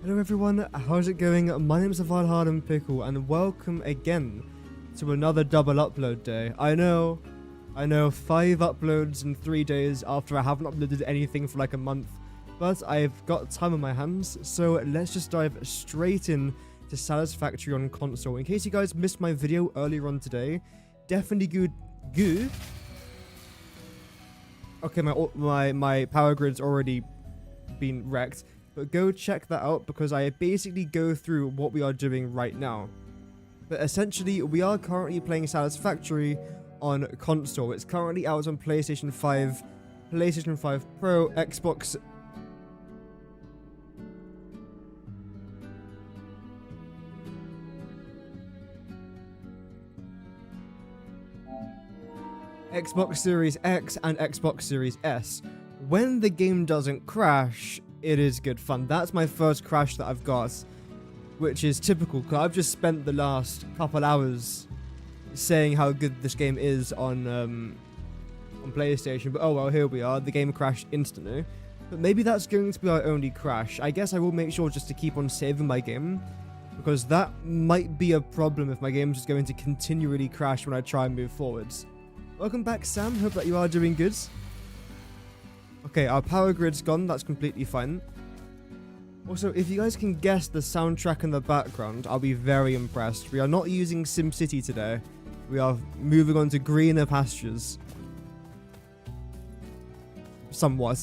Hello everyone, how's it going? My name is Hard Pickle and welcome again to another double upload day. I know, 5 uploads in 3 days after I haven't uploaded anything for like a month, but I've got time on my hands, so let's just dive straight in to Satisfactory on console. In case you guys missed my video earlier on today, definitely good. Okay, my power grid's already been wrecked. But go check that out because I basically go through what we are doing right now. But essentially, we are currently playing Satisfactory on console. It's currently out on PlayStation 5, PlayStation 5 Pro, Xbox Series X and Xbox Series S. When the game doesn't crash, it is good fun. That's my first crash that I've got, which is typical because I've just spent the last couple hours saying how good this game is on PlayStation, but oh well, here we are. The game crashed instantly. But maybe that's going to be our only crash. I guess I will make sure just to keep on saving my game, because that might be a problem if my game is just going to continually crash when I try and move forwards. Welcome back, Sam. Hope that you are doing good. Okay, our power grid's gone, that's completely fine. Also, if you guys can guess the soundtrack in the background, I'll be very impressed. We are not using SimCity today. We are moving on to greener pastures. Somewhat.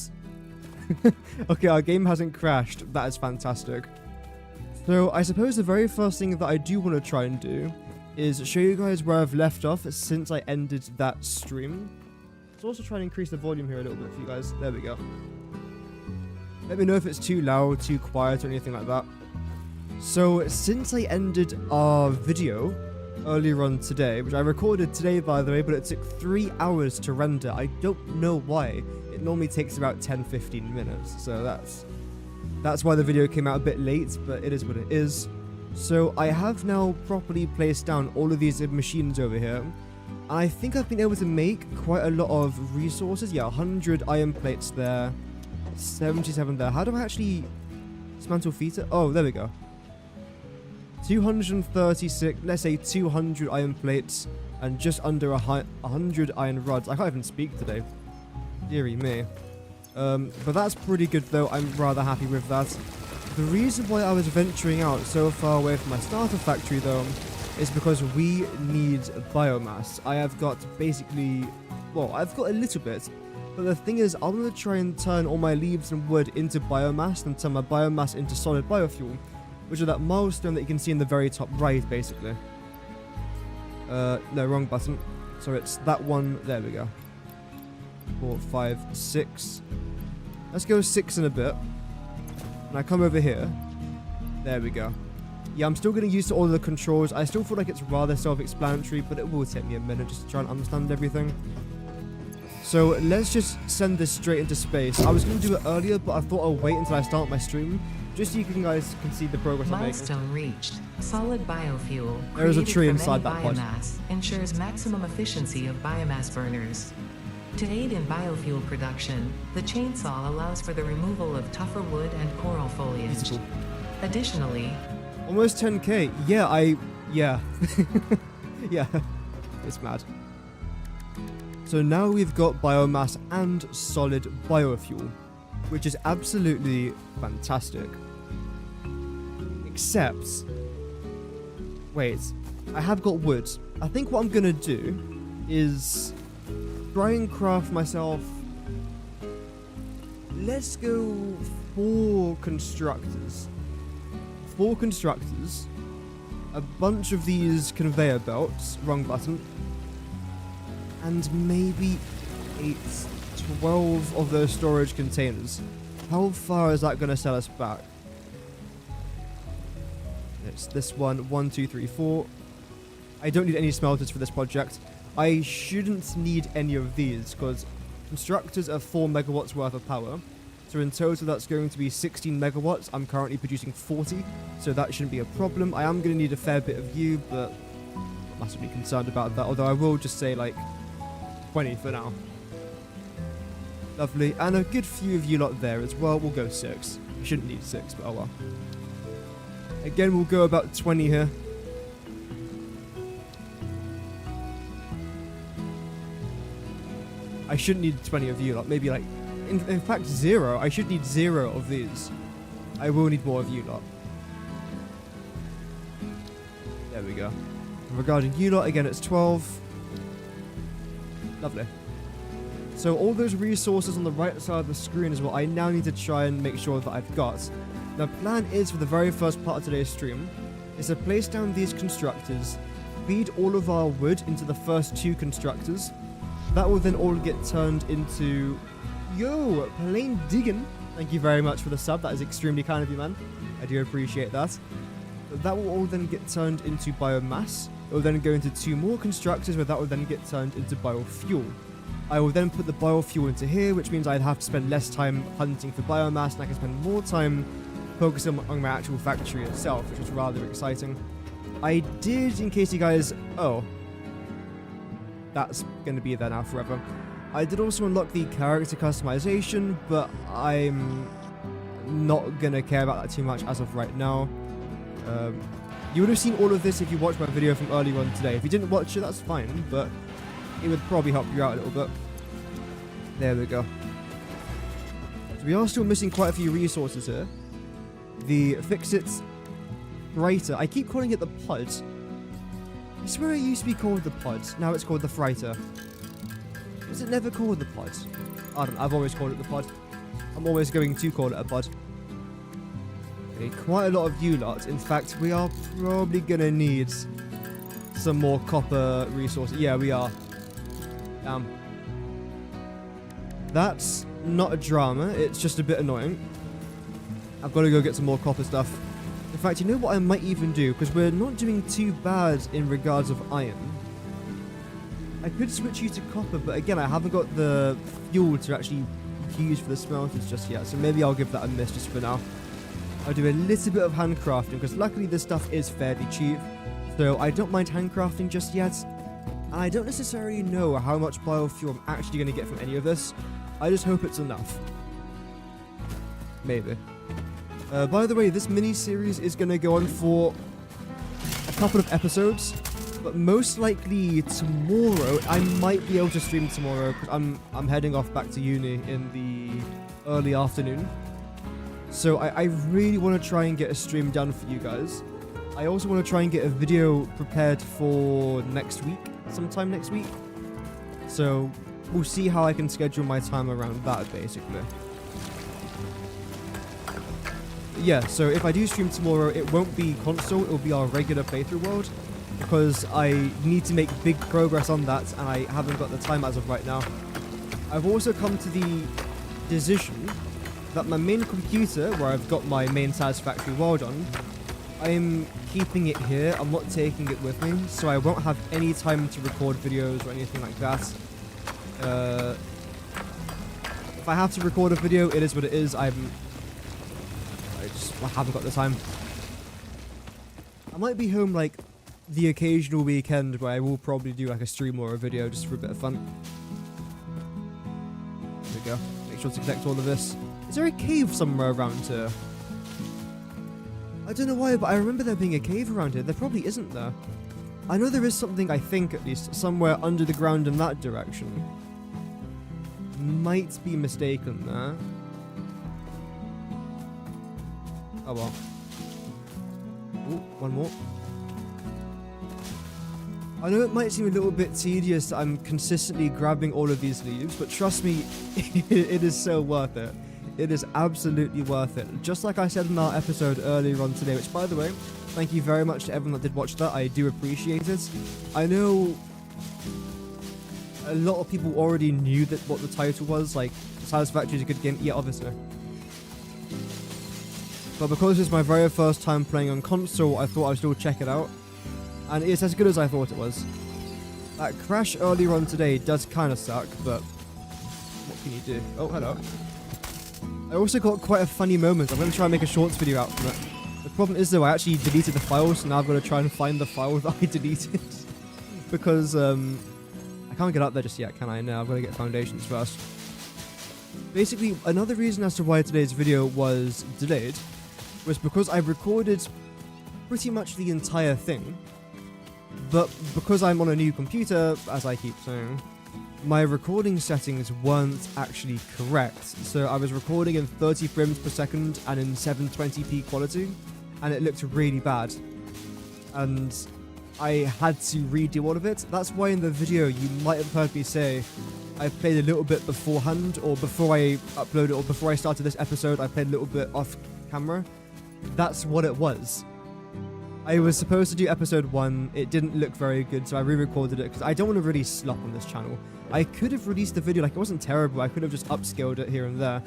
Okay, our game hasn't crashed. That is fantastic. So, I suppose the very first thing that I do want to try and do is show you guys where I've left off since I ended that stream. Also try and increase the volume here a little bit for you guys. There we go. Let me know if it's too loud, too quiet, or anything like that. So, since I ended our video earlier on today, which I recorded today by the way, but it took 3 hours to render. I don't know why. It normally takes about 10-15 minutes, so that's why the video came out a bit late, but it is what it is. So, I have now properly placed down all of these machines over here. I think I've been able to make quite a lot of resources. Yeah, 100 iron plates there, 77 there. How do I actually dismantle feeder? Oh, there we go. 236, let's say 200 iron plates and just under 100 iron rods. I can't even speak today. Deary me. But that's pretty good though. I'm rather happy with that. The reason why I was venturing out so far away from my starter factory though is because we need biomass. I have got basically, well, I've got a little bit, but the thing is, I'm going to try and turn all my leaves and wood into biomass and turn my biomass into solid biofuel, which is that milestone that you can see in the very top right, basically. No, wrong button. So it's that one, there we go. 4, 5, 6. Let's go 6 and a bit. And I come over here. There we go. Yeah, I'm still getting used to all of the controls. I still feel like it's rather self-explanatory, but it will take me a minute just to try and understand everything. So let's just send this straight into space. I was going to do it earlier, but I thought I'll wait until I start my stream, just so you guys can see the progress I'm making. Milestone reached. Solid biofuel. There is a tree inside that pod. Biomass ensures maximum efficiency of biomass burners. To aid in biofuel production, the chainsaw allows for the removal of tougher wood and coral foliage. Beautiful. Additionally, Almost 10k. Yeah, yeah. Yeah. It's mad. So now we've got biomass and solid biofuel, which is absolutely fantastic. Except, wait, I have got wood. I think what I'm gonna do is try and craft myself. Let's go 4 constructors. 4 constructors, a bunch of these conveyor belts, wrong button, and maybe 12 of those storage containers. How far is that going to set us back? It's this one, 1, 2, 3, 4. I don't need any smelters for this project. I shouldn't need any of these because constructors are 4 megawatts worth of power. So in total that's going to be 16 megawatts. I'm currently producing 40, so that shouldn't be a problem. I am going to need a fair bit of you, but I'm not massively concerned about that, although I will just say like 20 for now. Lovely, and a good few of you lot there as well. We'll go 6. We shouldn't need 6, but oh well. Again, we'll go about 20 here. I shouldn't need 20 of you lot. Maybe like, in fact, 0. I should need 0 of these. I will need more of you lot. There we go. Regarding you lot, again, it's 12. Lovely. So all those resources on the right side of the screen is what I now need to try and make sure that I've got. The plan is, for the very first part of today's stream, is to place down these constructors, feed all of our wood into the first 2 constructors. That will then all get turned into... Yo, Plain Diggin. Thank you very much for the sub. That is extremely kind of you, man. I do appreciate that. That will all then get turned into biomass. It will then go into 2 more constructors, where that will then get turned into biofuel. I will then put the biofuel into here, which means I'd have to spend less time hunting for biomass, and I can spend more time focusing on my actual factory itself, which is rather exciting. I did, in case you guys... Oh. That's going to be there now forever. I did also unlock the character customization, but I'm not going to care about that too much as of right now. You would have seen all of this if you watched my video from earlier on today. If you didn't watch it, that's fine, but it would probably help you out a little bit. There we go. So we are still missing quite a few resources here. The Fix-It Freighter. I keep calling it the Pod. I swear it used to be called the Pod. Now it's called the Freighter. Was it never called the Pod? I don't know. I've always called it the Pod. I'm always going to call it a Pod. Okay, quite a lot of you lot. In fact, we are probably going to need some more copper resources. Yeah, we are. That's not a drama. It's just a bit annoying. I've got to go get some more copper stuff. In fact, you know what I might even do? Because we're not doing too bad in regards of iron. I could switch you to copper, but again, I haven't got the fuel to actually use for the smelters just yet. So maybe I'll give that a miss just for now. I'll do a little bit of handcrafting, because luckily this stuff is fairly cheap. So I don't mind handcrafting just yet. And I don't necessarily know how much biofuel I'm actually going to get from any of this. I just hope it's enough. Maybe. By the way, this mini-series is going to go on for a couple of episodes, but most likely tomorrow. I might be able to stream tomorrow, because I'm heading off back to uni in the early afternoon. So I really want to try and get a stream done for you guys. I also want to try and get a video prepared for next week, sometime next week. So we'll see how I can schedule my time around that, basically. Yeah, so if I do stream tomorrow, it won't be console, it will be our regular playthrough world, because I need to make big progress on that, and I haven't got the time as of right now. I've also come to the decision that my main computer, where I've got my main Satisfactory world on, I'm keeping it here. I'm not taking it with me, so I won't have any time to record videos or anything like that. If I have to record a video, it is what it is. I haven't got the time. I might be home like the occasional weekend where I will probably do like a stream or a video just for a bit of fun. There we go. Make sure to collect all of this. Is there a cave somewhere around here? I don't know why, but I remember there being a cave around here. There probably isn't there. I know there is something, I think at least, somewhere under the ground in that direction. Might be mistaken there. Oh well. Ooh, one more. I know it might seem a little bit tedious that I'm consistently grabbing all of these leaves, but trust me, it is so worth it. It is absolutely worth it. Just like I said in our episode earlier on today, which, by the way, thank you very much to everyone that did watch that. I do appreciate it. I know a lot of people already knew that what the title was, like, Satisfactory is a good game. Yeah, obviously. But because it's my very first time playing on console, I thought I'd still check it out. And it's as good as I thought it was. That crash earlier on today does kind of suck, but what can you do? Oh, hello. I also got quite a funny moment. I'm going to try and make a shorts video out from it. The problem is, though, I actually deleted the files, so now I've got to try and find the file that I deleted. Because I can't get up there just yet, can I? No, I've got to get foundations first. Basically, another reason as to why today's video was delayed was because I recorded pretty much the entire thing. But because I'm on a new computer, as I keep saying, my recording settings weren't actually correct. So I was recording in 30 frames per second and in 720p quality, and it looked really bad. And I had to redo all of it. That's why in the video you might have heard me say I played a little bit beforehand, or before I uploaded, or before I started this episode, I played a little bit off camera. That's what it was. I was supposed to do episode 1, it didn't look very good, so I re-recorded it, because I don't want to really slop on this channel. I could have released the video, like, it wasn't terrible, I could have just upscaled it here and there,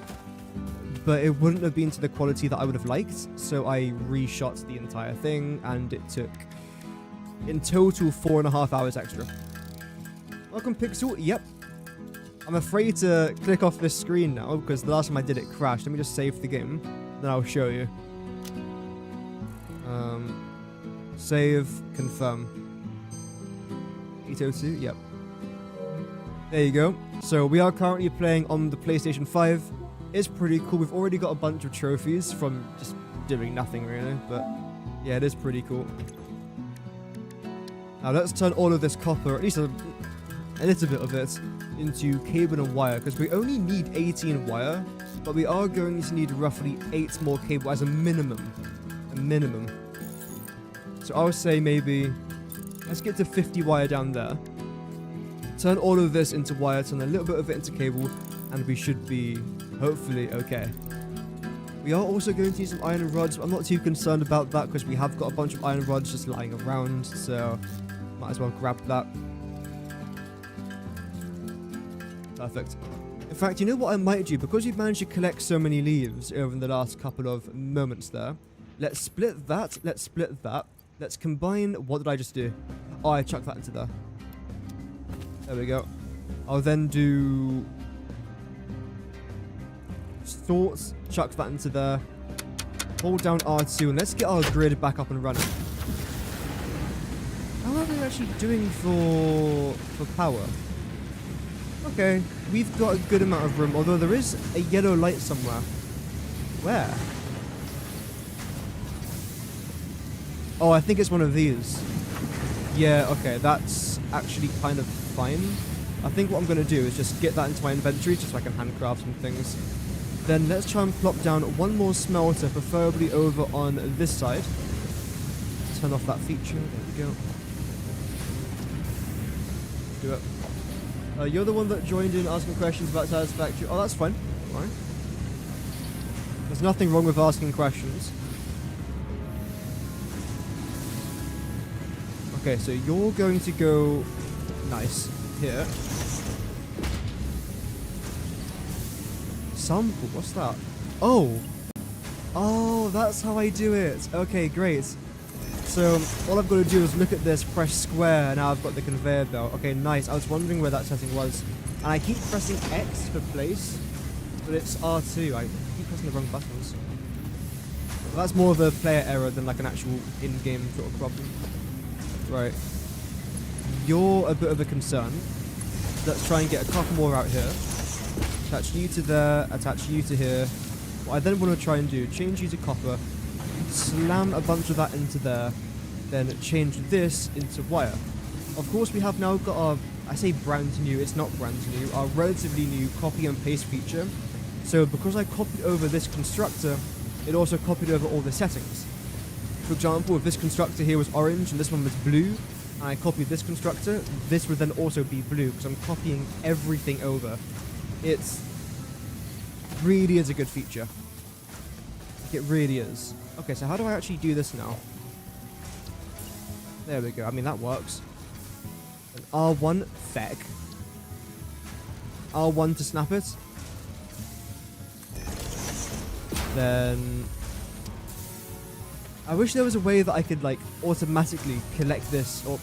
but it wouldn't have been to the quality that I would have liked, so I reshot the entire thing, and it took, in total, 4.5 hours extra. Welcome, Pixel. Yep. I'm afraid to click off this screen now, because the last time I did it crashed. Let me just save the game, then I'll show you. Save, confirm. 802, yep. There you go. So we are currently playing on the PlayStation 5. It's pretty cool. We've already got a bunch of trophies from just doing nothing really, but yeah, it is pretty cool. Now let's turn all of this copper, at least a little bit of it, into cable and wire, because we only need 18 wire, but we are going to need roughly 8 more cable as a minimum. A minimum. So I would say maybe, let's get to 50 wire down there. Turn all of this into wire, turn a little bit of it into cable, and we should be, hopefully, okay. We are also going to use some iron rods, but I'm not too concerned about that because we have got a bunch of iron rods just lying around, so might as well grab that. Perfect. In fact, you know what I might do? Because we've managed to collect so many leaves over the last couple of moments there, let's split that, let's split that. Let's combine, what did I just do? Oh, I chucked that into there. There we go. I'll then do sorts, chuck that into there. Hold down R2 and let's get our grid back up and running. How are we actually doing for power? Okay, we've got a good amount of room, although there is a yellow light somewhere. Where? Oh, I think it's one of these. Yeah, okay, that's actually kind of fine. I think what I'm going to do is just get that into my inventory just so I can handcraft some things. Then let's try and plop down one more smelter, preferably over on this side. Turn off that feature. There we go. Do it. You're the one that joined in asking questions about Satisfactory. Oh, that's fine. Alright. There's nothing wrong with asking questions. Okay, so you're going to go nice here. Sample, what's that? Oh! Oh, that's how I do it. Okay, great. So, all I've got to do is look at this, press square, and now I've got the conveyor belt. Okay, nice. I was wondering where that setting was. And I keep pressing X for place, but it's R2. I keep pressing the wrong buttons. Well, that's more of a player error than like an actual in-game sort of problem. Right. You're a bit of a concern. Let's try and get a couple more out here. Attach you to there, attach you to here. What I then want to try and do, change you to copper, slam a bunch of that into there, then change this into wire. Of course, we have now got our, I say brand new, it's not brand new, our relatively new copy and paste feature. So because I copied over this constructor, it also copied over all the settings. For example, if this constructor here was orange and this one was blue, and I copied this constructor, this would then also be blue, because I'm copying everything over. It's really is a good feature. Like, it really is. Okay, so how do I actually do this now? There we go. I mean, that works. And R1, feck. R1 to snap it. Then I wish there was a way that I could like automatically collect this or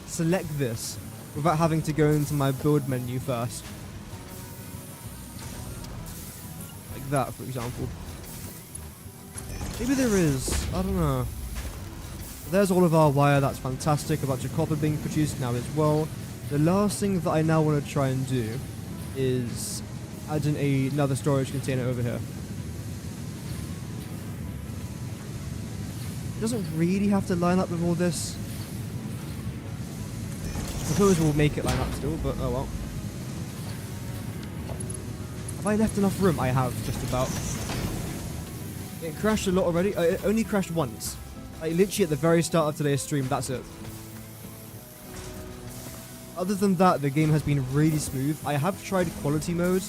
select this without having to go into my build menu first. Like that, for example. Maybe there is. I don't know. There's all of our wire. That's fantastic. A bunch of copper being produced now as well. The last thing that I now want to try and do is add in another storage container over here. It doesn't really have to line up with all this. I suppose we'll make it line up still, but oh well. Have I left enough room? I have, just about. It crashed a lot already. It only crashed once. Like, literally at the very start of today's stream, that's it. Other than that, the game has been really smooth. I have tried quality mode,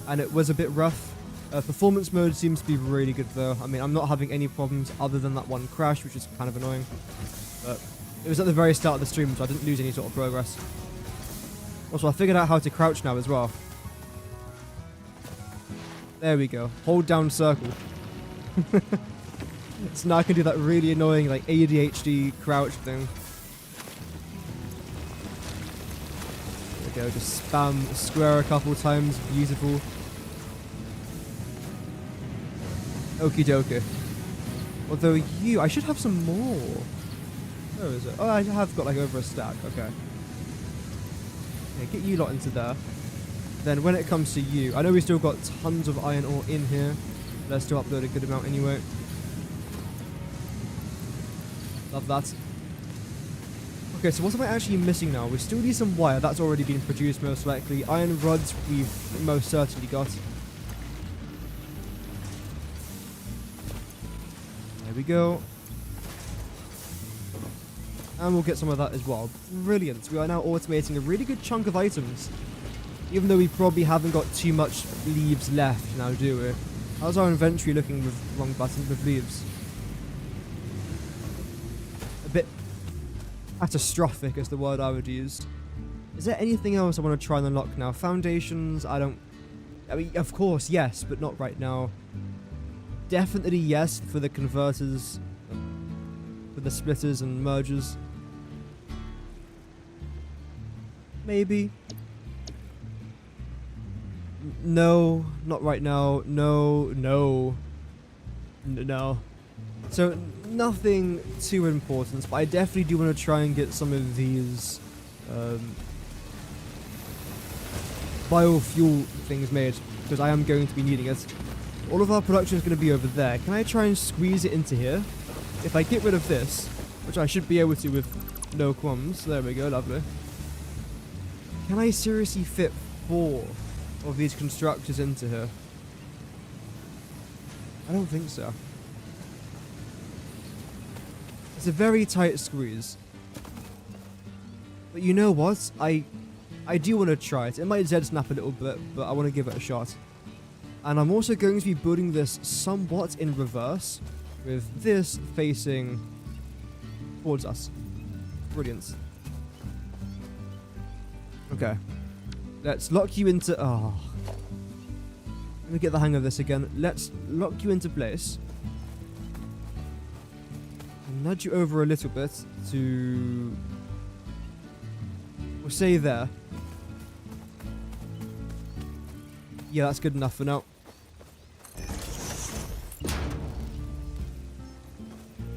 and it was a bit rough. Performance mode seems to be really good though. I mean, I'm not having any problems other than that one crash, which is kind of annoying. But it was at the very start of the stream, so I didn't lose any sort of progress. Also, I figured out how to crouch now as well. There we go. Hold down circle. So now I can do that really annoying, like, ADHD crouch thing. There we go, just spam square a couple times. Beautiful. Okie dokie. Although I should have some more. Where is it? Oh, I have got like over a stack. Okay. Okay, get you lot into there. Then when it comes to you, I know we still got tons of iron ore in here. Let's still upload a good amount anyway. Love that. Okay, so what am I actually missing now? We still need some wire. That's already been produced most likely. Iron rods we've most certainly got. There we go. And we'll get some of that as well. Brilliant. We are now automating a really good chunk of items. Even though we probably haven't got too much leaves left now, do we? How's our inventory looking with wrong button with leaves? A bit catastrophic is the word I would use. Is there anything else I want to try and unlock now? Foundations, I mean, of course, yes, but not right now. Definitely yes for the converters, for the splitters and mergers. Maybe. No, not right now. No. So, nothing too important, but I definitely do want to try and get some of these biofuel things made, because I am going to be needing it. All of our production is going to be over there. Can I try and squeeze it into here? If I get rid of this, which I should be able to with no qualms. There we go, lovely. Can I seriously fit 4 of these constructors into here? I don't think so. It's a very tight squeeze. But you know what? I do want to try it. It might dead snap a little bit, but I want to give it a shot. And I'm also going to be building this somewhat in reverse, with this facing towards us. Brilliant. Okay. Let's lock you into... Oh. Let me get the hang of this again. Let's lock you into place. And nudge you over a little bit to... We'll say there. Yeah, that's good enough for now.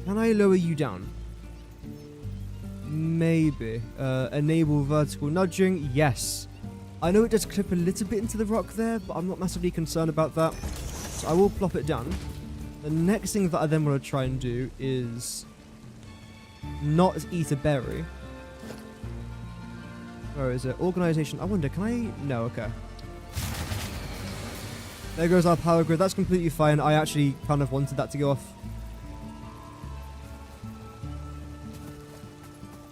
Can I lower you down? Maybe. Enable vertical nudging. Yes. I know it does clip a little bit into the rock there, but I'm not massively concerned about that. So I will plop it down. The next thing that I then want to try and do is not eat a berry. Where is it? Organization. I wonder, can I... No, okay. There goes our power grid. That's completely fine. I actually kind of wanted that to go off.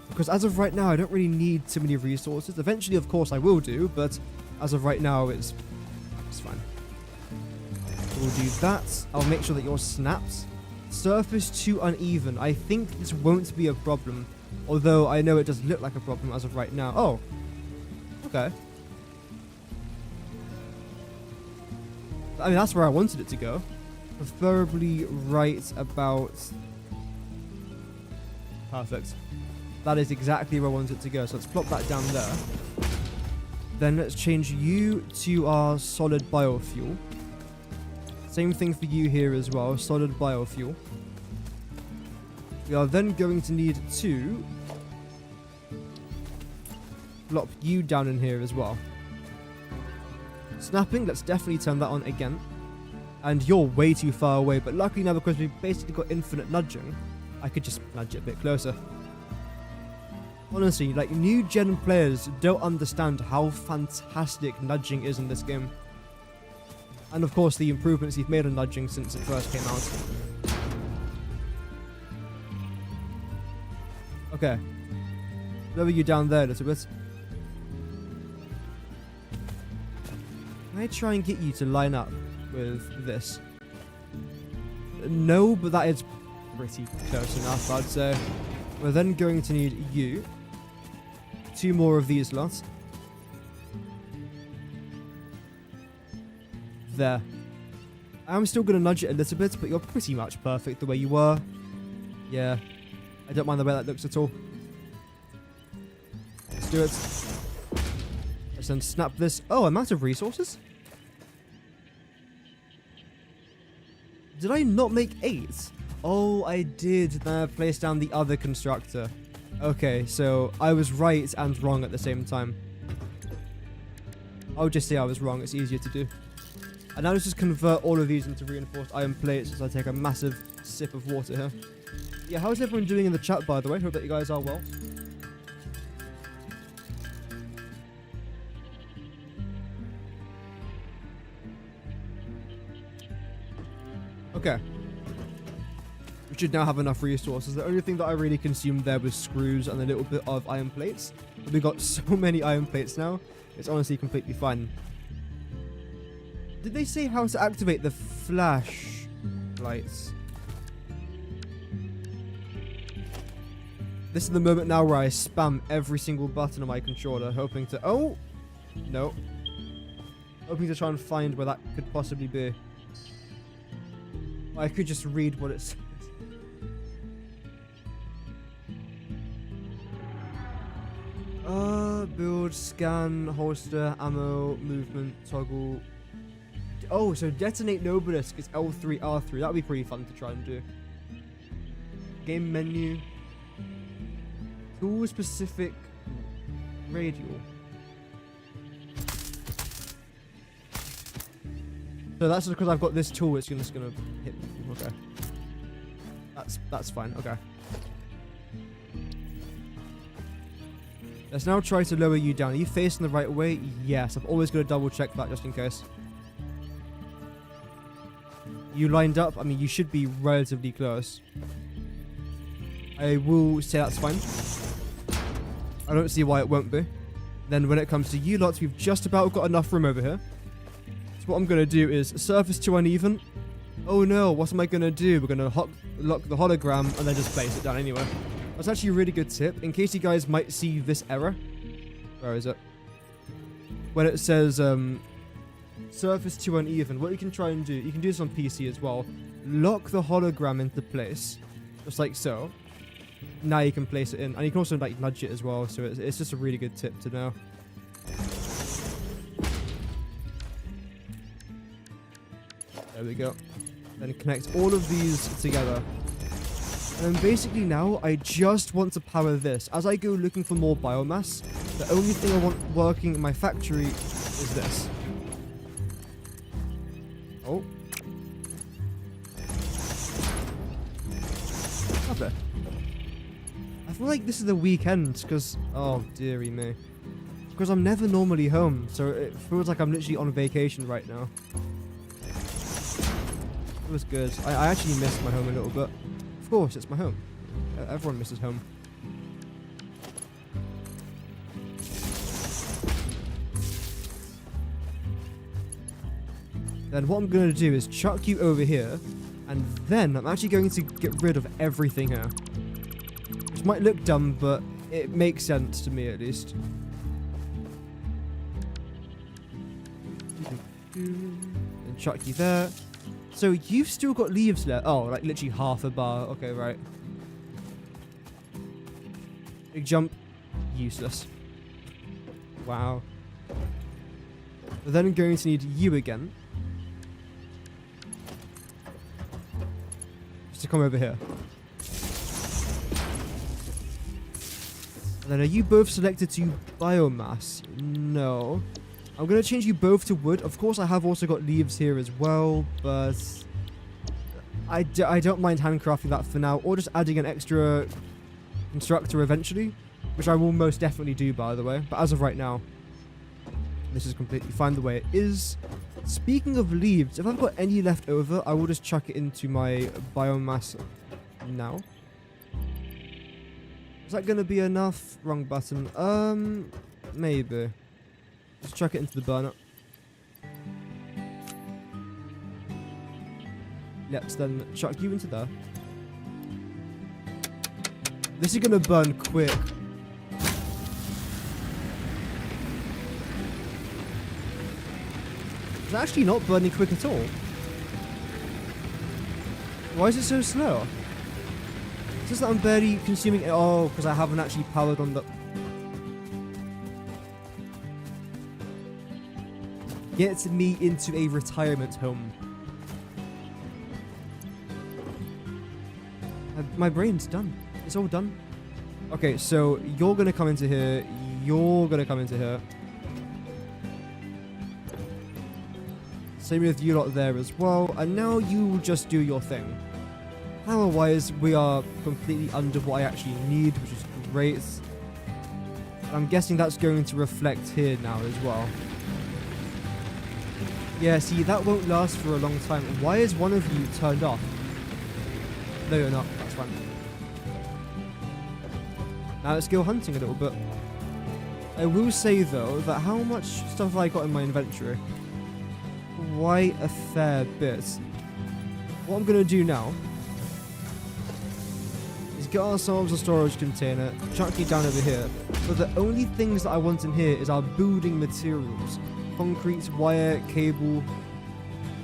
Because as of right now, I don't really need too many resources. Eventually, of course, I will do, but as of right now, it's fine. We'll do that. I'll make sure that yours snaps. Surface too uneven. I think this won't be a problem, although I know it does look like a problem as of right now. Oh, okay. I mean, that's where I wanted it to go. Preferably right about... Perfect. That is exactly where I want it to go. So let's plop that down there. Then let's change you to our solid biofuel. Same thing for you here as well. Solid biofuel. We are then going to need to plop you down in here as well. Snapping, let's definitely turn that on again. And you're way too far away, but luckily now, because we've basically got infinite nudging, I could just nudge it a bit closer. Honestly, like, new gen players don't understand how fantastic nudging is in this game. And of course the improvements you've made on nudging since it first came out. Okay. Lower you down there a little bit. Can I try and get you to line up with this? No, but that is pretty close enough, I'd say. We're then going to need you. 2 more of these lots. There. I'm still going to nudge it a little bit, but you're pretty much perfect the way you were. Yeah. I don't mind the way that looks at all. Let's do it. Let's then snap this. Oh, I'm out of resources? Did I not make 8? Oh, I did. Then I placed down the other constructor. Okay, so I was right and wrong at the same time. I'll just say I was wrong. It's easier to do. And now let's just convert all of these into reinforced iron plates as I take a massive sip of water here. Yeah, how's everyone doing in the chat, by the way? Hope that you guys are well. Okay. We should now have enough resources. The only thing that I really consumed there was screws and a little bit of iron plates. But we got so many iron plates now. It's honestly completely fine. Did they say how to activate the flash lights? This is the moment now where I spam every single button on my controller, hoping to... Oh! No. Hoping to try and find where that could possibly be. I could just read what it says. Build, scan, holster, ammo, movement, toggle. Oh, so detonate no obelisk is L3, R3. That would be pretty fun to try and do. Game menu. Tool specific radial. So that's just because I've got this tool, it's just gonna hit me. Okay. That's fine, okay. Let's now try to lower you down. Are you facing the right way? Yes, I've always got to double check that just in case. You lined up? I mean, you should be relatively close. I will say that's fine. I don't see why it won't be. Then when it comes to you lots, we've just about got enough room over here. So what I'm going to do is surface to uneven. Oh no, what am I going to do? We're going to lock the hologram and then just place it down anyway. That's actually a really good tip. In case you guys might see this error. Where is it? When it says surface to uneven, what you can try and do, you can do this on PC as well. Lock the hologram into place. Just like so. Now you can place it in. And you can also like nudge it as well. So it's just a really good tip to know. There we go. Then connect all of these together. And basically now, I just want to power this. As I go looking for more biomass, the only thing I want working in my factory is this. Oh. Okay. I feel like this is the weekend, because... Oh, dearie me. Because I'm never normally home, so it feels like I'm literally on vacation right now. It was good. I actually missed my home a little bit. Of course, it's my home. Everyone misses home. Then what I'm going to do is chuck you over here, and then I'm actually going to get rid of everything here. Which might look dumb, but it makes sense to me at least. And chuck you there. So you've still got leaves left. Oh, like literally half a bar. Okay, right. Big jump. Useless. Wow. We're then going to need you again. Just to come over here. And then are you both selected to biomass? No. I'm going to change you both to wood. Of course, I have also got leaves here as well, but I don't mind handcrafting that for now, or just adding an extra constructor eventually, which I will most definitely do, by the way. But as of right now, this is completely fine the way it is. Speaking of leaves, if I've got any left over, I will just chuck it into my biomass now. Is that going to be enough? Wrong button. Maybe. Just chuck it into the burner. Let's then chuck you into there. This is going to burn quick. It's actually not burning quick at all. Why is it so slow? It's just that I'm barely consuming it. Oh, because I haven't actually powered on the... Get me into a retirement home. My brain's done. It's all done. Okay, so you're going to come into here. You're going to come into here. Same with you lot there as well. And now you just do your thing. Power-wise, we are completely under what I actually need, which is great. I'm guessing that's going to reflect here now as well. Yeah, see, that won't last for a long time. Why is one of you turned off? No, you're not. That's fine. Now let's go hunting a little bit. I will say, though, that how much stuff have I got in my inventory? Quite a fair bit. What I'm going to do now is get ourselves a storage container, chuck it down over here. But the only things that I want in here is our building materials. Concrete, wire, cable.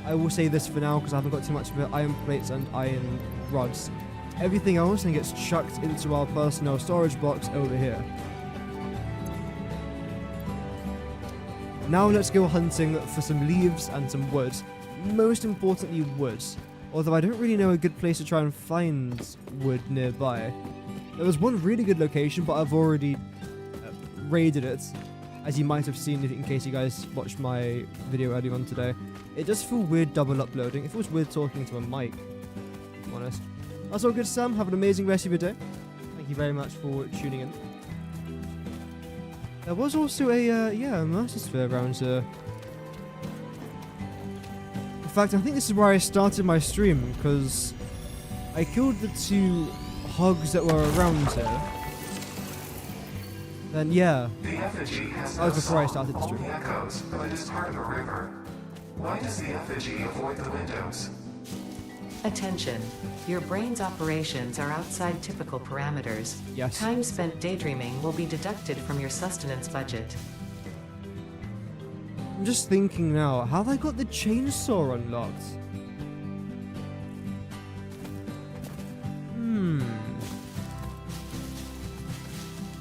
I will say this for now because I haven't got too much of it. Iron plates and iron rods. Everything else then gets chucked into our personnel storage box over here. Now let's go hunting for some leaves and some wood. Most importantly, wood. Although I don't really know a good place to try and find wood nearby. There was one really good location, but I've already raided it. As you might have seen in case you guys watched my video earlier on today. It does feel weird double uploading. It feels weird talking to a mic, to be honest. That's all good, Sam. Have an amazing rest of your day. Thank you very much for tuning in. There was also a Mercersphere around here. In fact, I think this is where I started my stream, because I killed the 2 hogs that were around here. Then yeah, that was before I started the stream. Echoes, but it is part of a river. Why does the effigy avoid the windows? Attention. Your brain's operations are outside typical parameters. Yes. Time spent daydreaming will be deducted from your sustenance budget. I'm just thinking now, how have I got the chainsaw unlocked?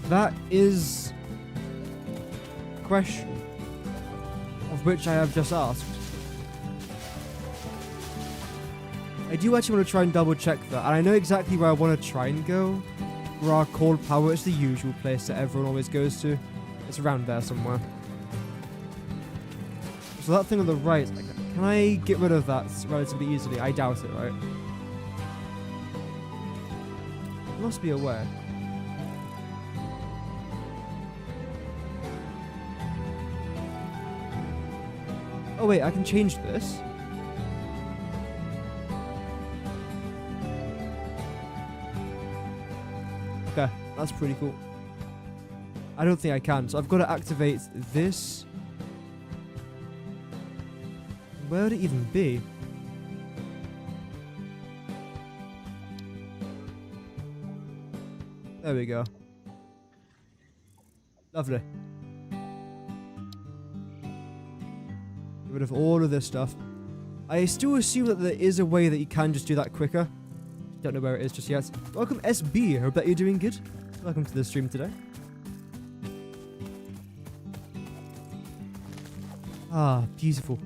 That is a question of which I have just asked. I do actually want to try and double check that, and I know exactly where I want to try and go. Where our cold power is the usual place that everyone always goes to. It's around there somewhere. So that thing on the right, can I get rid of that relatively easily? I doubt it, right? There must be a way. Oh wait, I can change this. Okay, that's pretty cool. I don't think I can, so I've got to activate this. Where would it even be? There we go. Lovely. Get rid of all of this stuff. I still assume that there is a way that you can just do that quicker. Don't know where it is just yet. Welcome SB, hope that you're doing good. Welcome to the stream today. Ah, beautiful.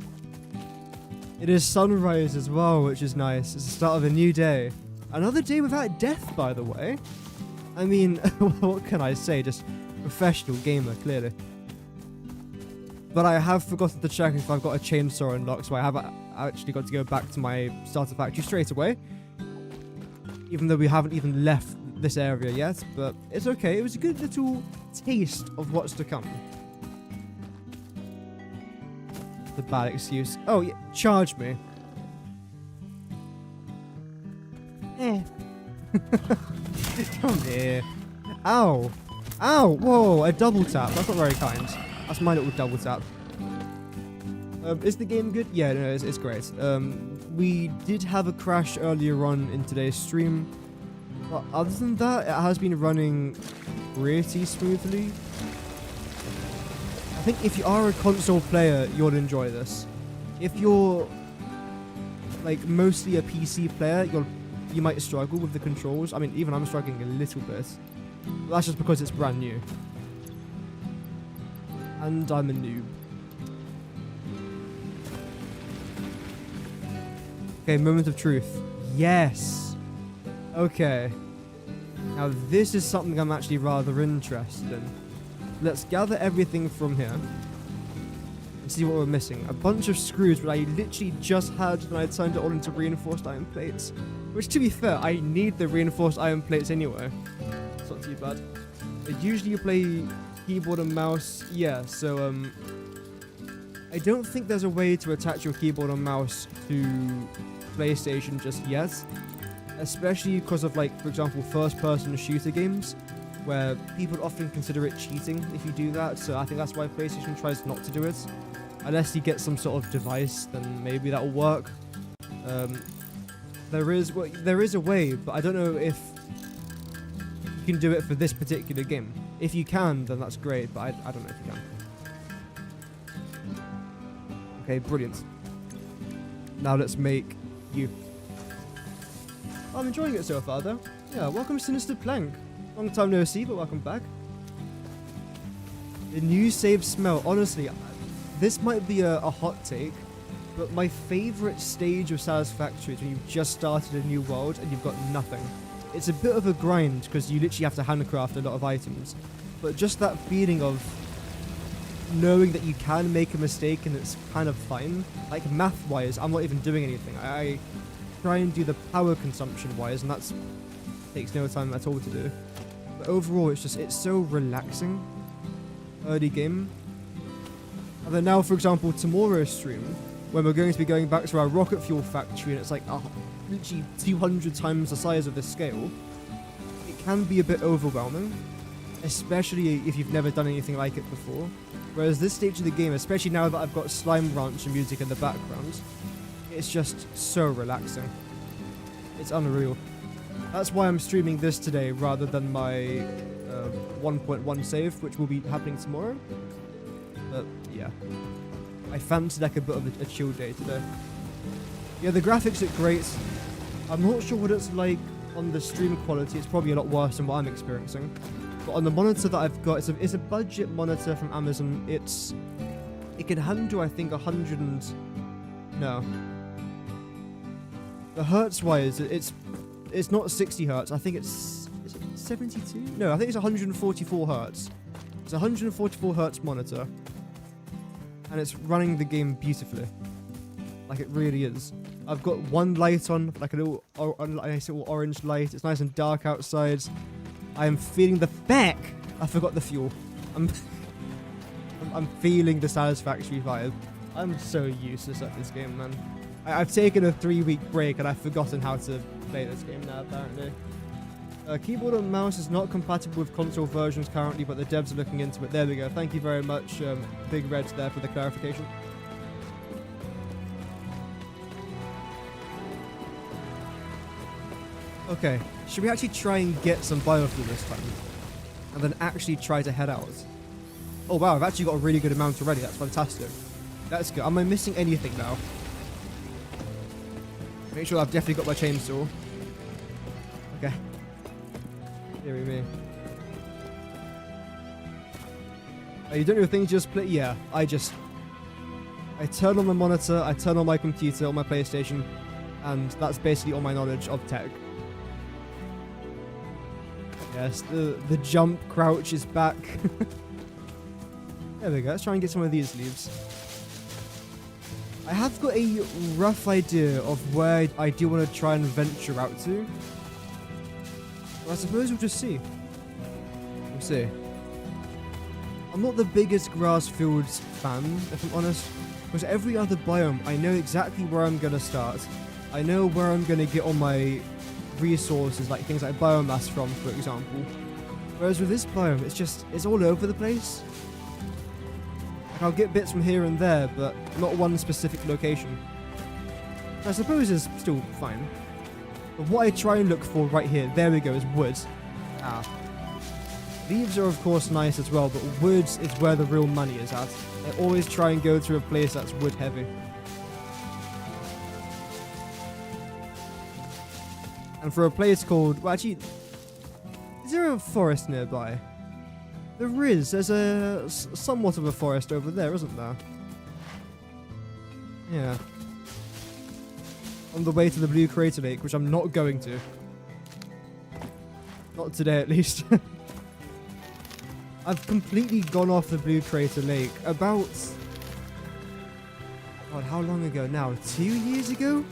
It is sunrise as well, which is nice. It's the start of a new day. Another day without death, by the way. I mean, what can I say? Just professional gamer, clearly. But I have forgotten to check if I've got a chainsaw unlocked, so I I actually got to go back to my starter factory straight away. Even though we haven't even left this area yet, but it's okay. It was a good little taste of what's to come. The bad excuse. Oh, yeah, charge me. Eh. Come here. Ow. Ow. Whoa, a double tap. That's not very kind. That's my little double tap. Is the game good? Yeah, no, it's great. We did have a crash earlier on in today's stream. But other than that, it has been running pretty smoothly. I think if you are a console player, you'll enjoy this. If you're like mostly a PC player, you might struggle with the controls. I mean, even I'm struggling a little bit. But that's just because it's brand new. And I'm a noob. Okay, moment of truth. Yes. Okay. Now this is something I'm actually rather interested in. Let's gather everything from here. And see what we're missing. A bunch of screws, but I literally just had when I turned it all into reinforced iron plates. Which, to be fair, I need the reinforced iron plates anyway. It's not too bad. Usually you play keyboard and mouse. Yeah, so, I don't think there's a way to attach your keyboard and mouse to PlayStation just yet. Especially because of, like, for example, first-person shooter games, where people often consider it cheating if you do that. So I think that's why PlayStation tries not to do it. Unless you get some sort of device, then maybe that'll work. There is a way, but I don't know if you can do it for this particular game. If you can, then that's great, but I don't know if you can. Okay, brilliant. Now let's make you. I'm enjoying it so far, though. Yeah, welcome Sinister Plank. Long time no see, but welcome back. The new save smell. Honestly, this might be a hot take, but my favorite stage of Satisfactory is when you've just started a new world and you've got nothing. It's a bit of a grind because you literally have to handcraft a lot of items, but just that feeling of knowing that you can make a mistake and it's kind of fine. Like math-wise, I'm not even doing anything. I try and do the power consumption-wise, and that takes no time at all to do. But overall, it's so relaxing. Early game. And then now, for example, tomorrow's stream, when we're going to be going back to our rocket fuel factory, and it's like literally 200 times the size of this scale, it can be a bit overwhelming, especially if you've never done anything like it before. Whereas this stage of the game, especially now that I've got Slime Ranch and music in the background, it's just so relaxing. It's unreal. That's why I'm streaming this today rather than my 1.1 save, which will be happening tomorrow. But yeah, I fancied like a bit of a chill day today. Yeah, the graphics look great. I'm not sure what it's like on the stream quality. It's probably a lot worse than what I'm experiencing. But on the monitor that I've got, it's a budget monitor from Amazon. It can handle, I think, 100 and... No. The hertz-wise, it's not 60 hertz. I think is it 72? No, I think it's 144 hertz. It's a 144 hertz monitor. And it's running the game beautifully. Like it really is. I've got one light on, like a nice little orange light. It's nice and dark outside. I am feeling the back. I forgot the fuel. I'm feeling the Satisfactory vibe. I'm so useless at this game, man. I've taken a 3-week break and I've forgotten how to play this game now, apparently. Keyboard and mouse is not compatible with console versions currently, but the devs are looking into it. There we go. Thank you very much, Big Red, there for the clarification. Okay, should we actually try and get some biofuel this time? And then actually try to head out? Oh wow, I've actually got a really good amount already. That's fantastic. That's good. Am I missing anything now? Make sure I've definitely got my chainsaw. Okay. Deary me. Oh, you don't know things just play? Yeah, I turn on my monitor, I turn on my computer, on my PlayStation, and that's basically all my knowledge of tech. Yes, the jump crouch is back. There we go. Let's try and get some of these leaves. I have got a rough idea of where I do want to try and venture out to. Well, I suppose we'll just see. We'll see. I'm not the biggest grass fields fan, if I'm honest, because every other biome, I know exactly where I'm going to start. I know where I'm going to get all my resources, like things like biomass from, for example. Whereas with this biome, it's all over the place. Like, I'll get bits from here and there, but not one specific location. I suppose is still fine. But what I try and look for right here, there we go, is wood. Ah. Leaves are of course nice as well, but wood is where the real money is at. I always try and go to a place that's wood heavy. And for a place called, well actually, is there a forest nearby? There is. There's a somewhat of a forest over there, isn't there? Yeah. On the way to the Blue Crater Lake, which I'm not going to. Not today, at least. I've completely gone off the Blue Crater Lake about... God, how long ago now? 2 years ago?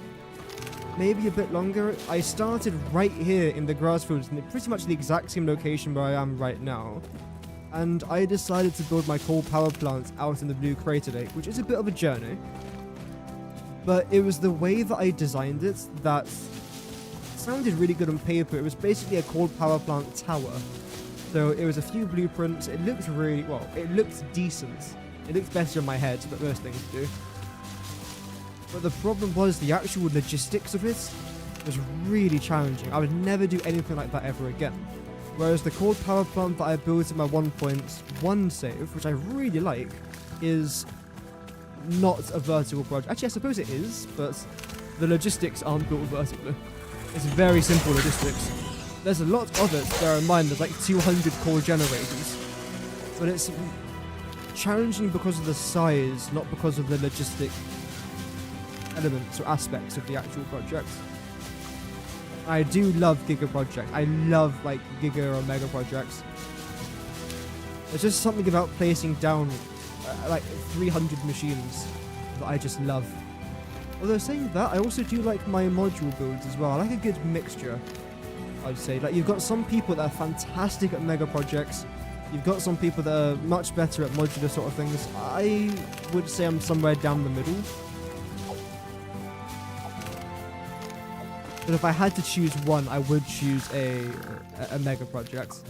Maybe a bit longer. I started right here in the grass fields, in pretty much the exact same location where I am right now. And I decided to build my coal power plant out in the Blue Crater Lake, which is a bit of a journey. But it was the way that I designed it that sounded really good on paper. It was basically a coal power plant tower. So it was a few blueprints. It looked really, well, it looked decent. It looked better in my head than most things do. But the problem was the actual logistics of it was really challenging. I would never do anything like that ever again. Whereas the coal power plant that I built in my 1.1 save, which I really like, is not a vertical project. Actually, I suppose it is, but the logistics aren't built vertically. It's very simple logistics. There's a lot of it, bear in mind, there's like 200 core generators. But it's challenging because of the size, not because of the logistic elements or aspects of the actual project. I do love Giga projects. I love like Giga or Mega projects. There's just something about placing down like 300 machines that I just love. Although saying that, I also do like my module builds as well. I like a good mixture, I'd say. Like, you've got some people that are fantastic at Mega projects. You've got some people that are much better at modular sort of things. I would say I'm somewhere down the middle. But if I had to choose one, I would choose a Mega project.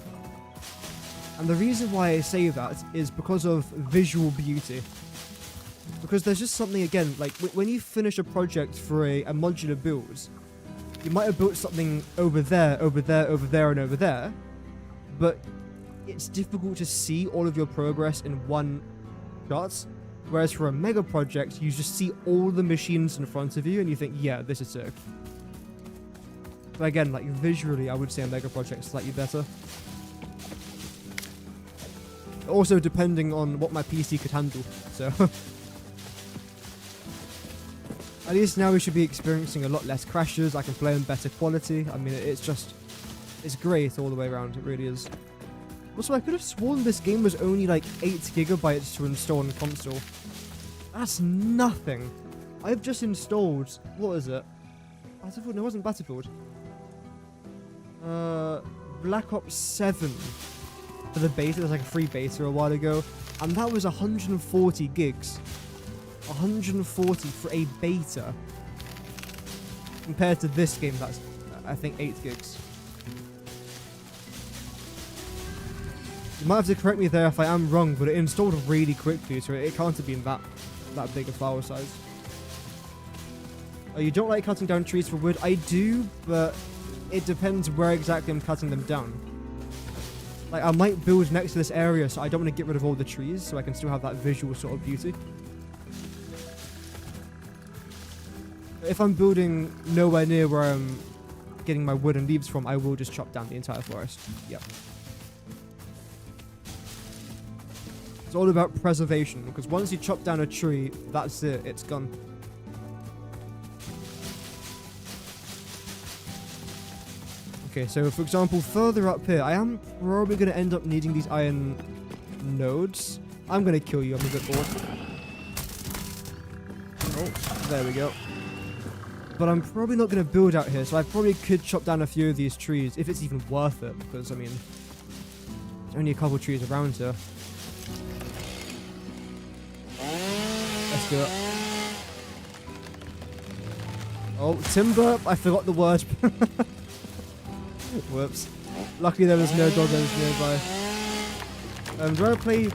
And the reason why I say that is because of visual beauty. Because there's just something, again, like when you finish a project for a modular build, you might have built something over there, over there, over there, and over there, but it's difficult to see all of your progress in one shot. Whereas for a Mega project, you just see all the machines in front of you and you think, yeah, this is sick. But again, like visually, I would say a Mega project is slightly better. Also, depending on what my PC could handle. So, at least now we should be experiencing a lot less crashes. I can play in better quality. I mean, it's great all the way around. It really is. Also, I could have sworn this game was only like 8 gigabytes to install on console. That's nothing. I've just installed, what is it? Battlefield? No, it wasn't Battlefield. Black Ops 7 for the beta. There's like a free beta a while ago, and that was 140 gigs. 140 for a beta. Compared to this game, that's I think 8 gigs. You might have to correct me there if I am wrong, but it installed really quickly, so it can't have been that big a file size. Oh, you don't like cutting down trees for wood? I do, but it depends where exactly I'm cutting them down. Like, I might build next to this area, so I don't want to get rid of all the trees, so I can still have that visual sort of beauty. If I'm building nowhere near where I'm getting my wood and leaves from, I will just chop down the entire forest. Yep. It's all about preservation, because once you chop down a tree, that's it, it's gone. Okay, so for example, further up here, I am probably going to end up needing these iron nodes. I'm going to kill you, I'm a bit bored. Oh, there we go. But I'm probably not going to build out here, so I probably could chop down a few of these trees, if it's even worth it, because, I mean, there's only a couple trees around here. Let's do it. Oh, timber! I forgot the word. Whoops. Luckily there was no doggos nearby.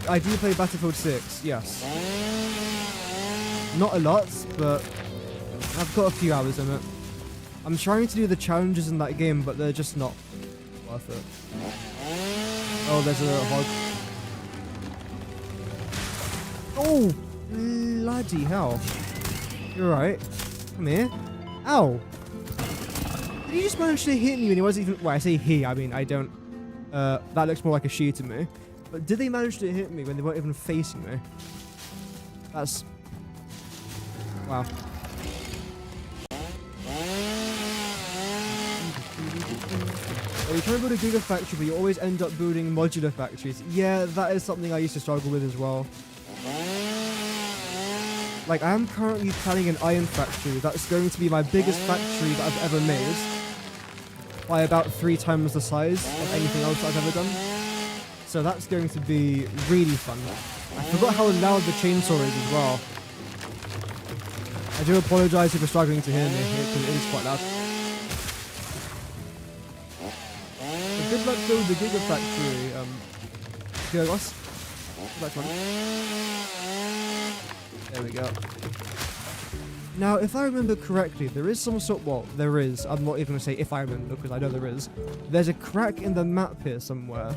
I do play Battlefield 6, yes. Not a lot, but I've got a few hours in it. I'm trying to do the challenges in that game, but they're just not worth it. Oh, there's a hog. Oh, bloody hell. You're right. Come here. Ow. Did he just manage to hit me when he wasn't even... Well, I say he, I mean, I don't... that looks more like a she to me. But did they manage to hit me when they weren't even facing me? That's... Wow. You're trying to build a gigafactory, but you always end up building modular factories. Yeah, that is something I used to struggle with as well. Like, I am currently planning an iron factory. That's going to be my biggest factory that I've ever made. By about 3 times the size of anything else I've ever done. So that's going to be really fun. I forgot how loud the chainsaw is as well. I do apologise if you're struggling to hear me, because it is quite loud. So good luck building the gigafactory, Gurgos. Good luck, man. There we go. Now, if I remember correctly, there is some sort... Well, there is. I'm not even going to say if I remember, because I know there is. There's a crack in the map here somewhere.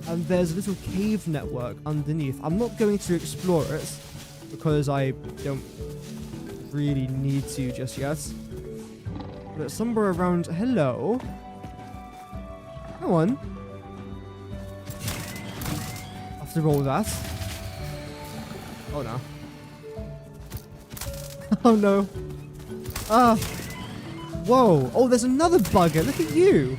And there's a little cave network underneath. I'm not going to explore it, because I don't really need to just yet. But somewhere around... Hello? Come on. After all that. Oh, no. Oh no. Ah. Whoa. Oh, there's another bugger. Look at you.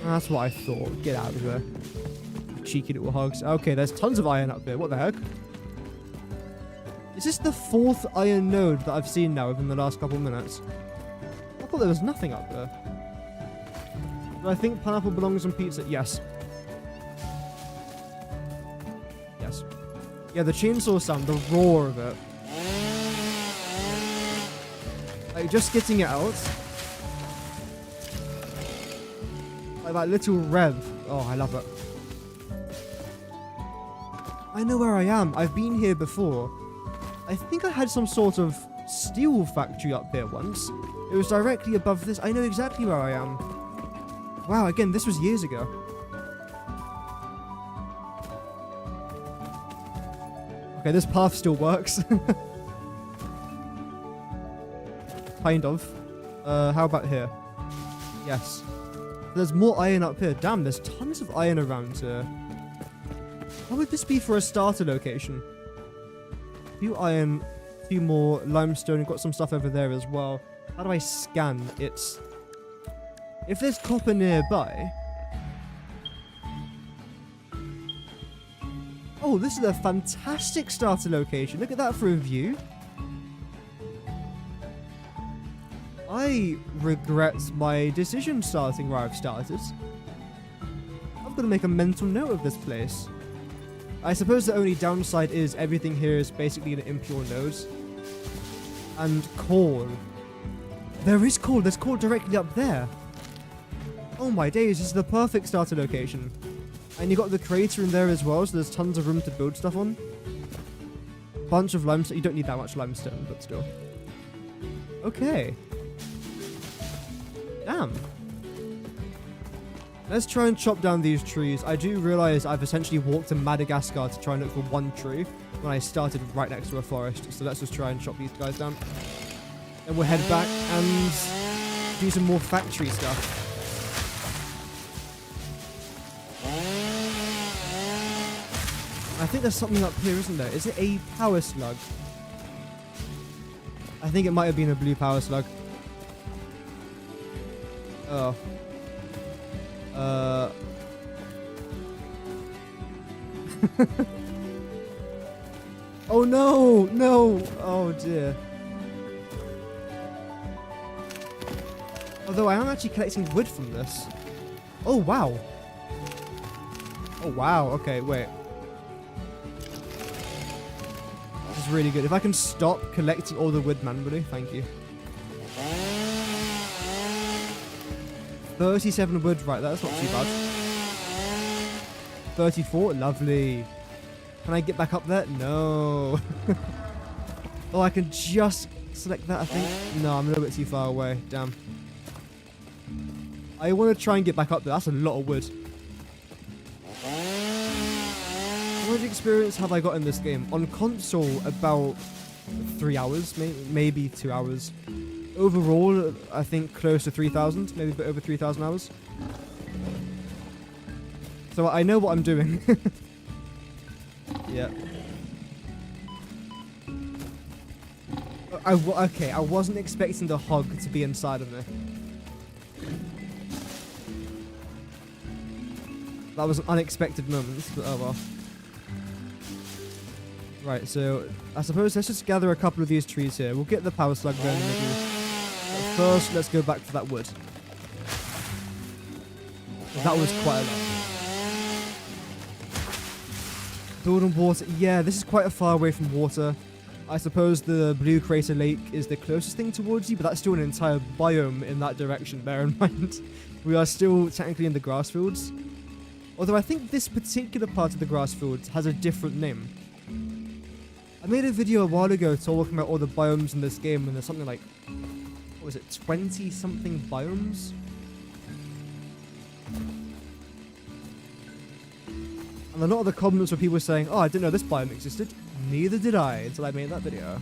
That's what I thought. Get out of here. Cheeky little hogs. Okay, there's tons of iron up here. What the heck? Is this the 4th iron node that I've seen now within the last couple of minutes? I thought there was nothing up there. Do I think pineapple belongs on pizza? Yes. Yes. Yeah, the chainsaw sound, the roar of it. Like, just getting it out. Like that little rev. Oh, I love it. I know where I am. I've been here before. I think I had some sort of steel factory up here once. It was directly above this. I know exactly where I am. Wow, again, this was years ago. Okay, this path still works. Kind of. How about here? Yes. There's more iron up here. Damn, there's tons of iron around here. What would this be for a starter location? A few iron, a few more limestone. Got some stuff over there as well. How do I scan? It's... If there's copper nearby... Oh, this is a fantastic starter location. Look at that for a view. I regret my decision starting where I've started. I've got to make a mental note of this place. I suppose the only downside is everything here is basically an impure node. And corn. There is corn. There's corn directly up there. Oh my days, this is the perfect starter location. And you got the crater in there as well, so there's tons of room to build stuff on. Bunch of limestone. You don't need that much limestone, but still. Okay. Damn. Let's try and chop down these trees. I do realize I've essentially walked to Madagascar to try and look for one tree when I started right next to a forest. So let's just try and chop these guys down. Then we'll head back and do some more factory stuff. I think there's something up here, isn't there? Is it a power slug? I think it might have been a blue power slug. Oh. Oh no, no. Oh dear. Although I am actually collecting wood from this. Oh wow. Oh wow, okay, wait. This is really good. If I can stop collecting all the wood manually, thank you. 37 wood, right, that's not too bad. 34, lovely. Can I get back up there? No. Oh, I can just select that, I think. No, I'm a little bit too far away, damn. I want to try and get back up there. That's a lot of wood. How much experience have I got in this game? On console, about 3 hours, maybe 2 hours. Overall, I think close to 3,000, maybe a bit over 3,000 hours. So I know what I'm doing. Yeah. Okay, I wasn't expecting the hog to be inside of me. That was an unexpected moment, but oh well. Right, so I suppose let's just gather a couple of these trees here. We'll get the power slug there in the middle. But first, let's go back for that wood. That was quite a lot. Build on water. Yeah, this is quite far away from water. I suppose the Blue Crater Lake is the closest thing towards you, but that's still an entire biome in that direction, bear in mind. We are still technically in the grass fields. Although I think this particular part of the grass fields has a different name. I made a video a while ago talking about all the biomes in this game, and there's something like, what was it, 20-something biomes? And a lot of the comments were people saying, oh, I didn't know this biome existed. Neither did I until I made that video.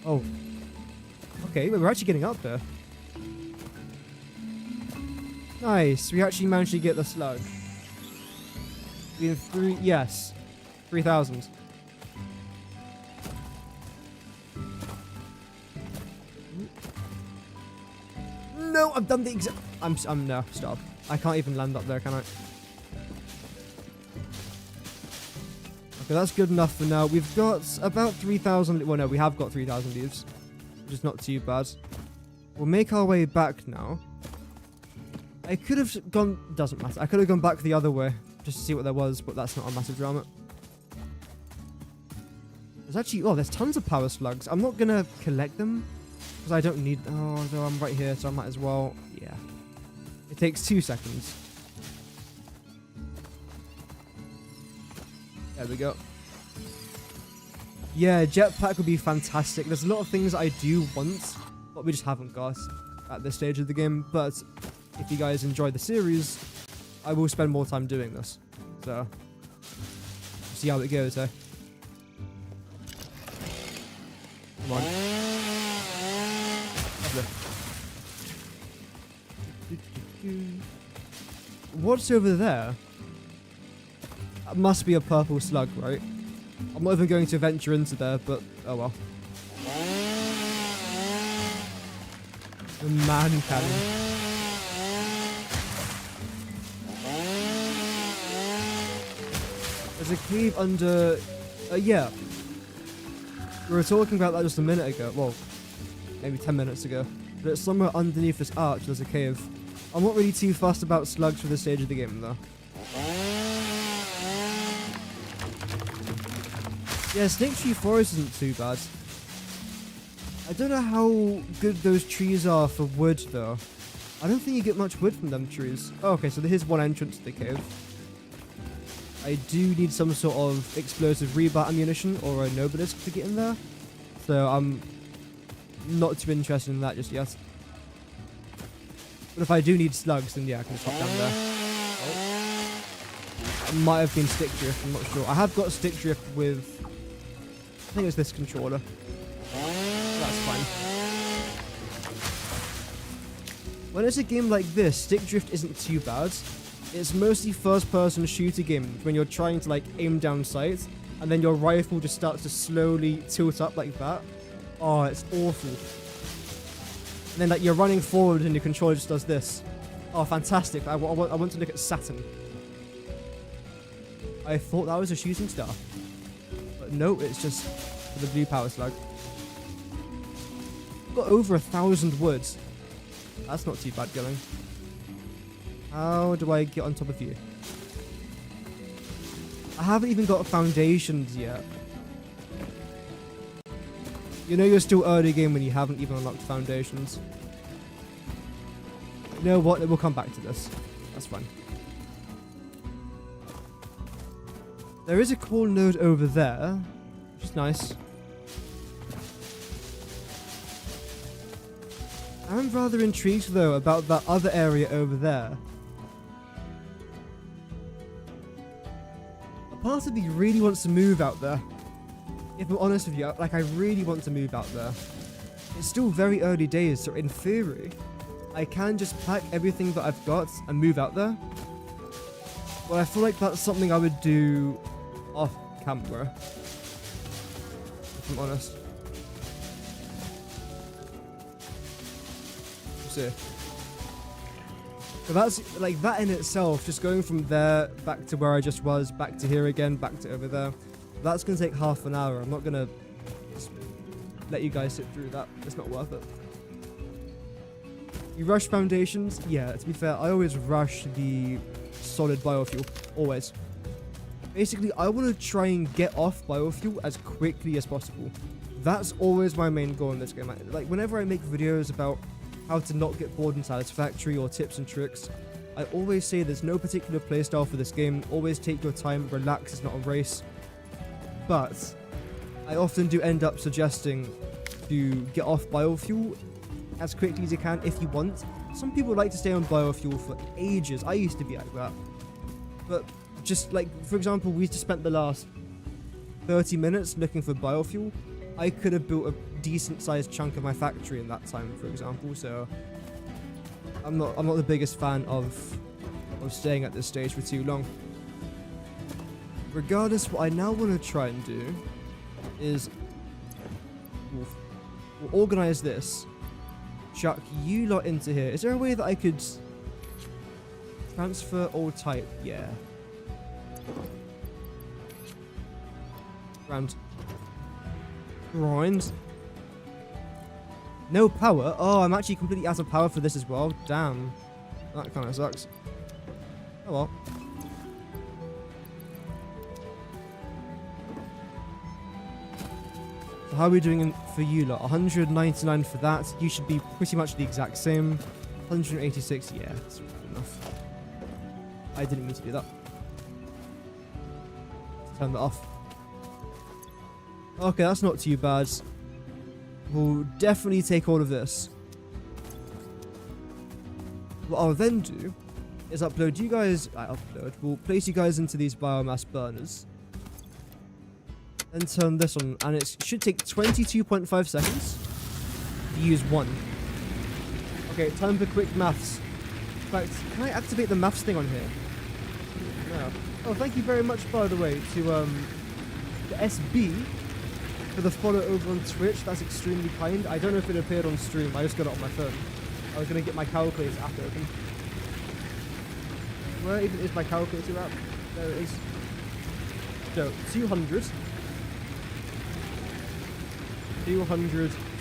Oh. Okay, we're actually getting up there. Nice, we actually managed to get the slug. We have 3,000. No, I've done the exact. No, stop. I can't even land up there, can I? Okay, that's good enough for now. We've got about 3,000. Well, no, we have got 3,000 leaves, which is not too bad. We'll make our way back now. I could have gone. Doesn't matter. I could have gone back the other way just to see what there was, but that's not a massive drama. There's actually. Oh, there's tons of power slugs. I'm not gonna collect them because I don't need. Oh, no, I'm right here, so I might as well. Yeah. It takes 2 seconds. There we go. Yeah, jetpack would be fantastic. There's a lot of things I do want, but we just haven't got at this stage of the game. But if you guys enjoy the series, I will spend more time doing this. So, see how it goes, eh? Come on. Lovely. What's over there? That must be a purple slug, right? I'm not even going to venture into there, but oh well. The man cannon. There's a cave under... yeah. We were talking about that just a minute ago. Well, maybe 10 minutes ago. But it's somewhere underneath this arch there's a cave. I'm not really too fussed about slugs for this stage of the game, though. Yeah, Snake Tree Forest isn't too bad. I don't know how good those trees are for wood, though. I don't think you get much wood from them trees. Oh, okay, so here's one entrance to the cave. I do need some sort of explosive rebar ammunition or a Nobilisk to get in there. So I'm not too interested in that just yet. But if I do need slugs, then yeah, I can just hop down there. Oh. It might have been stick drift, I'm not sure. I have got stick drift with... I think it's this controller. That's fine. When it's a game like this, stick drift isn't too bad. It's mostly first-person shooter games when you're trying to like aim down sight, and then your rifle just starts to slowly tilt up like that. Oh, it's awful. And then like you're running forward and your controller just does this. Oh, fantastic! I want to look at Saturn. I thought that was a shooting star, but But no, it's just for the blue power slug. Got over 1,000 woods. That's not too bad going. How do I get on top of you? I haven't even got foundations yet. You know you're still early game when you haven't even unlocked foundations. You know what? We'll come back to this. That's fine. There is a coal node over there, which is nice. I'm rather intrigued though about that other area over there. A part of me really wants to move out there. If I'm honest with you, like I really want to move out there. It's still very early days, so in theory, I can just pack everything that I've got and move out there. But I feel like that's something I would do off camera, if I'm honest. See. So that's like that in itself, just going from there back to where I just was, back to here again, back to over there. That's going to take half an hour. I'm not going to let you guys sit through that. It's not worth it. You rush foundations? Yeah, to be fair, I always rush the solid biofuel. Always. Basically, I want to try and get off biofuel as quickly as possible. That's always my main goal in this game. Like, whenever I make videos about how to not get bored in Satisfactory or tips and tricks, I always say there's no particular playstyle for this game. Always take your time, relax, it's not a race. But I often do end up suggesting to get off biofuel as quickly as you can if you want. Some people like to stay on biofuel for ages. I used to be like that. But just like, for example, we just spent the last 30 minutes looking for biofuel. I could have built a decent sized chunk of my factory in that time, for example. So I'm not the biggest fan of staying at this stage for too long. Regardless, what I now want to try and do is we'll organize this. Chuck you lot into here. Is there a way that I could transfer all type? Yeah. Round. Grind. No power? Oh, I'm actually completely out of power for this as well. Damn. That kind of sucks. Oh well. So how are we doing for you lot? 199 for that. You should be pretty much the exact same. 186. Yeah, that's good enough. I didn't mean to do that. Turn that off. Okay, that's not too bad. We'll definitely take all of this. What I'll then do is upload you guys. We'll place you guys into these biomass burners. Then turn this on, and it should take 22.5 seconds to use one. Okay, time for quick maths. In fact, can I activate the maths thing on here? No. Oh, thank you very much, by the way, to the SB for the follow over on Twitch. That's extremely kind. I don't know if it appeared on stream. I just got it on my phone. I was going to get my calculator app open. Where even is my calculator app? There it is. So, 200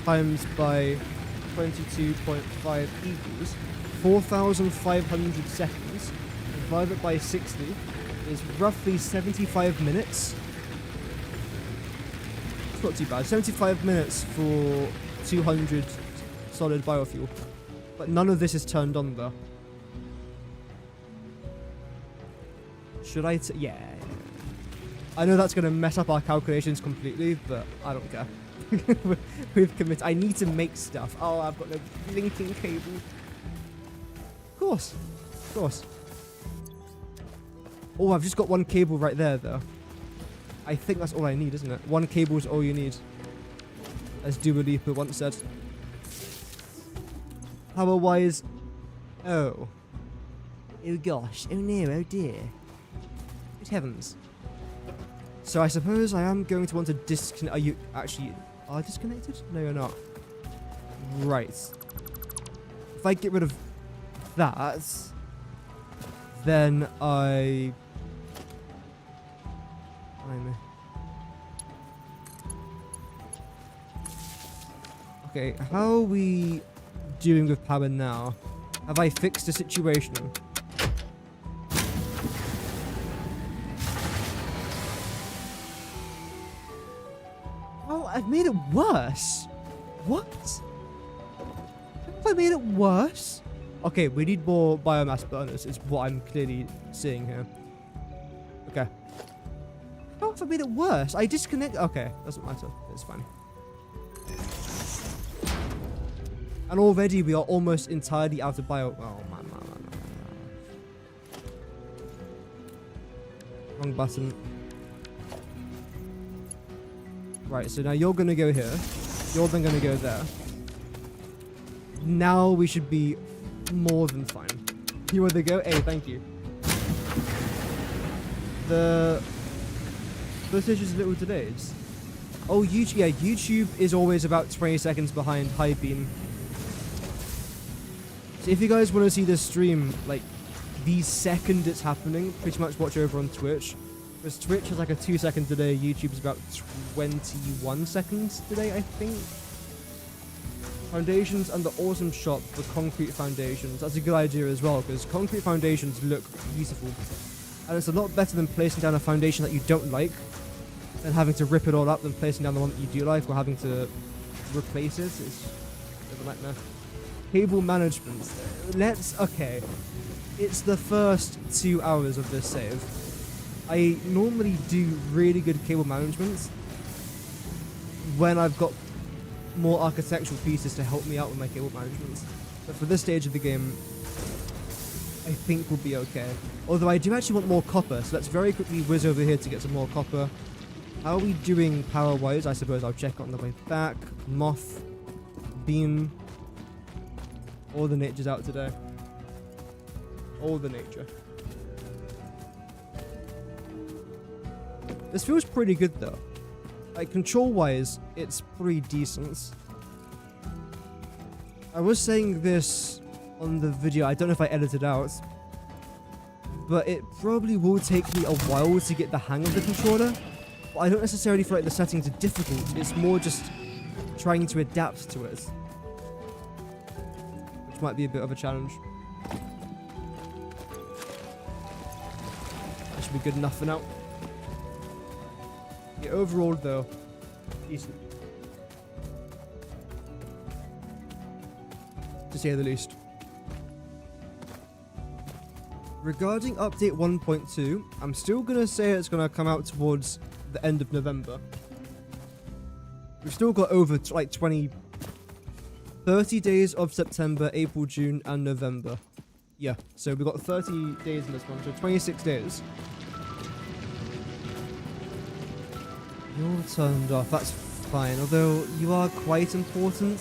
times by 22.5 equals 4,500 seconds. Divided by 60 is roughly 75 minutes. It's not too bad. 75 minutes for 200 solid biofuel. But none of this is turned on though. Should I? Yeah. I know that's going to mess up our calculations completely, but I don't care. We've committed. I need to make stuff. Oh, I've got no linking cable. Of course. Of course. Oh, I've just got one cable right there, though. I think that's all I need, isn't it? One cable is all you need. As Dua Lipa once said. Power-wise... Oh. Oh gosh. Oh no, oh dear. Good heavens. So I suppose I am going to want to disconnect... Are you actually... Are disconnected? No, you're not. Right. If I get rid of that... Then I... Okay, how are we doing with power now? Have I fixed the situation? Oh, I've made it worse. What? Have I made it worse? Okay, we need more biomass burners, is what I'm clearly seeing here. Okay. How have I made it worse? I disconnect. Okay, doesn't matter. It's fine. And already we are almost entirely out of bio. Oh, man. Wrong button. Right, so now you're going to go here. You're then going to go there. Now we should be more than fine. You want to go? Hey, thank you. The footage is little delays. Oh, YouTube. Yeah, YouTube is always about 20 seconds behind high beam. So if you guys want to see this stream, like, the second it's happening, pretty much watch over on Twitch. Because Twitch has like a 2-second delay, YouTube's about 21 seconds delay, I think. Foundations and the awesome shop for concrete foundations. That's a good idea as well, because concrete foundations look beautiful. And it's a lot better than placing down a foundation that you don't like, and having to rip it all up, than placing down the one that you do like, or having to replace it. It's a bit of a nightmare. Cable management. Okay. It's the first 2 hours of this save. I normally do really good cable management when I've got more architectural pieces to help me out with my cable management. But for this stage of the game, I think we'll be okay. Although I do actually want more copper, so let's very quickly whiz over here to get some more copper. How are we doing power-wise? I suppose I'll check on the way back. Moth. Beam. All the nature's out today. All the nature. This feels pretty good though. Like, control-wise, it's pretty decent. I was saying this on the video, I don't know if I edited out, but it probably will take me a while to get the hang of the controller. But I don't necessarily feel like the settings are difficult, it's more just trying to adapt to it. Which might be a bit of a challenge. That should be good enough for now. Yeah, overall though, decent. To say the least. Regarding update 1.2, I'm still gonna say it's gonna come out towards the end of November. We've still got over like 30 days of September, April, June, and November. Yeah, so we've got 30 days in this one, so 26 days. You're turned off, that's fine, although you are quite important.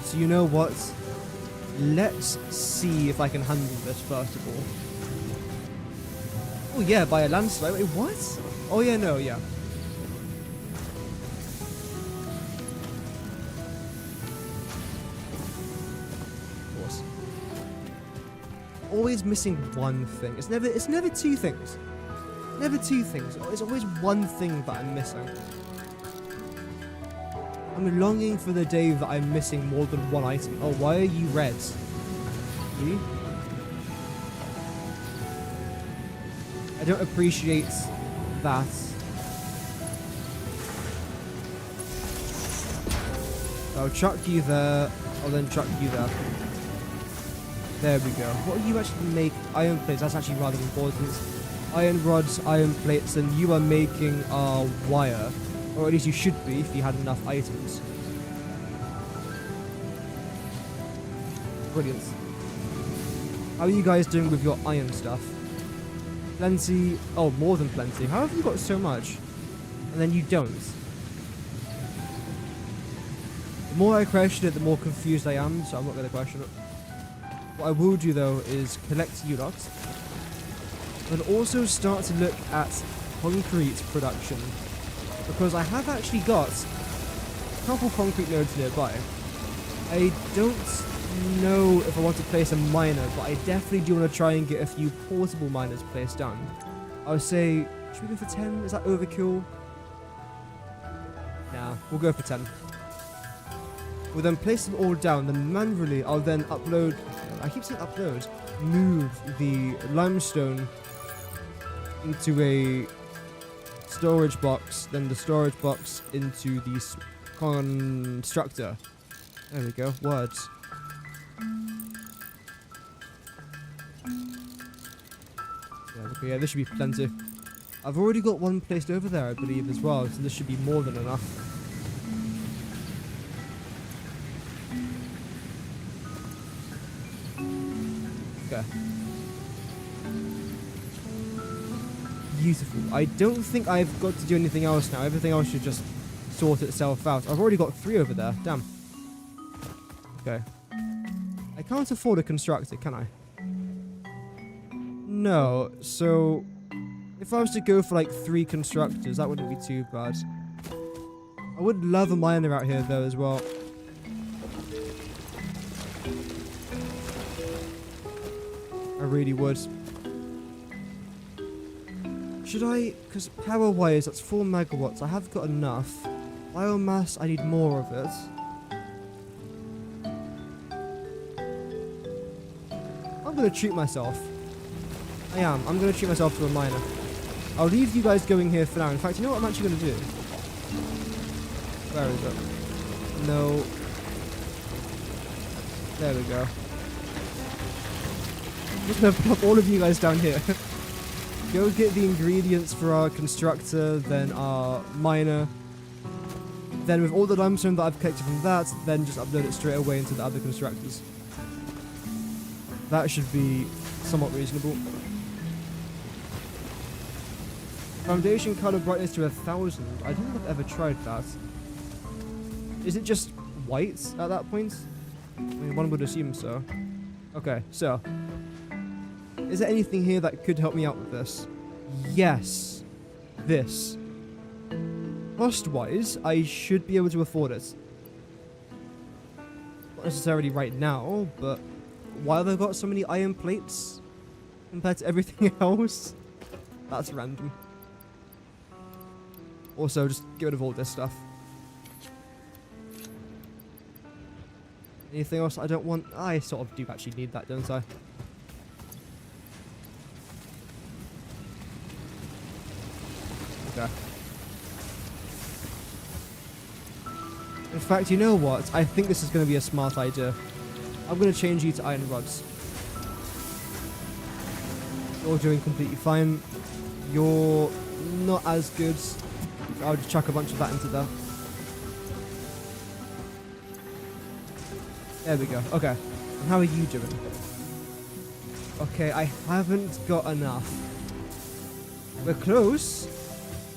So you know what? Let's see if I can handle this first of all. Oh yeah, by a landslide. Wait, what? Oh yeah, no, yeah. Of course. Always missing one thing. It's never two things. Never two things. It's always one thing that I'm missing. I'm longing for the day that I'm missing more than one item. Oh, why are you red? You? I don't appreciate that. I'll chuck you there. I'll then chuck you there. There we go. What do you actually make? Iron plates. That's actually rather important. Iron rods, iron plates, and you are making wire. Or at least you should be if you had enough items. Brilliant. How are you guys doing with your iron stuff? Plenty. Oh, more than plenty. How have you got so much? And then you don't. The more I question it, the more confused I am, so I'm not going to question it. What I will do though is collect you lot. And also start to look at concrete production. Because I have actually got a couple concrete nodes nearby. I don't know if I want to place a miner, but I definitely do want to try and get a few portable miners placed down. I would say, should we go for 10? Is that overkill? Nah, we'll go for 10. We'll then place them all down, then manually I'll then upload, I keep saying upload, move the limestone into a storage box, then the storage box into the constructor. There we go, words. Yeah, okay, yeah, this should be plenty. I've already got one placed over there, I believe, as well, so this should be more than enough. Okay. Beautiful. I don't think I've got to do anything else now. Everything else should just sort itself out. I've already got 3 over there. Damn. Okay. I can't afford a constructor, can I? No. So, if I was to go for like 3 constructors, that wouldn't be too bad. I would love a miner out here though as well. I really would. Should I? Because power-wise, that's 4 megawatts. I have got enough. Biomass, I need more of it. I'm going to treat myself. I am. I'm going to treat myself to a miner. I'll leave you guys going here for now. In fact, you know what I'm actually going to do? Where is it? No. There we go. I'm just going to pop all of you guys down here. Go get the ingredients for our constructor, then our miner. Then with all the limestone that I've collected from that, then just upload it straight away into the other constructors. That should be somewhat reasonable. Foundation color brightness to 1000. I don't think I've ever tried that. Is it just white at that point? I mean, one would assume so. Okay, so. Is there anything here that could help me out with this? Yes. This. Cost-wise, I should be able to afford it. Not necessarily right now, but why have I got so many iron plates compared to everything else? That's random. Also, just get rid of all this stuff. Anything else I don't want? I sort of do actually need that, don't I? Okay. In fact, you know what? I think this is going to be a smart idea. I'm going to change you to iron rods. You're doing completely fine. You're not as good. I'll just chuck a bunch of that into there. There we go. Okay. And how are you doing? Okay, I haven't got enough. We're close.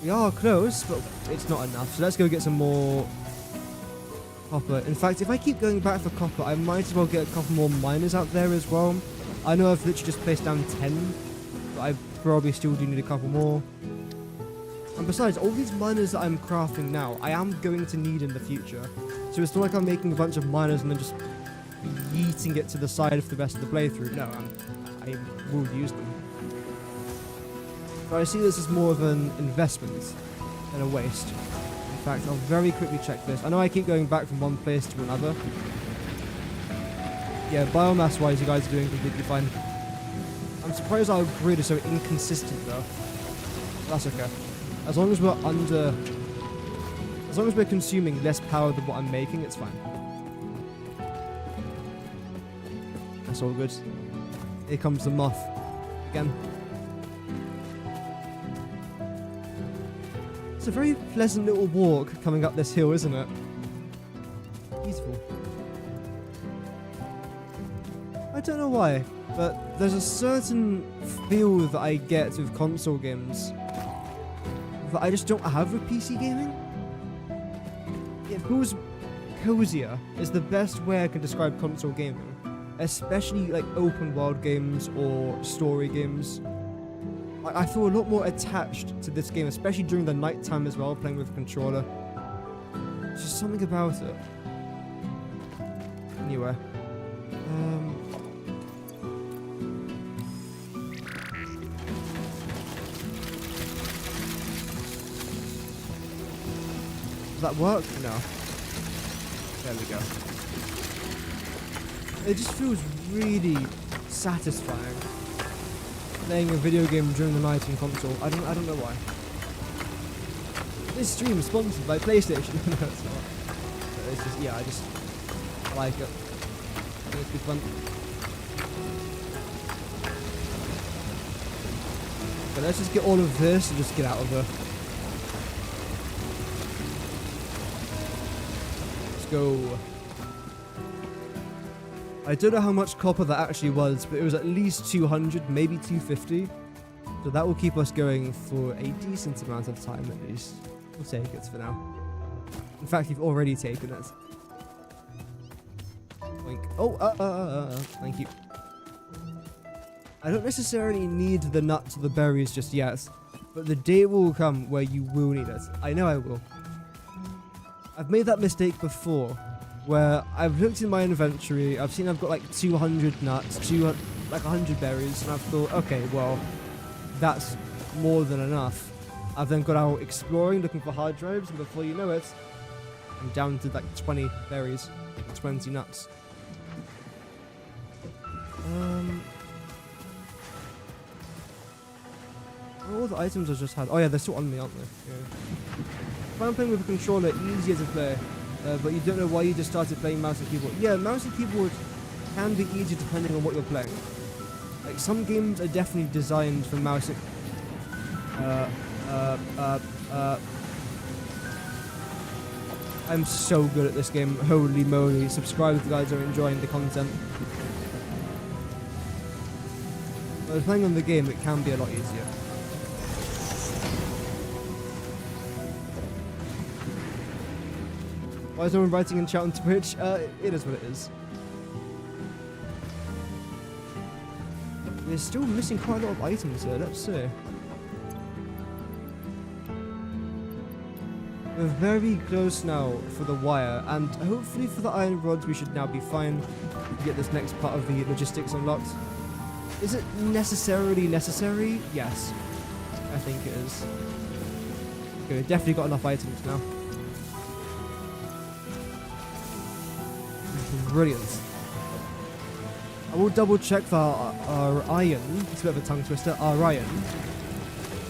We are close, but it's not enough. So let's go get some more copper. In fact, if I keep going back for copper, I might as well get a couple more miners out there as well. I know I've literally just placed down 10, but I probably still do need a couple more. And besides, all these miners that I'm crafting now, I am going to need in the future. So it's not like I'm making a bunch of miners and then just yeeting it to the side for the rest of the playthrough. No, I will use them. But I see this as more of an investment than a waste. In fact, I'll very quickly check this. I know I keep going back from one place to another. Yeah, biomass-wise, you guys are doing completely fine. I'm surprised our grid is so inconsistent, though. That's okay. As long as we're under... As long as we're consuming less power than what I'm making, it's fine. That's all good. Here comes the moth. Again. It's a very pleasant little walk coming up this hill, isn't it? Beautiful. I don't know why, but there's a certain feel that I get with console games that I just don't have with PC gaming. It feels cozier is the best way I can describe console gaming. Especially like open world games or story games. I feel a lot more attached to this game, especially during the night time as well, playing with a controller. There's just something about it. Anyway. Does that work? No. There we go. It just feels really satisfying playing a video game during the night on console. I don't know why. This stream is sponsored by PlayStation. No, it's not. But it's just, yeah, I like it. I think it's good fun. Okay, let's just get all of this and just get out of here. Let's go. I don't know how much copper that actually was, but it was at least 200, maybe 250. So that will keep us going for a decent amount of time at least. We'll take it for now. In fact, you've already taken it. Boink. Oh, thank you. I don't necessarily need the nuts or the berries just yet, but the day will come where you will need it. I know I will. I've made that mistake before, where I've looked in my inventory, I've seen I've got like 200 nuts, like 100 berries, and I've thought, okay, well, that's more than enough. I've then got out exploring, looking for hard drives, and before you know it, I'm down to like 20 berries, 20 nuts. All the items I just had. Oh yeah, they're still on me, aren't they? Yeah. If I'm playing with a controller, easier to play, but you don't know why you just started playing mouse and keyboard. Yeah, mouse and keyboard can be easier depending on what you're playing. Like some games are definitely designed for mouse and I'm so good at this game. Holy moly. Subscribe if you guys are enjoying the content. When playing on the game, it can be a lot easier. Why is no one writing in chat on Twitch? It is what it is. We're still missing quite a lot of items here. Let's see. We're very close now for the wire, and hopefully for the iron rods we should now be fine to get this next part of the logistics unlocked. Is it necessarily necessary? Yes. I think it is. Okay, we've definitely got enough items now. Brilliant. I will double check that our iron, it's a bit of a tongue twister, our iron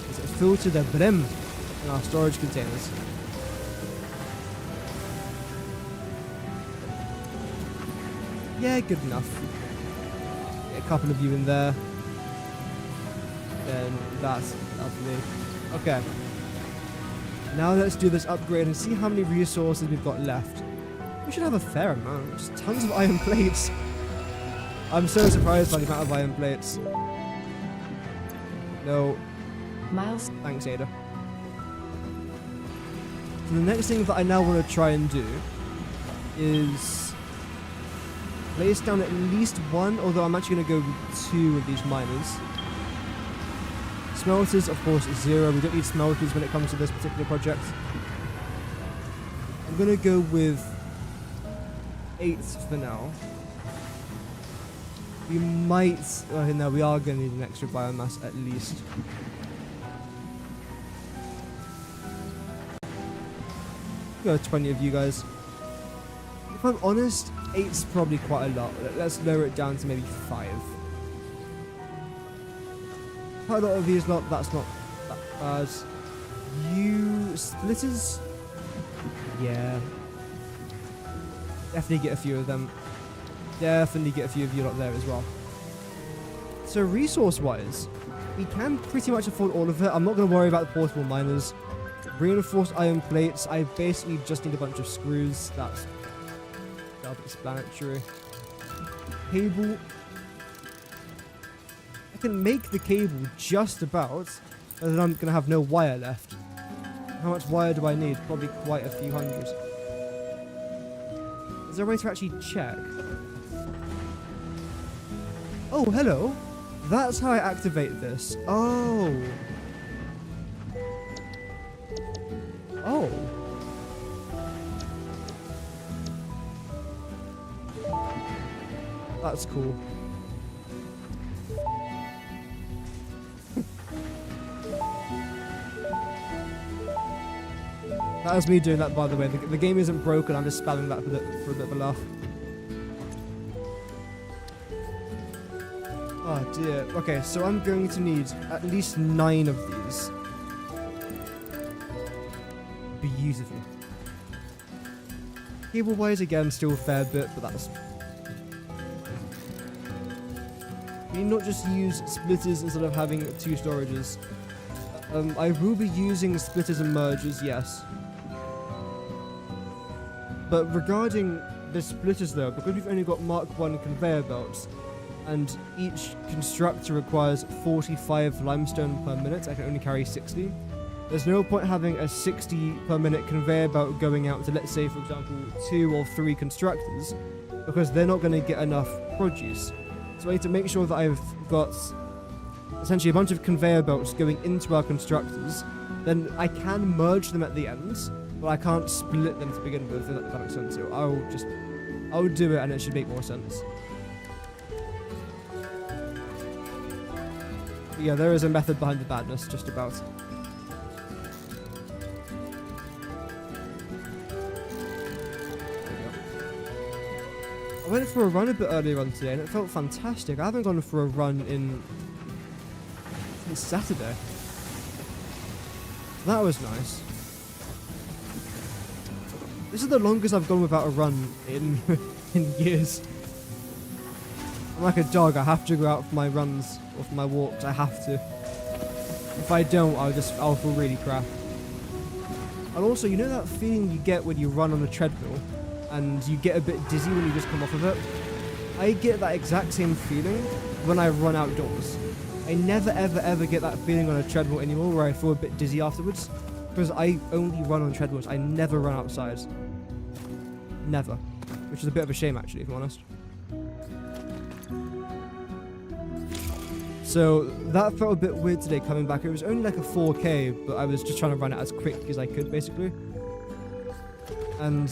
is filled to the brim in our storage containers. Yeah, good enough. Get a couple of you in there. Then that's lovely. Okay. Now let's do this upgrade and see how many resources we've got left. We should have a fair amount. Just tons of iron plates. I'm so surprised by the amount of iron plates. No. Miles. Thanks, Ada. So the next thing that I now want to try and do is place down at least one, although I'm actually going to go with 2 of these miners. Smelters, of course, 0. We don't need smelters when it comes to this particular project. I'm going to go with 8 for now. We might... Oh, no, we are going to need an extra biomass at least. Got 20 of you guys. If I'm honest, 8's probably quite a lot. Let's lower it down to maybe 5. Quite a lot of these lot, that's not that bad. You... splitters? Yeah. Definitely get a few of them. Definitely get a few of you lot there as well. So resource-wise, we can pretty much afford all of it. I'm not going to worry about the portable miners. Reinforced iron plates, I basically just need a bunch of screws. That's self-explanatory. Cable. I can make the cable just about, and then I'm going to have no wire left. How much wire do I need? Probably quite a few hundred. Is there a way to actually check? Oh, hello. That's how I activate this. Oh. Oh. That's cool. That was me doing that, by the way. The game isn't broken. I'm just spamming that for a bit of a laugh. Oh dear. Okay, so I'm going to need at least 9 of these. Beautiful. Cable-wise, again, still a fair bit, but that's... Can you not just use splitters instead of having 2 storages? I will be using splitters and mergers, yes. But regarding the splitters though, because we've only got Mark 1 conveyor belts, and each constructor requires 45 limestone per minute, I can only carry 60. There's no point having a 60 per minute conveyor belt going out to, let's say, for example, 2 or 3 constructors, because they're not going to get enough produce. So I need to make sure that I've got essentially a bunch of conveyor belts going into our constructors. Then I can merge them at the end, but I can't split them to begin with, if that makes sense. So I'll do it and it should make more sense. But yeah, there is a method behind the madness, just about. I went for a run a bit earlier on today and it felt fantastic. I haven't gone for a run since Saturday. That was nice. This is the longest I've gone without a run in years. I'm like a dog, I have to go out for my runs or for my walks, I have to. If I don't, I'll feel really crap. And also, you know that feeling you get when you run on a treadmill and you get a bit dizzy when you just come off of it? I get that exact same feeling when I run outdoors. I never ever get that feeling on a treadmill anymore where I feel a bit dizzy afterwards, because I only run on treadmills. I never run outside. Never. Which is a bit of a shame actually, if I'm honest. So that felt a bit weird today coming back. It was only like a 4K, but I was just trying to run it as quick as I could basically. And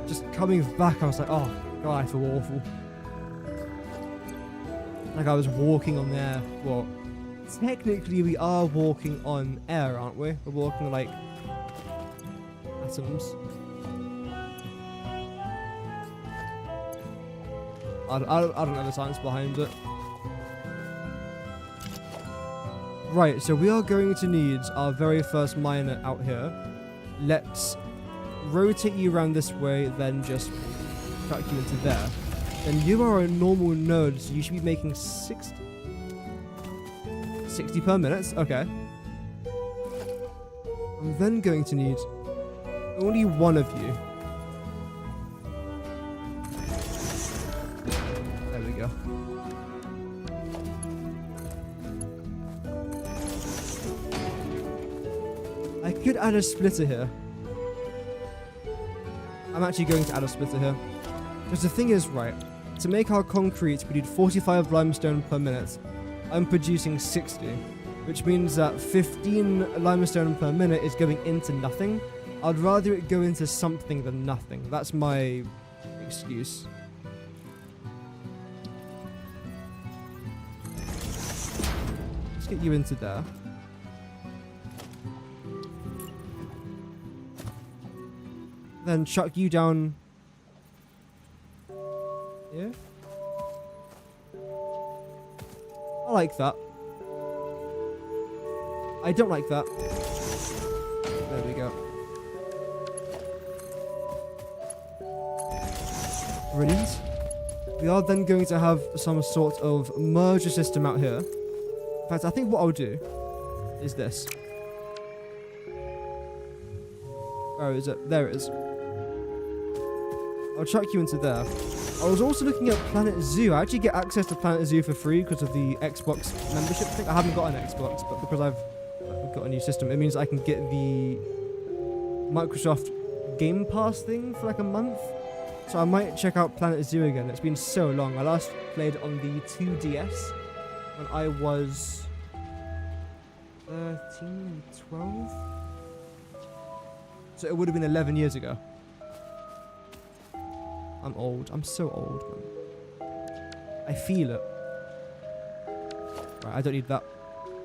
just coming back I was like, oh god, I feel awful. Like I was walking on air. Well, technically we are walking on air, aren't we? We're walking on like atoms. I don't know the science behind it. Right, so we are going to need our very first miner out here. Let's rotate you around this way, then just chuck you into there. And you are a normal node, so you should be making 60 per minute. Okay. I'm then going to need only one of you. There we go. I could add a splitter here. I'm actually going to add a splitter here. Because the thing is, right, to make our concrete, we need 45 limestone per minute. I'm producing 60, which means that 15 limestone per minute is going into nothing. I'd rather it go into something than nothing. That's my excuse. Let's get you into there. Then chuck you down. Yeah. I like that. I don't like that. There we go. Brilliant. We are then going to have some sort of merger system out here. In fact, I think what I'll do is this. Where is it? There it is. I'll chuck you into there. I was also looking at Planet Zoo. I actually get access to Planet Zoo for free because of the Xbox membership thing. I haven't got an Xbox, but because I've got a new system, it means I can get the Microsoft Game Pass thing for like a month. So I might check out Planet Zoo again. It's been so long. I last played on the 2DS when I was 13, 12. So it would have been 11 years ago. I'm old. I'm so old, man. I feel it. Right, I don't need that.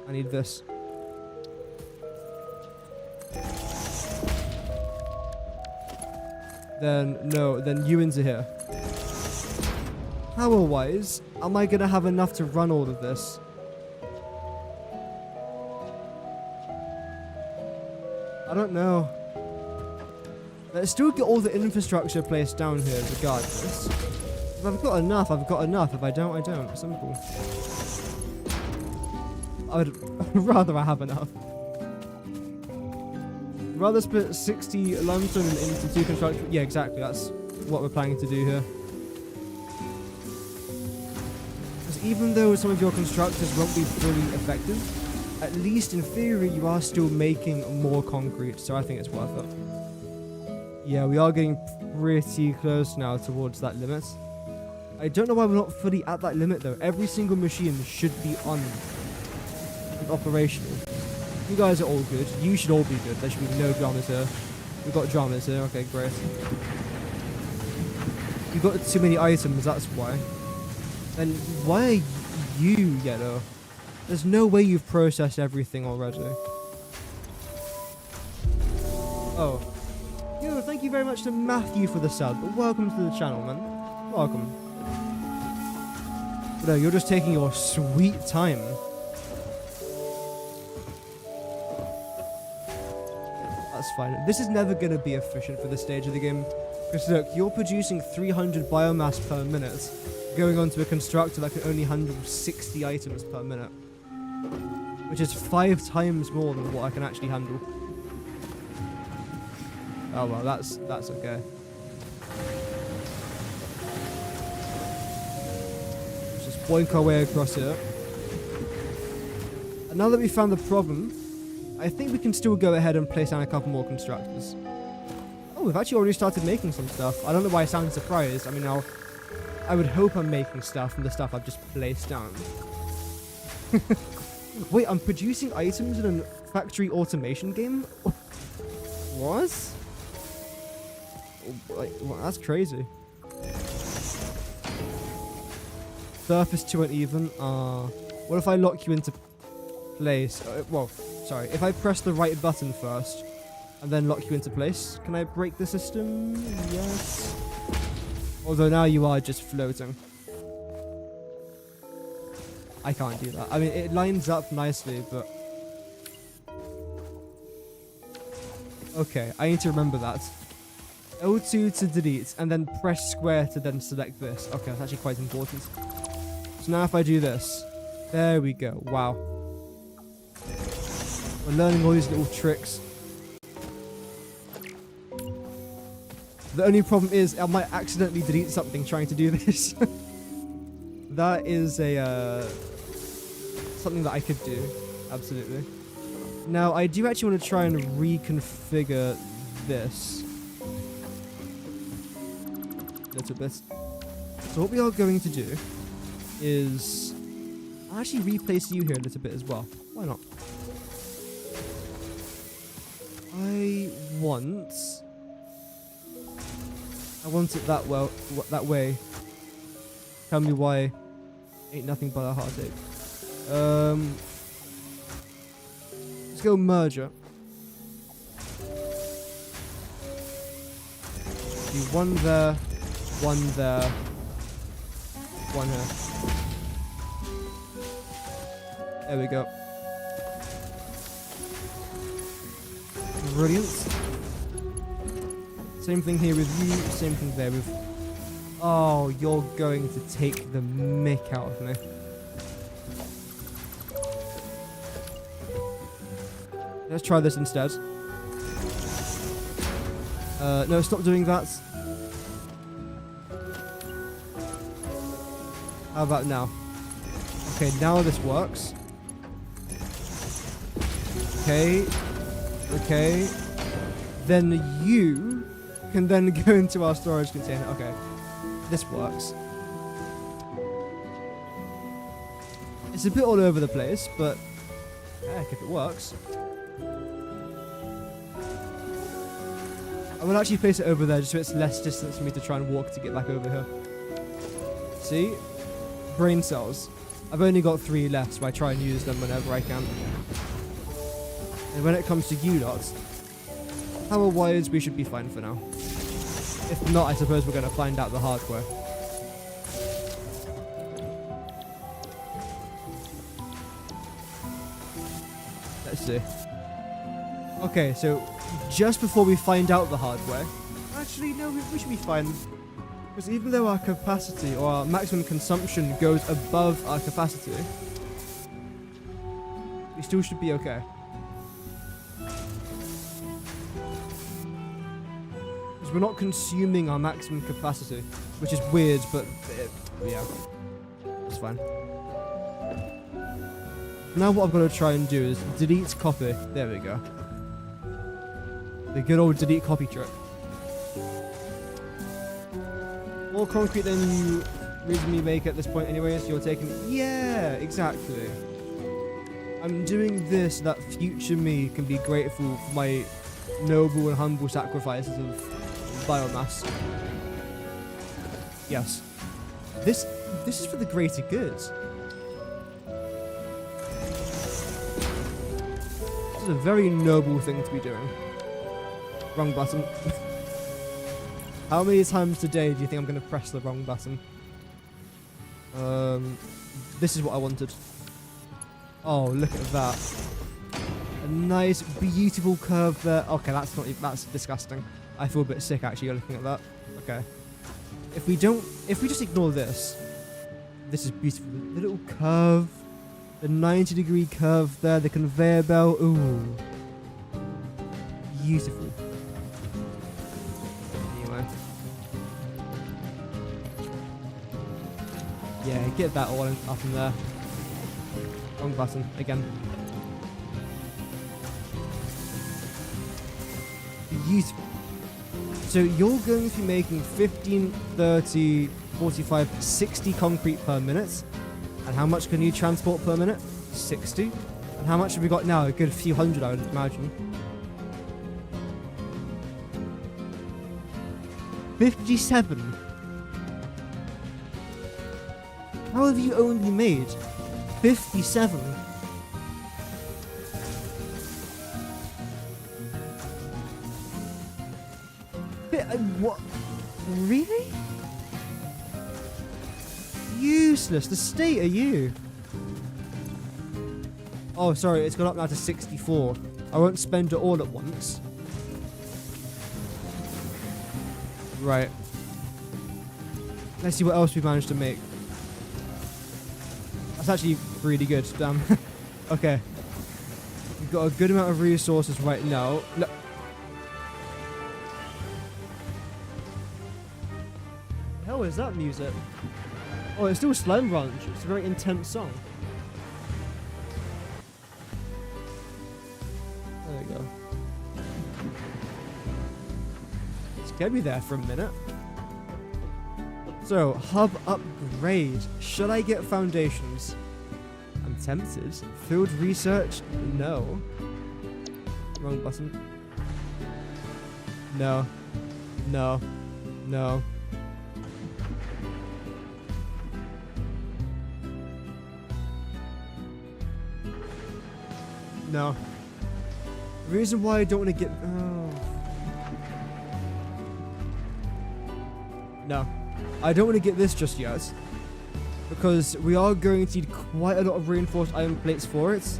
I need this. then no, then you into here. Power-wise, am I going to have enough to run all of this? I don't know. Let's still get all the infrastructure placed down here regardless. If I've got enough, I've got enough. If I don't, I don't. Simple. I would rather I have enough. Rather split 60 limestone into 2 construction. Yeah, exactly. That's what we're planning to do here. Because even though some of your constructors won't be fully effective, at least in theory you are still making more concrete, so I think it's worth it. Yeah, we are getting pretty close now towards that limit. I don't know why we're not fully at that limit though. Every single machine should be on and operational. You guys are all good. You should all be good. There should be no dramas here. We've got dramas here. Okay, great. You've got too many items, that's why. Then why are you yellow? There's no way you've processed everything already. Oh. Yo, thank you very much to Matthew for the sub. Welcome to the channel, man. Welcome. But no, you're just taking your sweet time. That's fine. This is never going to be efficient for this stage of the game. Because look, you're producing 300 biomass per minute, going on to a constructor that can only handle 60 items per minute. Which is 5 times more than what I can actually handle. Oh well, that's okay. Let's just boink our way across here. And now that we found the problem, I think we can still go ahead and place down a couple more constructors. Oh, we've actually already started making some stuff. I don't know why I sound surprised. I mean, I would hope I'm making stuff from the stuff I've just placed down. Wait, I'm producing items in a factory automation game? What? Like, well, that's crazy. Surface too uneven. What if I lock you into place? Well, sorry. If I press the right button first and then lock you into place, can I break the system? Yes. Although now you are just floating. I can't do that. I mean, it lines up nicely, but... Okay, I need to remember that. L2 to delete, and then press square to then select this. Okay, that's actually quite important. So now if I do this, there we go. Wow. We're learning all these little tricks. The only problem is I might accidentally delete something trying to do this. That is a something that I could do. Absolutely. Now, I do actually want to try and reconfigure this a little bit. So what we are going to do is I'll actually replace you here a little bit as well. Why not? I want it that way. Tell me why. Ain't nothing but a heartache. Let's go merger. Do one there, one there, one here. There we go. Brilliant. Same thing here with you, same thing there with... Oh, you're going to take the mick out of me. Let's try this instead. No, stop doing that. How about now? Okay, now this works. Okay. Okay. Then you can then go into our storage container. Okay. This works. It's a bit all over the place, but heck, if it works. I will actually place it over there just so it's less distance for me to try and walk to get back over here. See? Brain cells. I've only got 3 left, so I try and use them whenever I can. And when it comes to you lot, power-wise, we should be fine for now. If not, I suppose we're going to find out the hard way. Let's see. Okay, so just before we find out the hard way, actually no, we should be fine. Because even though our capacity or our maximum consumption goes above our capacity, we still should be okay. Because we're not consuming our maximum capacity, which is weird, but yeah, it's fine. Now what I've got to try and do is delete copy. There we go. The good old delete copy trick. More concrete than you reasonably make at this point anyway, so you're taking... Yeah, exactly. I'm doing this so that future me can be grateful for my noble and humble sacrifices of biomass. Yes. This is for the greater good. This is a very noble thing to be doing. Wrong button. How many times today do you think I'm going to press the wrong button? This is what I wanted. Oh, look at that. A nice, beautiful curve there. Okay, that's disgusting. I feel a bit sick actually looking at that. Okay. If we just ignore this is beautiful. The little curve, the 90-degree curve there, the conveyor belt. Ooh. Beautiful. Anyway. Yeah, get that all up in there. Wrong button, again. Beautiful. So you're going to be making 15, 30, 45, 60 concrete per minute. And how much can you transport per minute? 60. And how much have we got now? A good few hundred, I would imagine. 57. How have you only made 57? What? Really? Useless. The state are you? Oh, sorry. It's gone up now to 64. I won't spend it all at once. Right. Let's see what else we've managed to make. That's actually really good. Damn. Okay. We've got a good amount of resources right now. Look. What the hell is that music? Oh, it's still Slime Ranch. It's a very intense song. There we go. It's kept me there for a minute. So, hub upgrade. Should I get foundations? I'm tempted. Field research? No. Wrong button. No. No. No. No. The reason why I don't want to get... Oh. No. I don't want to get this just yet. Because we are going to need quite a lot of reinforced iron plates for it.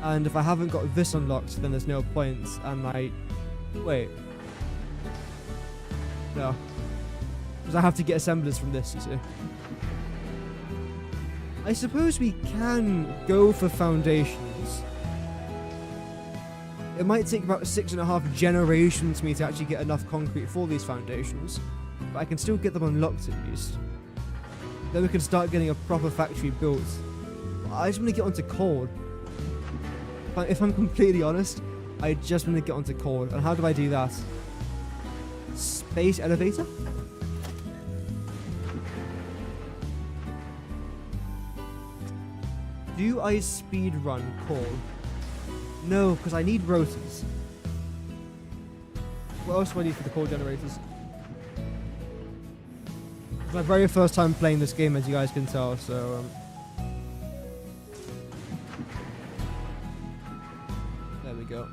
And if I haven't got this unlocked, then there's no point. And wait. No. Because I have to get assemblers from this, you see. I suppose we can go for foundations. It might take about 6.5 generations for me to actually get enough concrete for these foundations. But I can still get them unlocked at least. Then we can start getting a proper factory built. I just want to get onto coal. If I'm completely honest, I just want to get onto coal. And how do I do that? Space elevator? Do I speed run coal? No, because I need rotors. What else do I need for the coal generators? It's my very first time playing this game, as you guys can tell, so... there we go.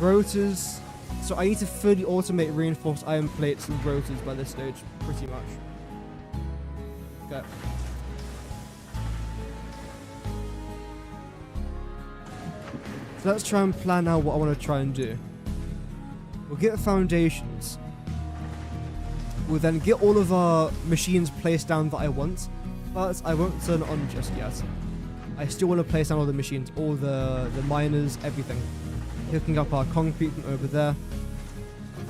Rotors. So I need to fully automate reinforced iron plates and rotors by this stage, pretty much. Okay. So let's try and plan out what I want to try and do. We'll get foundations. We'll then get all of our machines placed down that I want, but I won't turn it on just yet. I still want to place down all the machines, all the miners, everything. Hooking up our concrete from over there,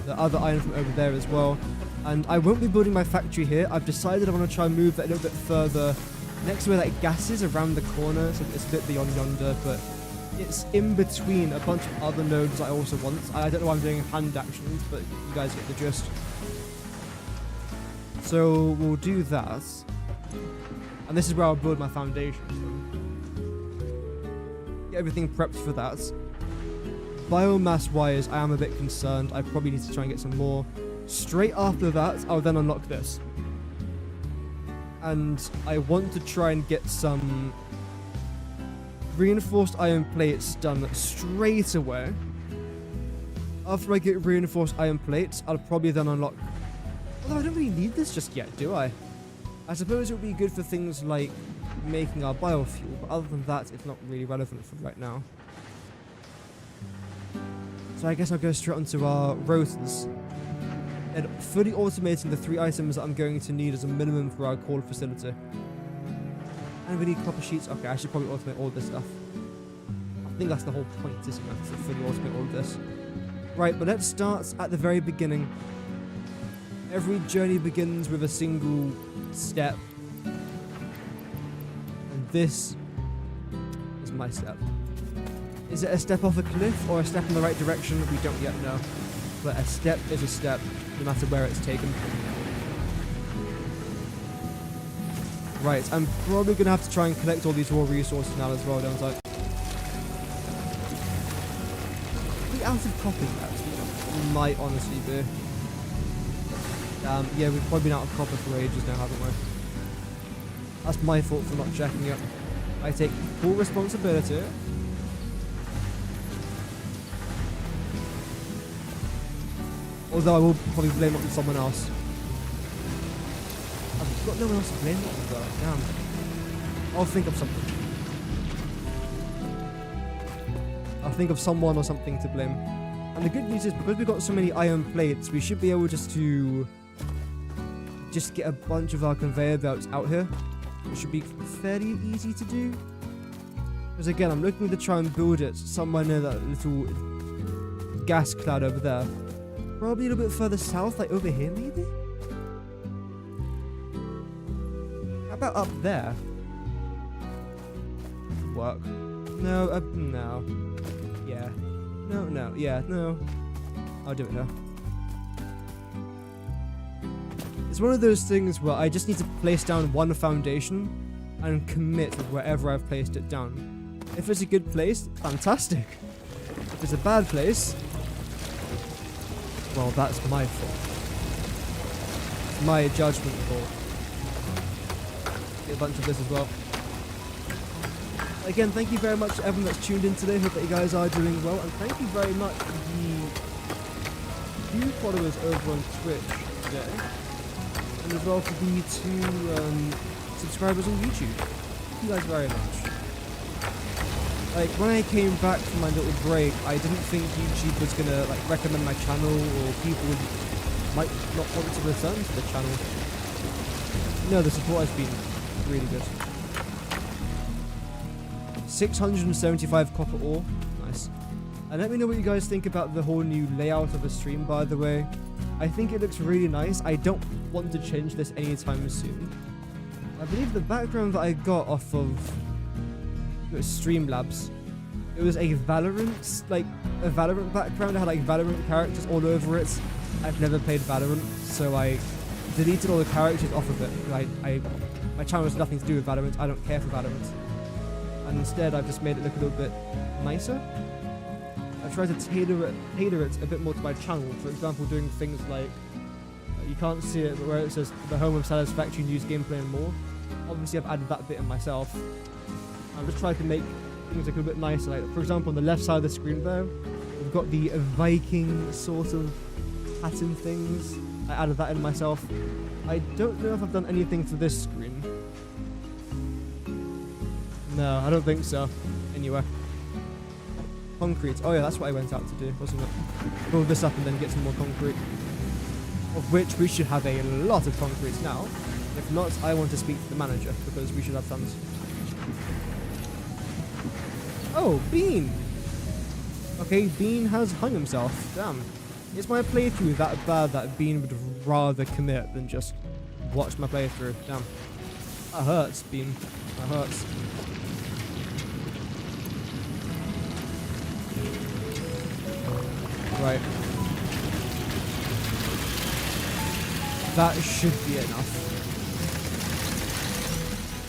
the other iron from over there as well. And I won't be building my factory here. I've decided I want to try and move that a little bit further next to where that gas is, around the corner, so it's a bit beyond yonder, but it's in between a bunch of other nodes I also want. I don't know why I'm doing hand actions, but you guys get the gist. So we'll do that. And this is where I'll build my foundation. Get everything prepped for that. Biomass wise, I am a bit concerned. I probably need to try and get some more. Straight after that, I'll then unlock this. And I want to try and get some reinforced iron plates done straight away. After I get reinforced iron plates, I'll probably then unlock... Although I don't really need this just yet, do I? I suppose it would be good for things like making our biofuel, but other than that, it's not really relevant for right now. So I guess I'll go straight onto our rotors. And fully automating the 3 items that I'm going to need as a minimum for our core facility. And we need copper sheets. Okay, I should probably automate all this stuff. I think that's the whole point, isn't it? To fully automate all of this. Right, but let's start at the very beginning. Every journey begins with a single step. And this is my step. Is it a step off a cliff or a step in the right direction? We don't yet know. But a step is a step, no matter where it's taken. Right, I'm probably going to have to try and collect all these raw resources now as well, don't I? Are we out of copper yet? We might honestly be. Yeah, we've probably been out of copper for ages now, haven't we? That's my fault for not checking it. I take full responsibility. Although I will probably blame it on someone else. I've got no one else to blame it on though. Damn. I'll think of something. I'll think of someone or something to blame. And the good news is, because we've got so many iron plates, we should be able just to get a bunch of our conveyor belts out here. It should be fairly easy to do. Because again, I'm looking to try and build it somewhere near that little gas cloud over there. Probably a little bit further south, like over here maybe? How about up there? Work. No, no. Yeah. No, yeah, no. I'll do it now. It's one of those things where I just need to place down one foundation and commit wherever I've placed it down. If it's a good place, fantastic. If it's a bad place, well, that's my fault. It's my judgment call. Get a bunch of this as well. Again, thank you very much to everyone that's tuned in today. Hope that you guys are doing well. And thank you very much to the 2 followers over on Twitch today. And as well for the 2 subscribers on YouTube. Thank you guys very much. Like, when I came back from my little break, I didn't think YouTube was gonna, like, recommend my channel, or people might not want to return to the channel. No, the support has been really good. 675 copper ore. Nice. And let me know what you guys think about the whole new layout of the stream, by the way. I think it looks really nice. I don't want to change this anytime soon. I believe the background that I got off of Streamlabs, it was a Valorant background. It had like Valorant characters all over it. I've never played Valorant, so I deleted all the characters off of it. My channel has nothing to do with Valorant. I don't care for Valorant, and instead I've just made it look a little bit nicer. I've tried to tailor it a bit more to my channel. For example, doing things like you can't see it, but where it says the home of Satisfactory news, gameplay, and more. Obviously, I've added that bit in myself. I'm just trying to make things look a bit nicer. Like, for example, on the left side of the screen there, We've got the Viking sort of pattern things. I added that in myself. I don't know if I've done anything for this screen. No, I don't think so. Anyway. Concrete. Oh yeah, that's what I went out to do, wasn't it? Build this up and then get some more concrete. Of which we should have a lot of concrete now. If not, I want to speak to the manager, because we should have tons. Oh, Bean! Okay, Bean has hung himself. Damn. Is my playthrough that bad that Bean would rather commit than just watch my playthrough? Damn. That hurts, Bean. That hurts. Right. That should be enough.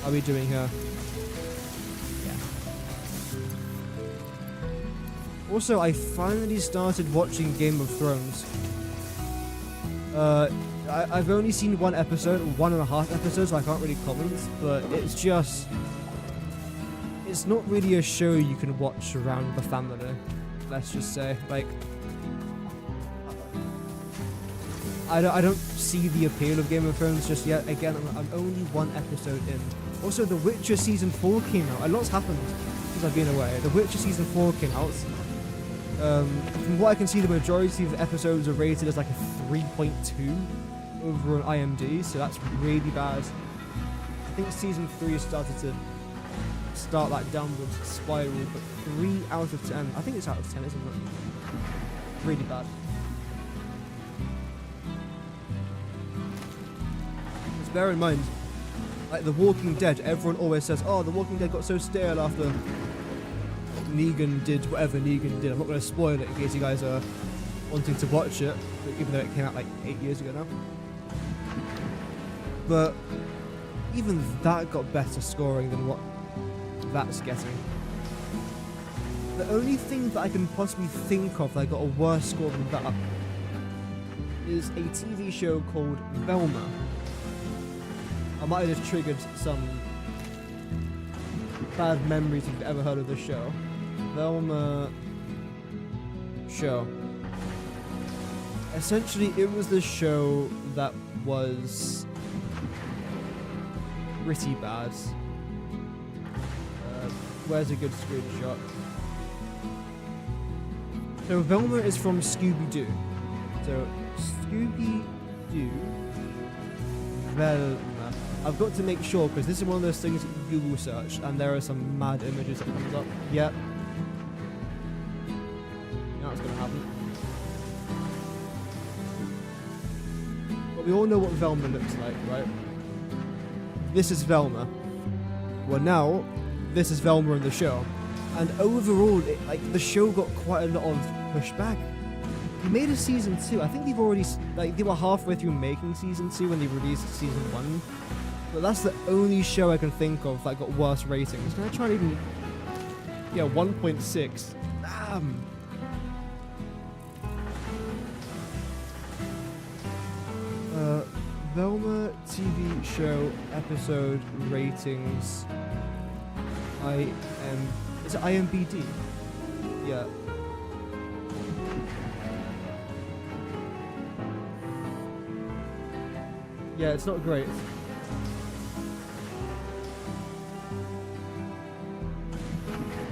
How are we doing here? Yeah. Also, I finally started watching Game of Thrones. I've only seen one episode, 1.5 episodes, so I can't really comment, but it's just... It's not really a show you can watch around the family, let's just say. Like... I don't see the appeal of Game of Thrones just yet. Again, I'm only one episode in. Also, The Witcher Season 4 came out. A lot's happened since I've been away. The Witcher Season 4 came out. From what I can see, the majority of the episodes are rated as like a 3.2 over on IMDb, so that's really bad. I think Season 3 has started to start that downward spiral, but 3 out of 10. I think it's out of 10, isn't it? Really bad. Bear in mind, like The Walking Dead, everyone always says, oh, The Walking Dead got so stale after Negan did whatever Negan did. I'm not going to spoil it in case you guys are wanting to watch it, even though it came out like 8 years ago now. But even that got better scoring than what that's getting. The only thing that I can possibly think of that got a worse score than that is a TV show called Velma. I might have just triggered some bad memories if you've ever heard of this show. Velma show. Essentially, it was the show that was pretty bad. Where's a good screenshot? So Velma is from Scooby-Doo. So Scooby-Doo Velma. I've got to make sure, because this is one of those things that you Google search, and there are some mad images that comes up. Yep. You know what's going to happen. But we all know what Velma looks like, right? This is Velma. Well, now, this is Velma in the show. And overall, the show got quite a lot of pushback. They made a season 2. I think they've already, they were halfway through making season 2 when they released season 1. But that's the only show I can think of that got worse ratings. Can I try and even... Yeah, 1.6. Damn. Velma TV show episode ratings. Is it IMBD? Yeah. Yeah, it's not great.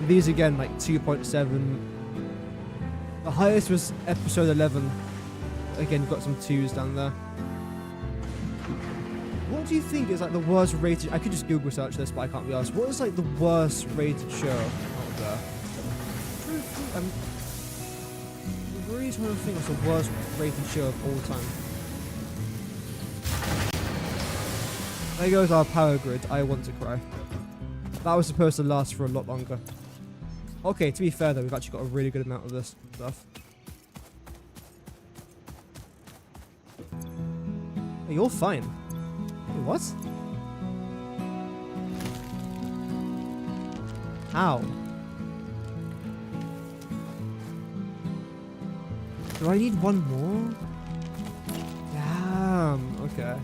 These again, like 2.7. The highest was episode 11. Again, got some 2s down there. What do you think is like the worst rated? I could just Google search this, but I can't be asked. What is like the worst rated show out there? I'm really trying to think what's the worst rated show of all time. There goes our power grid. I want to cry. That was supposed to last for a lot longer. Okay, to be fair though, we've actually got a really good amount of this stuff. Hey, you're fine. Wait, what? How? Do I need one more? Damn, okay.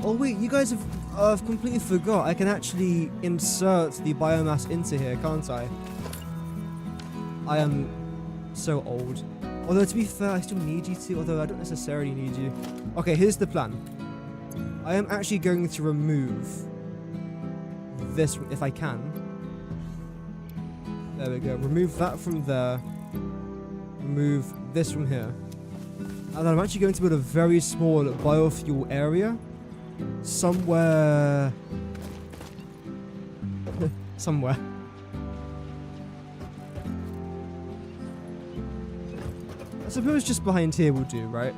Oh wait, you guys have... I've completely forgot. I can actually insert the biomass into here, can't I? I am so old. Although, to be fair, I still need you to, although I don't necessarily need you. Okay, here's the plan. I am actually going to remove this, if I can. There we go. Remove that from there. Remove this from here. And then I'm actually going to build a very small biofuel area. Somewhere. Somewhere. I suppose just behind here will do, right?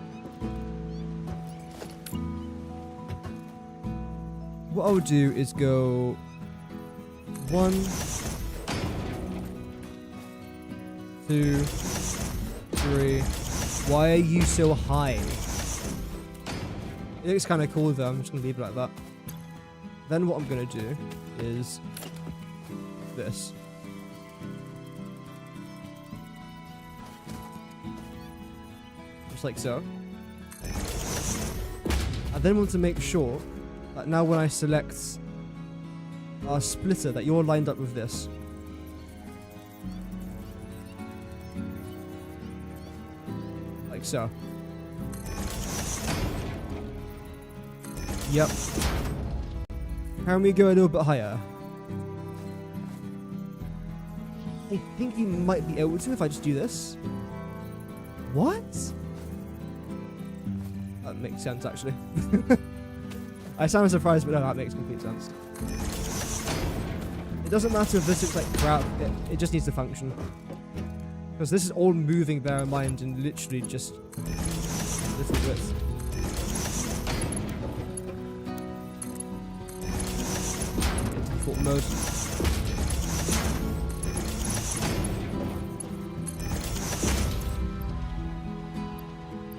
What I'll do is go 1, 2, 3. Why are you so high? It looks kind of cool though. I'm just gonna leave it like that. Then what I'm gonna do is this. Just like so. I then want to make sure that now when I select our splitter that you're lined up with this. Like so. Yep. Can we go a little bit higher? I think you might be able to if I just do this. What? That makes sense, actually. I sound surprised, but no, that makes complete sense. It doesn't matter if this looks like crap, it just needs to function. Because this is all moving, bear in mind, in literally just little bits. Into default mode.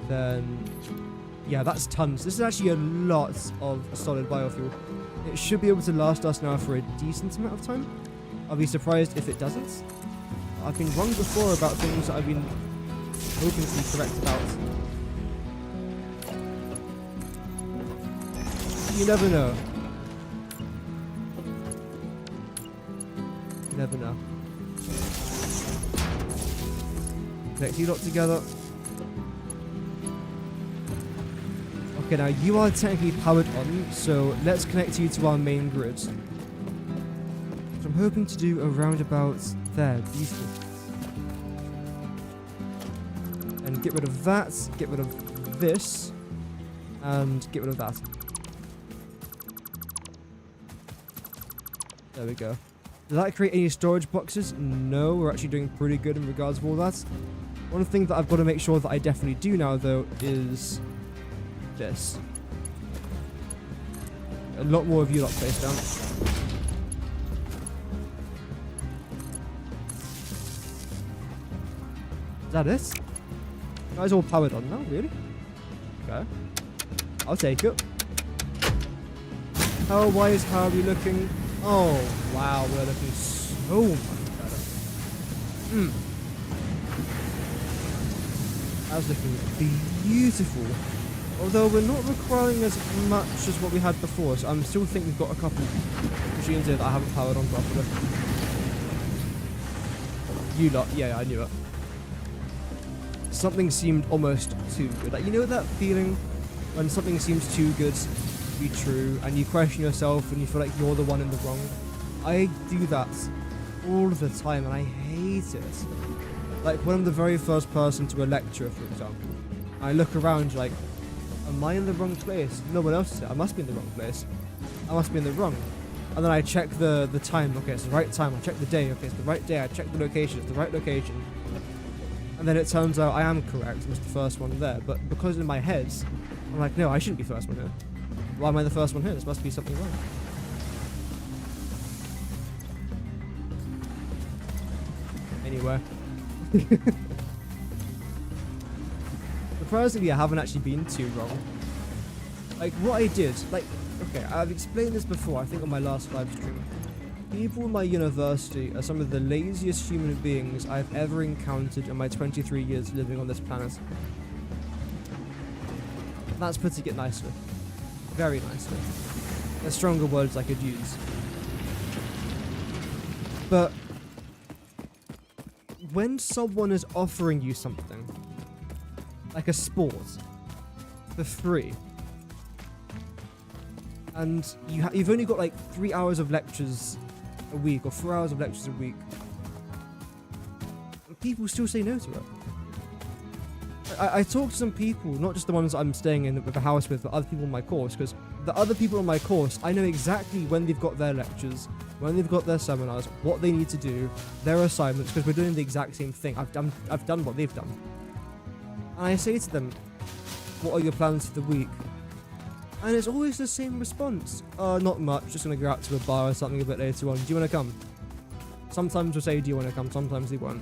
Then, yeah, that's tons. This is actually a lot of solid biofuel. It should be able to last us now for a decent amount of time. I'll be surprised if it doesn't. I've been wrong before about things that I've been hoping to be correct about. You never know. You never know. Connect you lot together. Okay, now you are technically powered on, so let's connect you to our main grid. Which I'm hoping to do around about there. Beautiful. And get rid of that, get rid of this, and get rid of that. There we go. Did that create any storage boxes? No, we're actually doing pretty good in regards to all that. One thing that I've got to make sure that I definitely do now, though, is this. A lot more of you lot placed down. Is that it? You guys all powered on now, really? Okay. I'll take it. How wise, how are we looking? Oh, wow, we're looking so much better. That's looking beautiful. Although we're not requiring as much as what we had before, so I'm still think we've got a couple machines here that I haven't powered on properly. You lot, yeah, I knew it. Something seemed almost too good. Like, you know that feeling when something seems too good to be true, and you question yourself and you feel like you're the one in the wrong? I do that all the time, and I hate it. Like, when I'm the very first person to a lecture, for example, I look around like, am I in the wrong place? No one else is there. I must be in the wrong place. I must be in the wrong. And then I check the time. Okay, it's the right time. I check the day. Okay, it's the right day. I check the location. It's the right location. And then it turns out I am correct. I'm just the first one there. But because in my head, I'm like, no, I shouldn't be first one here. Why am I the first one here? This must be something wrong. Anyway. Surprisingly, I haven't actually been too wrong. Like, what I did, like, okay, I've explained this before, I think on my last live stream. People in my university are some of the laziest human beings I've ever encountered in my 23 years living on this planet. That's putting it nicely. Very nicely. There's stronger words I could use. But when someone is offering you something, like a sport, for free, and you've only got like 3 hours of lectures a week, or 4 hours of lectures a week, people still say no to it. I talk to some people, not just the ones I'm staying in with a house with, but other people in my course, because the other people in my course, I know exactly when they've got their lectures, when they've got their seminars, what they need to do, their assignments, because we're doing the exact same thing. I've done what they've done. And I say to them, what are your plans for the week? And it's always the same response. Not much, just gonna go out to a bar or something a bit later on. Do you wanna come? Sometimes we'll say, do you wanna come? Sometimes they won't.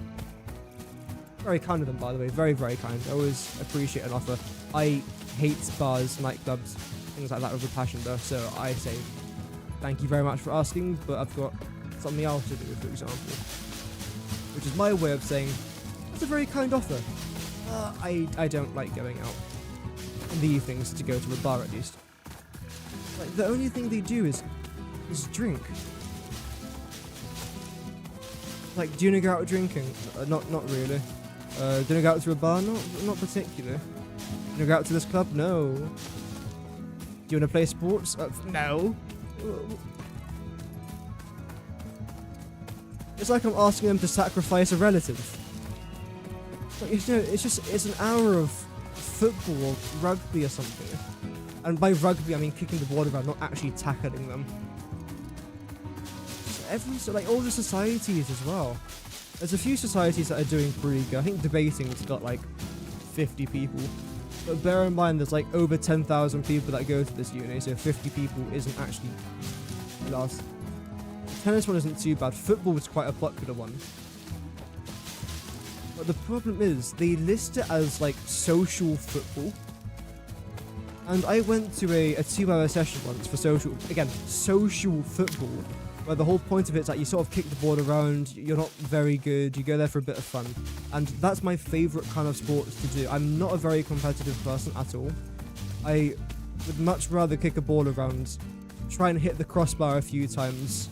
Very kind of them, by the way. Very, very kind. I always appreciate an offer. I hate bars, nightclubs, things like that with a passion though, so I say thank you very much for asking, but I've got something else to do, for example. Which is my way of saying, that's a very kind offer. I don't like going out in the evenings to go to a bar, at least. Like, the only thing they do is drink. Like, do you want to go out drinking? Not really. Do you want to go out to a bar? Not particularly. Do you want to go out to this club? No. Do you want to play sports? No. It's like I'm asking them to sacrifice a relative. Like, you know, it's an hour of football or rugby or something. And by rugby, I mean kicking the ball around, not actually tackling them. So like all the societies as well. There's a few societies that are doing pretty good. I think debating's got like 50 people. But bear in mind, there's like over 10,000 people that go to this uni, so 50 people isn't actually last. Tennis one isn't too bad. Football was quite a popular one. But the problem is, they list it as like social football. And I went to a 2-hour session once for social football, where the whole point of it is that you sort of kick the ball around, you're not very good, you go there for a bit of fun. And that's my favourite kind of sport to do. I'm not a very competitive person at all. I would much rather kick a ball around, try and hit the crossbar a few times,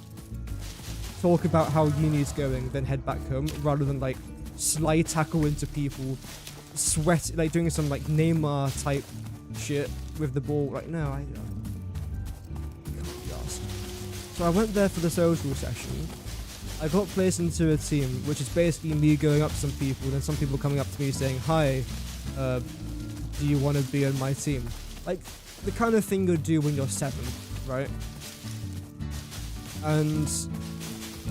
talk about how uni's going, then head back home, rather than like slide tackle into people, sweat, like doing some like Neymar type shit with the ball. Like, no, I can't be asked. So I went there for the social session. I got placed into a team, which is basically me going up to some people, then some people coming up to me saying, hi, do you want to be on my team? Like, the kind of thing you'd do when you're 7, right? And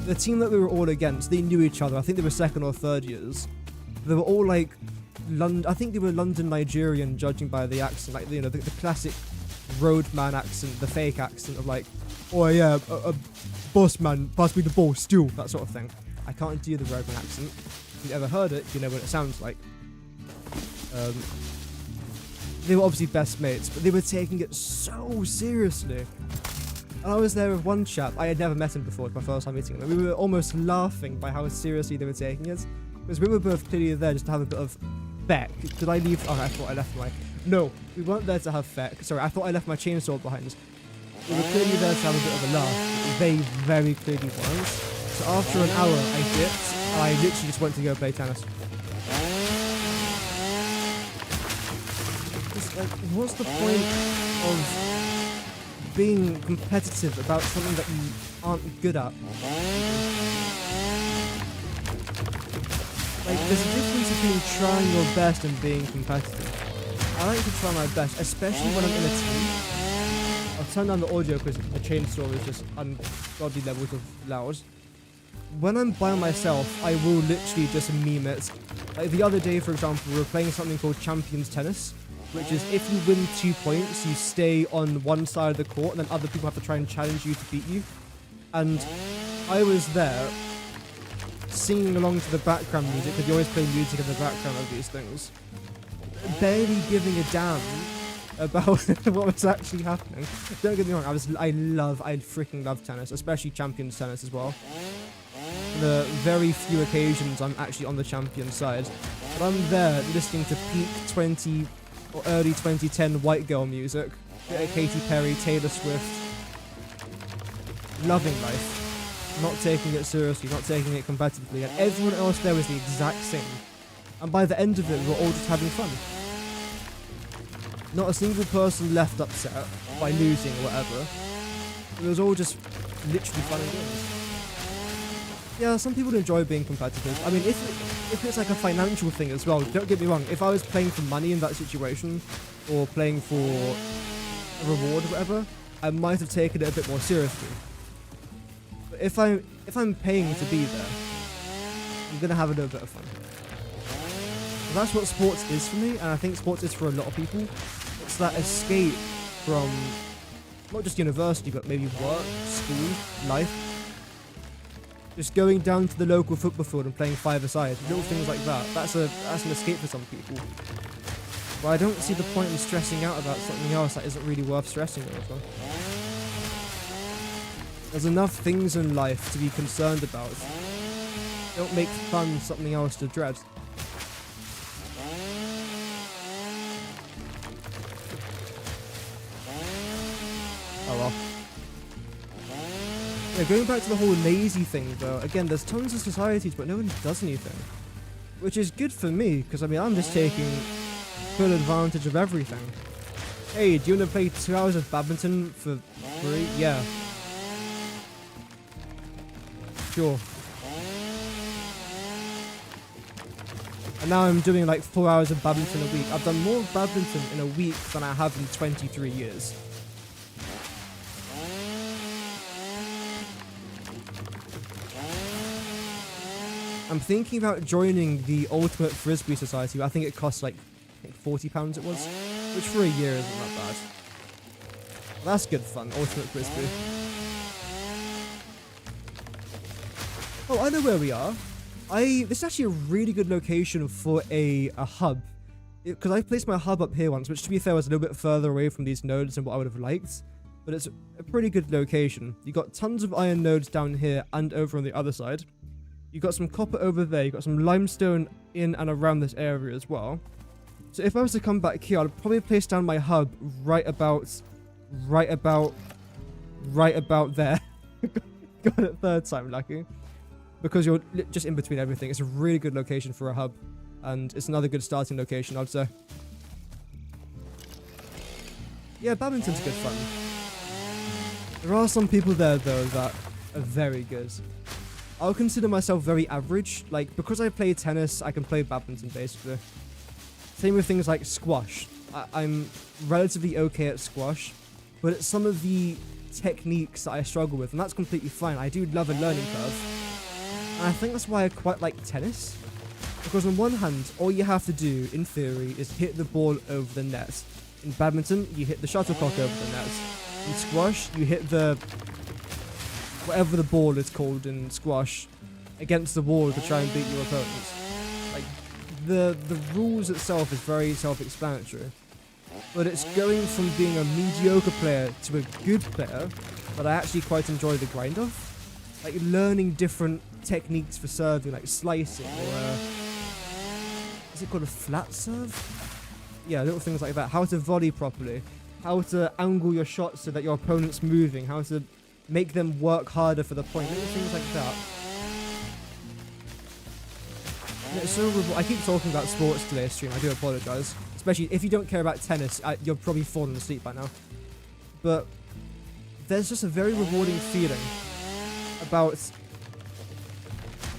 the team that we were all against, they knew each other. I think they were 2nd or 3rd years. They were all like I think they were London Nigerian, judging by the accent, like, you know, the classic roadman accent, the fake accent of like, oh yeah, boss man, pass me the ball, still, that sort of thing. I can't do the roadman accent. If you've ever heard it, you know what it sounds like. They were obviously best mates, but they were taking it so seriously. And I was there with one chap, I had never met him before, it was my first time meeting him, and we were almost laughing by how seriously they were taking it. Because we were both clearly there just to have a bit of feck. Did I leave? Oh, I thought I left my... No, we weren't there to have feck. Sorry, I thought I left my chainsaw behind. We were clearly there to have a bit of a laugh. They very clearly was. So after an hour, I dipped, and I literally just went to go play tennis. Just like, what's the point of being competitive about something that you aren't good at? Like, there's a difference between trying your best and being competitive. I like to try my best, especially when I'm in a team. I'll turn down the audio because the chainsaw is just ungodly levels of loud. When I'm by myself, I will literally just meme it. Like the other day, for example, we were playing something called Champions Tennis, which is if you win 2 points, you stay on one side of the court, and then other people have to try and challenge you to beat you. And I was there, singing along to the background music, because you always play music in the background of these things, barely giving a damn about what was actually happening. Don't get me wrong, I freaking love tennis, especially Champions Tennis as well. The very few occasions I'm actually on the champion side, but I'm there listening to peak 20 or early 2010 white girl music, Katy Perry, Taylor Swift, loving life, not taking it seriously, not taking it competitively, and everyone else there was the exact same. And by the end of it, we were all just having fun. Not a single person left upset by losing or whatever. It was all just literally fun and games. Yeah, some people enjoy being competitive. I mean, if it's like a financial thing as well, don't get me wrong, if I was playing for money in that situation, or playing for a reward or whatever, I might have taken it a bit more seriously. But if I'm paying to be there, I'm gonna have a little bit of fun. And that's what sports is for me, and I think sports is for a lot of people. It's that escape from not just university, but maybe work, school, life. Just going down to the local football field and playing five-a-side, little things like that. That's an escape for some people. But I don't see the point in stressing out about something else that isn't really worth stressing over. There's enough things in life to be concerned about. Don't make fun something else to dread. Oh well. Yeah, going back to the whole lazy thing though, again, there's tons of societies, but no one does anything. Which is good for me, because I mean, I'm just taking full advantage of everything. Hey, do you want to play 2 hours of badminton for free? Yeah. Sure. And now I'm doing like 4 hours of badminton a week. I've done more badminton in a week than I have in 23 years. I'm thinking about joining the Ultimate Frisbee Society. I think it costs like £40 it was, which for a year isn't that bad. That's good fun, Ultimate Frisbee. Oh, I know where we are. This is actually a really good location for a hub. Because I placed my hub up here once, which to be fair was a little bit further away from these nodes than what I would have liked. But it's a pretty good location. You got tons of iron nodes down here and over on the other side. You got some copper over there. You got some limestone in and around this area as well. So if I was to come back here, I'd probably place down my hub right about there. Got it third time, lucky. Because you're just in between everything. It's a really good location for a hub. And it's another good starting location, I'd say. Yeah, badminton's good fun. There are some people there, though, that are very good. I'll consider myself very average. Like, because I play tennis, I can play badminton, basically. Same with things like squash. I'm relatively okay at squash, but it's some of the techniques that I struggle with, and that's completely fine. I do love a learning curve. And I think that's why I quite like tennis. Because on one hand, all you have to do, in theory, is hit the ball over the net. In badminton, you hit the shuttlecock over the net. In squash, you hit the... whatever the ball is called in squash, against the wall to try and beat your opponents. Like, the rules itself is very self-explanatory. But it's going from being a mediocre player to a good player that I actually quite enjoy the grind of. Like, learning different techniques for serving, like slicing, or is it called a flat serve? Yeah, little things like that. How to volley properly. How to angle your shots so that your opponent's moving. How to make them work harder for the point. Little things like that. And it's so I keep talking about sports today's stream. I do apologise. Especially if you don't care about tennis, you're probably falling asleep by now. But there's just a very rewarding feeling about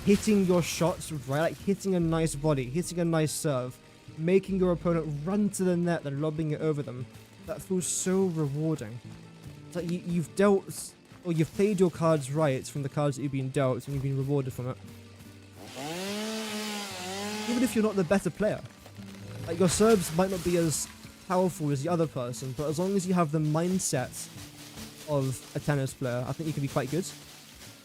hitting your shots right, like hitting a nice volley, hitting a nice serve, making your opponent run to the net and lobbing it over them. That feels so rewarding. It's like you've dealt, or you've played your cards right from the cards that you've been dealt, and you've been rewarded from it. Even if you're not the better player. Like, your serves might not be as powerful as the other person, but as long as you have the mindset of a tennis player, I think you can be quite good.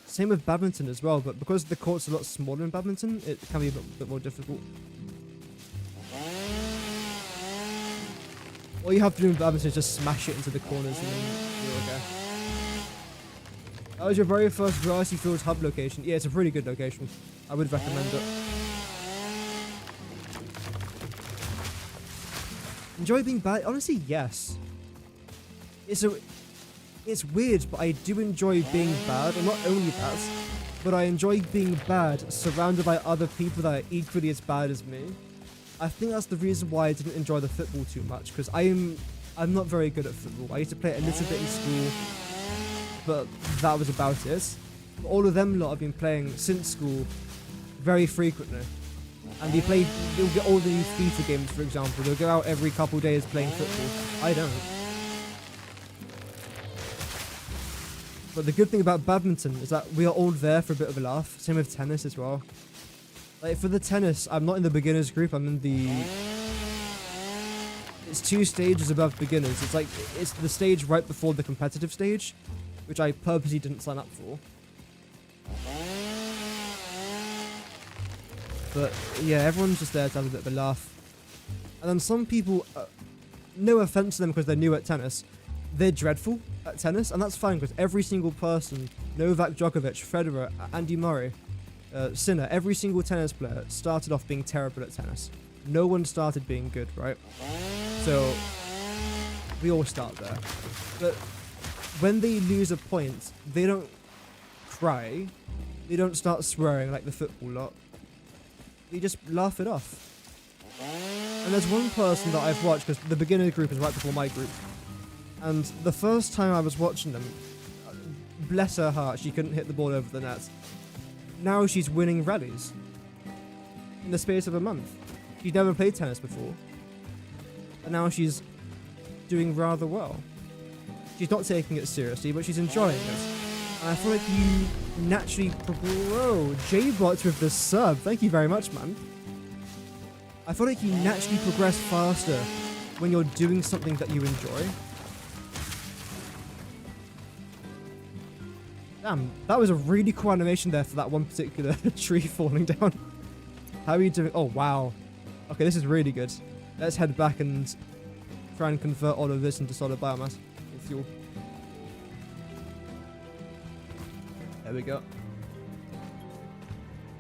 Same with badminton as well, but because the court's a lot smaller in badminton, it can be a bit more difficult. All you have to do in badminton is just smash it into the corners and then you're okay. That was your very first grassy field hub location. Yeah, it's a pretty good location. I would recommend it. Enjoy being bad? Honestly, yes. It's weird, but I do enjoy being bad, and not only that, but I enjoy being bad surrounded by other people that are equally as bad as me. I think that's the reason why I didn't enjoy the football too much, because I'm not very good at football. I used to play it a little bit in school, but that was about it. But all of them lot have been playing since school very frequently. And they'll get all the new FIFA games, for example. They'll go out every couple of days playing football. I don't. But the good thing about badminton is that we are all there for a bit of a laugh. Same with tennis as well. Like for the tennis, I'm not in the beginners group. I'm in the... It's 2 stages above beginners. It's the stage right before the competitive stage, which I purposely didn't sign up for. But yeah, everyone's just there to have a bit of a laugh. And then some people, no offense to them because they're new at tennis, they're dreadful at tennis, and that's fine because every single person, Novak Djokovic, Federer, Andy Murray, Sinner, every single tennis player started off being terrible at tennis. No one started being good, right? So we all start there. But when they lose a point, they don't cry, they don't start swearing like the football lot. They just laugh it off. And there's one person that I've watched, because the beginner group is right before my group. And the first time I was watching them, bless her heart, she couldn't hit the ball over the net. Now she's winning rallies. In the space of a month. She'd never played tennis before. And now she's doing rather well. She's not taking it seriously, but she's enjoying it. And I feel like you naturally... Whoa, J-Bot with the sub. Thank you very much, man. I feel like you naturally progress faster when you're doing something that you enjoy. Damn, that was a really cool animation there for that one particular tree falling down. How are you doing? Oh, wow. Okay, this is really good. Let's head back and try and convert all of this into solid biomass or fuel. There we go.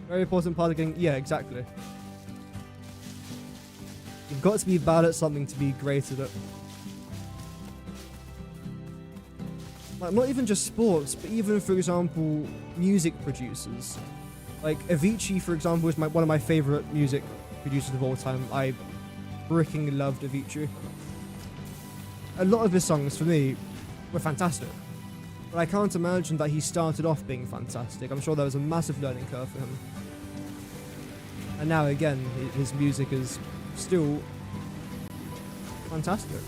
Very important part of getting... Yeah, exactly. You've got to be bad at something to be great at it. Like, not even just sports, but even, for example, music producers. Like, Avicii, for example, is one of my favourite music producers of all time. I freaking loved Avicii. A lot of his songs, for me, were fantastic. But I can't imagine that he started off being fantastic. I'm sure there was a massive learning curve for him. And now, again, his music is still fantastic,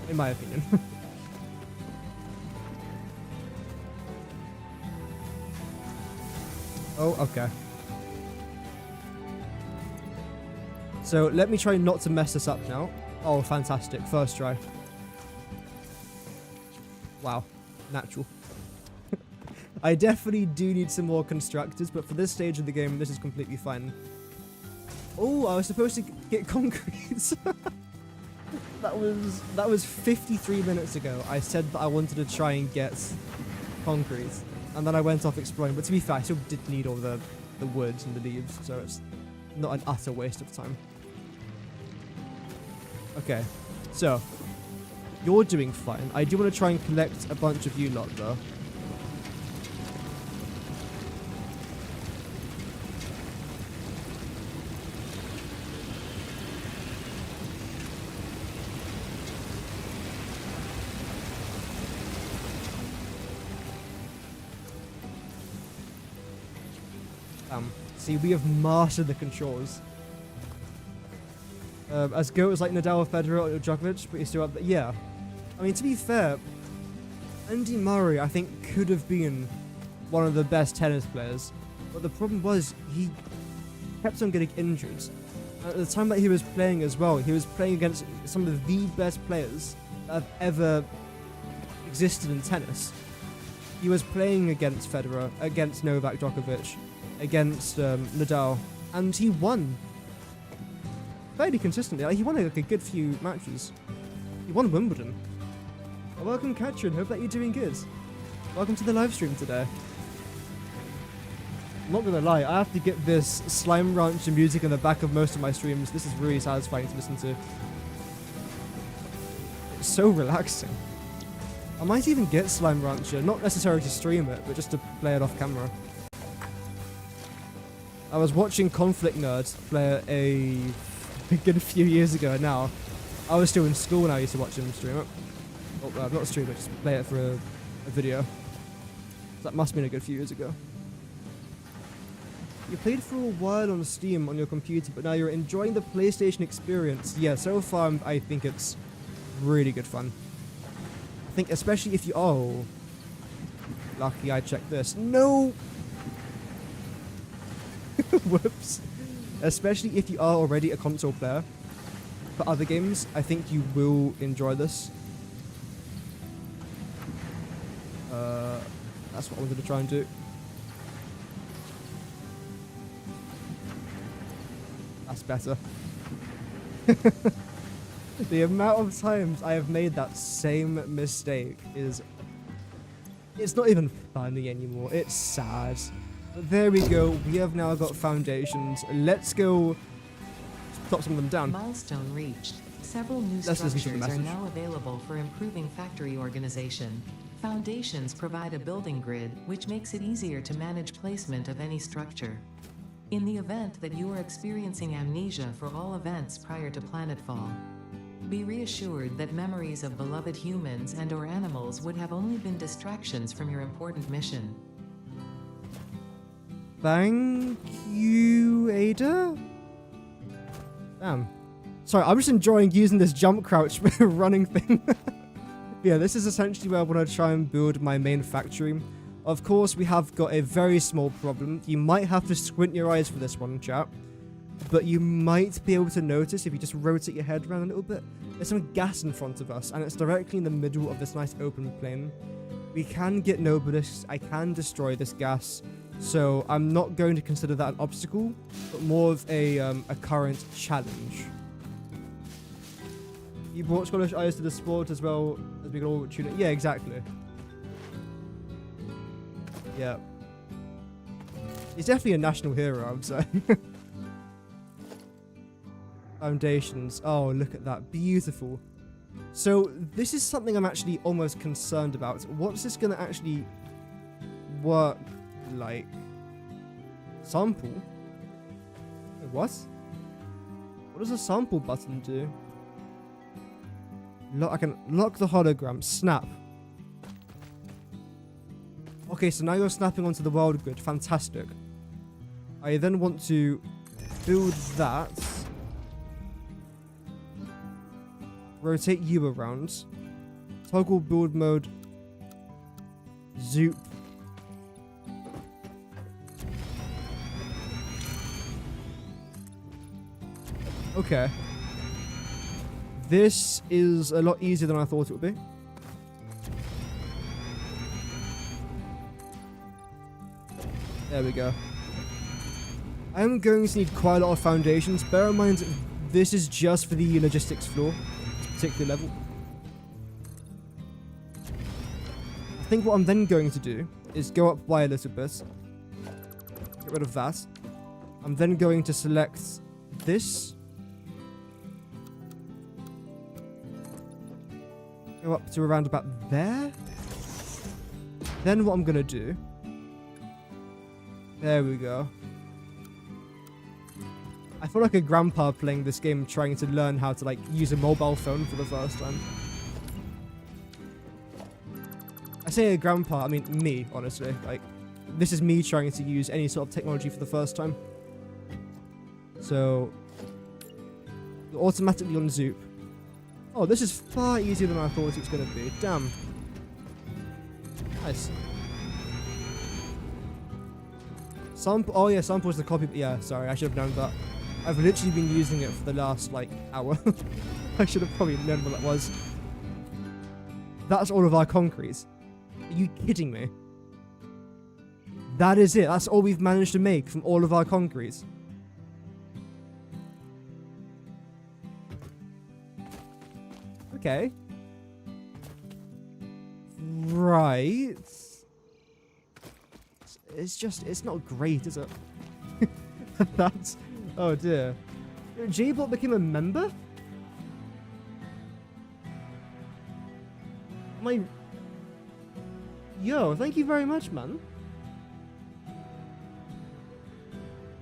in my opinion. Oh, okay. So let me try not to mess this up now. Oh, fantastic. First try. Wow. Natural. I definitely do need some more constructors, but for this stage of the game, this is completely fine. Oh, I was supposed to get concrete. That was 53 minutes ago. I said that I wanted to try and get concrete. And then I went off exploring, but to be fair, I still did need all the woods and the leaves, so it's not an utter waste of time. Okay, so, you're doing fine. I do want to try and collect a bunch of you lot, though. See, we have mastered the controls. As good as like Nadal, Federer, or Djokovic, but he's still up there. Yeah. I mean, to be fair, Andy Murray, I think, could have been one of the best tennis players. But the problem was, he kept on getting injured. At the time that he was playing as well, he was playing against some of the best players that have ever existed in tennis. He was playing against Federer, against Novak Djokovic, against Nadal, and he won fairly consistently. Like, he won like a good few matches. He won Wimbledon. Well, welcome, Katrin. Hope that you're doing good. Welcome to the live stream today. I'm not gonna lie, I have to get this Slime Rancher music in the back of most of my streams. This is really satisfying to listen to. It's so relaxing. I might even get Slime Rancher, not necessarily to stream it, but just to play it off camera. I was watching Conflict Nerds play a good few years ago now. I was still in school when I used to watch him stream it. Oh, not stream it, just play it for a video. That must have been a good few years ago. You played for a while on Steam on your computer, but now you're enjoying the PlayStation experience. Yeah, so far I think it's really good fun. I think especially if you... Oh. Lucky I checked this. No! Whoops. Especially if you are already a console player. For other games, I think you will enjoy this. That's what I wanted to try and do. That's better. The amount of times I have made that same mistake is... It's not even funny anymore. It's sad. But there we go. We have now got foundations. Let's go plop some of them down. Milestone reached. Several new Let's listen to the structures are message. now available for improving factory organization. Foundations provide a building grid, which makes it easier to manage placement of any structure. In the event that you are experiencing amnesia for all events prior to planetfall, be reassured that memories of beloved humans and/or animals would have only been distractions from your important mission. Thank you, Ada? Damn. Sorry, I'm just enjoying using this jump crouch running thing. Yeah, this is essentially where I want to try and build my main factory. Of course, we have got a very small problem. You might have to squint your eyes for this one, chat. But you might be able to notice if you just rotate your head around a little bit. There's some gas in front of us, and it's directly in the middle of this nice open plain. We can get nobelisks. I can destroy this gas. So I'm not going to consider that an obstacle, but more of a current challenge. You brought Scottish Eyes to the sport as well as we can all tune in. Yeah, exactly. Yeah. He's definitely a national hero, I would say. Foundations. Oh, look at that. Beautiful. So, this is something I'm actually almost concerned about. What's this going to actually work like? Sample? Wait, what? What does a sample button do? I can lock the hologram. Snap. Okay, so now you're snapping onto the world grid. Fantastic. I then want to build that. Rotate you around. Toggle build mode. Zoop. Okay. This is a lot easier than I thought it would be. There we go. I am going to need quite a lot of foundations. Bear in mind, this is just for the logistics floor, this particular level. I think what I'm then going to do is go up by a little bit. Get rid of that. I'm then going to select this. Go up to around about there. Then what I'm going to do... There we go. I feel like a grandpa playing this game trying to learn how to like use a mobile phone for the first time. I say a grandpa, I mean me, honestly. Like, this is me trying to use any sort of technology for the first time. So, you're automatically on Zoop. Oh, this is far easier than I thought it was going to be. Damn. Nice. Sample. Oh yeah, sample is the copy. Yeah, sorry, I should have known that. I've literally been using it for the last like hour. I should have probably known what that was. That's all of our concrete. Are you kidding me? That is it. That's all we've managed to make from all of our concrete. Okay. Right. It's not great, is it? That's... Oh dear. J-Bot became a member? Yo, thank you very much, man.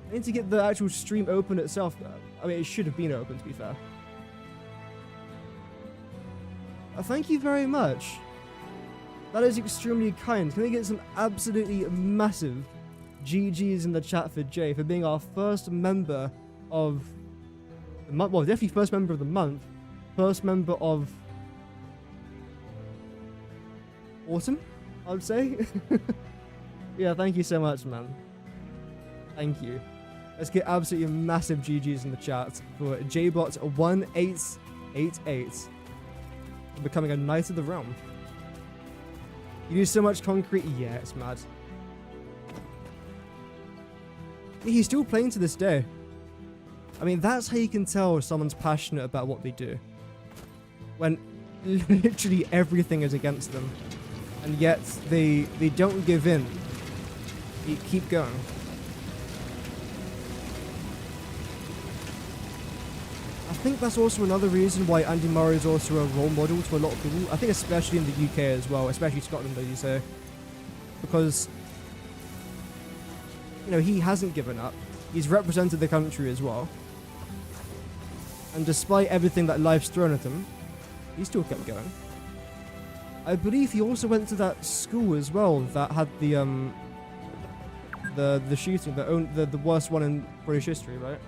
I need to get the actual stream open itself. I mean, it should have been open, to be fair. Thank you very much. That is extremely kind. Can we get some absolutely massive GGs in the chat for Jay for being our first member of the month? Well, definitely first member of the month. First member of autumn, I would say. Yeah, thank you so much, man. Thank you. Let's get absolutely massive GGs in the chat for JBot1888 becoming a Knight of the Realm. You do so much concrete. Yeah, it's mad. He's still playing to this day. I mean, that's how you can tell someone's passionate about what they do. When literally everything is against them. And yet they don't give in. They keep going. I think that's also another reason why Andy Murray is also a role model to a lot of people. I think especially in the UK as well, especially Scotland, as you say. Because, you know, he hasn't given up. He's represented the country as well. And despite everything that life's thrown at him, he still kept going. I believe he also went to that school as well that had the shooting, the worst one in British history, right?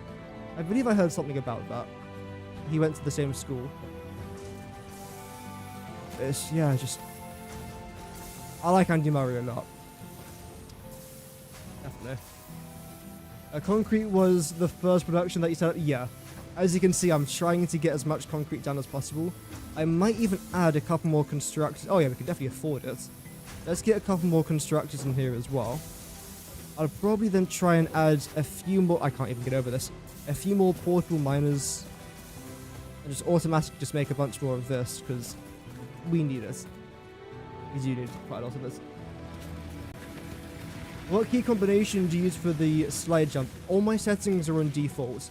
I believe I heard something about that. He went to the same school. It's, yeah, just... I like Andy Murray a lot. Definitely. Concrete was the first production that you set up. Yeah. As you can see, I'm trying to get as much concrete done as possible. I might even add a couple more constructors. Oh yeah, we can definitely afford it. Let's get a couple more constructors in here as well. I'll probably then try and add a few more... I can't even get over this. A few more portable miners. And just automatically just make a bunch more of this, because we need it. We do need quite a lot of it. What key combination do you use for the slide jump? All my settings are on default.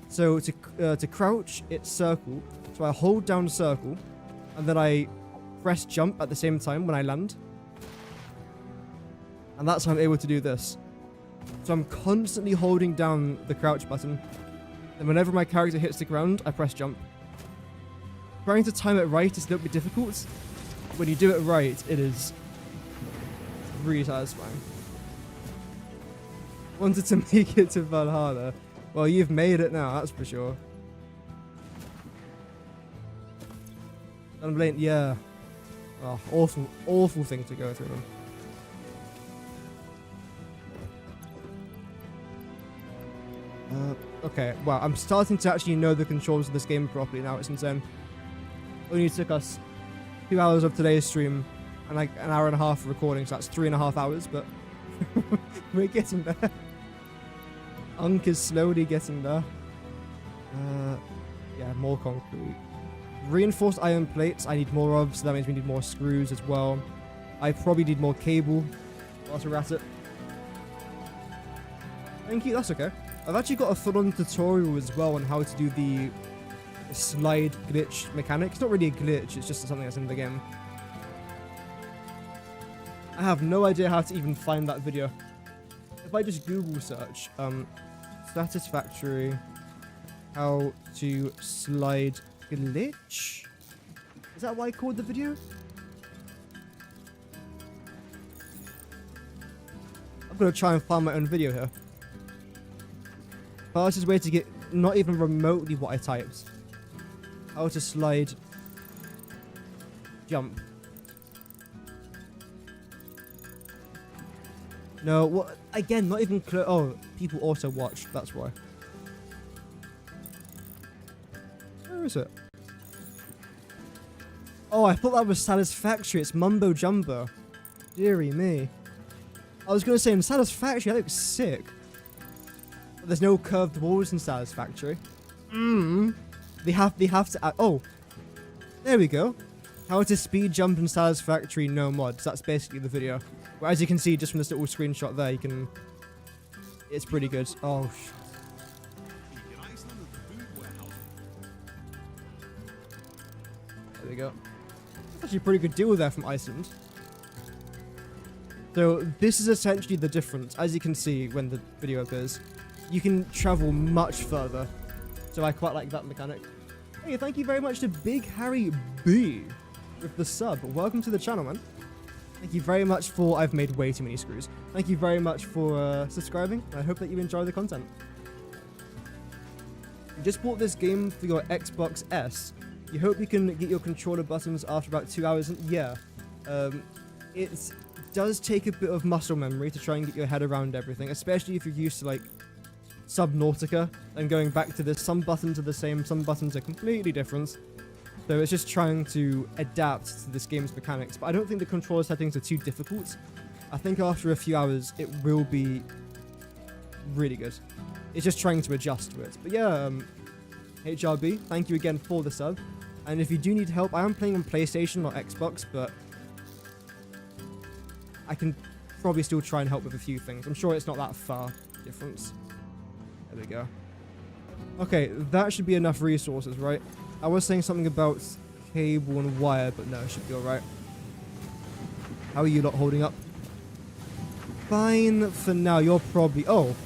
So to crouch, it's circle. So I hold down circle, and then I press jump at the same time when I land. And that's how I'm able to do this. So I'm constantly holding down the crouch button. And whenever my character hits the ground, I press jump. Trying to time it right is a little bit difficult. When you do it right, it is really satisfying. Wanted to make it to Valhalla. Well, you've made it now, that's for sure. Unblamed, yeah. Oh, awful, awful thing to go through. Okay, well, I'm starting to actually know the controls of this game properly now. It's insane. Only took us 2 hours of today's stream and like an hour and a half of recording, so that's 3.5 hours, but we're getting there. Unk is slowly getting there. Yeah, more concrete. Reinforced iron plates I need more of, so that means we need more screws as well. I probably need more cable whilst we're at it. Thank you, that's okay. I've actually got a full-on tutorial as well on how to do the slide glitch mechanic. It's not really a glitch, it's just something that's in the game. I have no idea how to even find that video. If I just Google search, Satisfactory, how to slide glitch? Is that why I called the video? I'm gonna try and find my own video here. Fastest way to get not even remotely what I typed. How to slide jump. No, what? Again, not even close. Oh, people also watched. That's why. Where is it? Oh, I thought that was Satisfactory. It's Mumbo Jumbo. Deary me. I was gonna say in Satisfactory, that looks sick. But there's no curved walls in Satisfactory. They have to add. Oh, there we go. How to speed jump in Satisfactory, no mods. That's basically the video. Well, as you can see just from this little screenshot there, you can... It's pretty good. Oh, there we go. That's actually a pretty good deal there from Iceland. So this is essentially the difference. As you can see when the video appears, you can travel much further. So I quite like that mechanic. Hey, thank you very much to Big Harry B with the sub. Welcome to the channel, man. Thank you very much for... I've made way too many screws. Thank you very much for subscribing. I hope that you enjoy the content. You just bought this game for your Xbox S. You hope you can get your controller buttons after about 2 hours. Yeah. It does take a bit of muscle memory to try and get your head around everything, especially if you're used to, like, Subnautica and going back to this. Some buttons are the same, some buttons are completely different. So it's just trying to adapt to this game's mechanics. But I don't think the controller settings are too difficult. I think after a few hours, it will be really good. It's just trying to adjust to it. But yeah, HRB, thank you again for the sub. And if you do need help, I am playing on PlayStation or Xbox, but I can probably still try and help with a few things. I'm sure it's not that far difference. There we go. Okay, that should be enough resources, right? I was saying something about cable and wire, but no, it should be alright. How are you lot holding up? Fine for now. You're probably... Oh.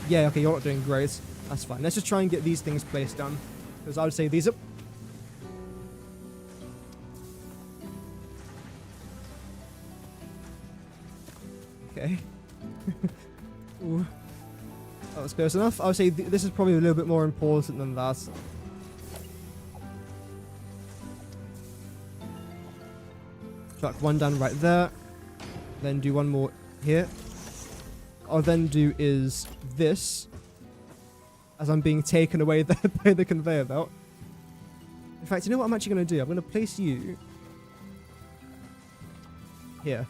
Yeah, okay, you're not doing great. That's fine. Let's just try and get these things placed down. Because I would say these are... Okay. Ooh. That was close enough. I would say this is probably a little bit more important than that. Chuck one down right there. Then do one more here. What I'll then do is this. As I'm being taken away there by the conveyor belt. In fact, you know what I'm actually going to do? I'm going to place you here.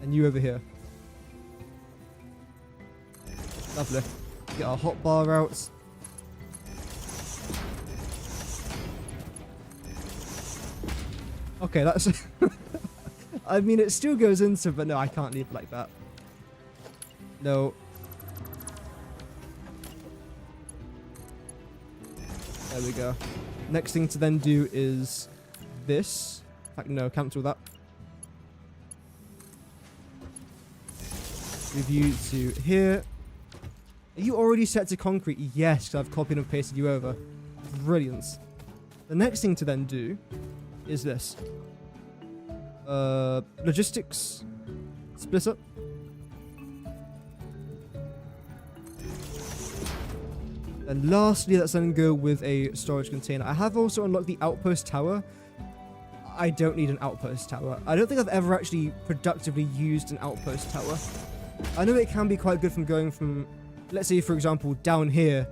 And you over here. Lovely. Get our hot bar out. Okay, that's... I mean, it still goes into, but no, I can't leave it like that. No. There we go. Next thing to then do is this. In fact, no, cancel that. Move you to here. Are you already set to concrete? Yes, because I've copied and pasted you over. Brilliant. The next thing to then do is this. Logistics. Split up. And lastly, let's then go with a storage container. I have also unlocked the outpost tower. I don't need an outpost tower. I don't think I've ever actually productively used an outpost tower. I know it can be quite good from going from, let's say, for example, down here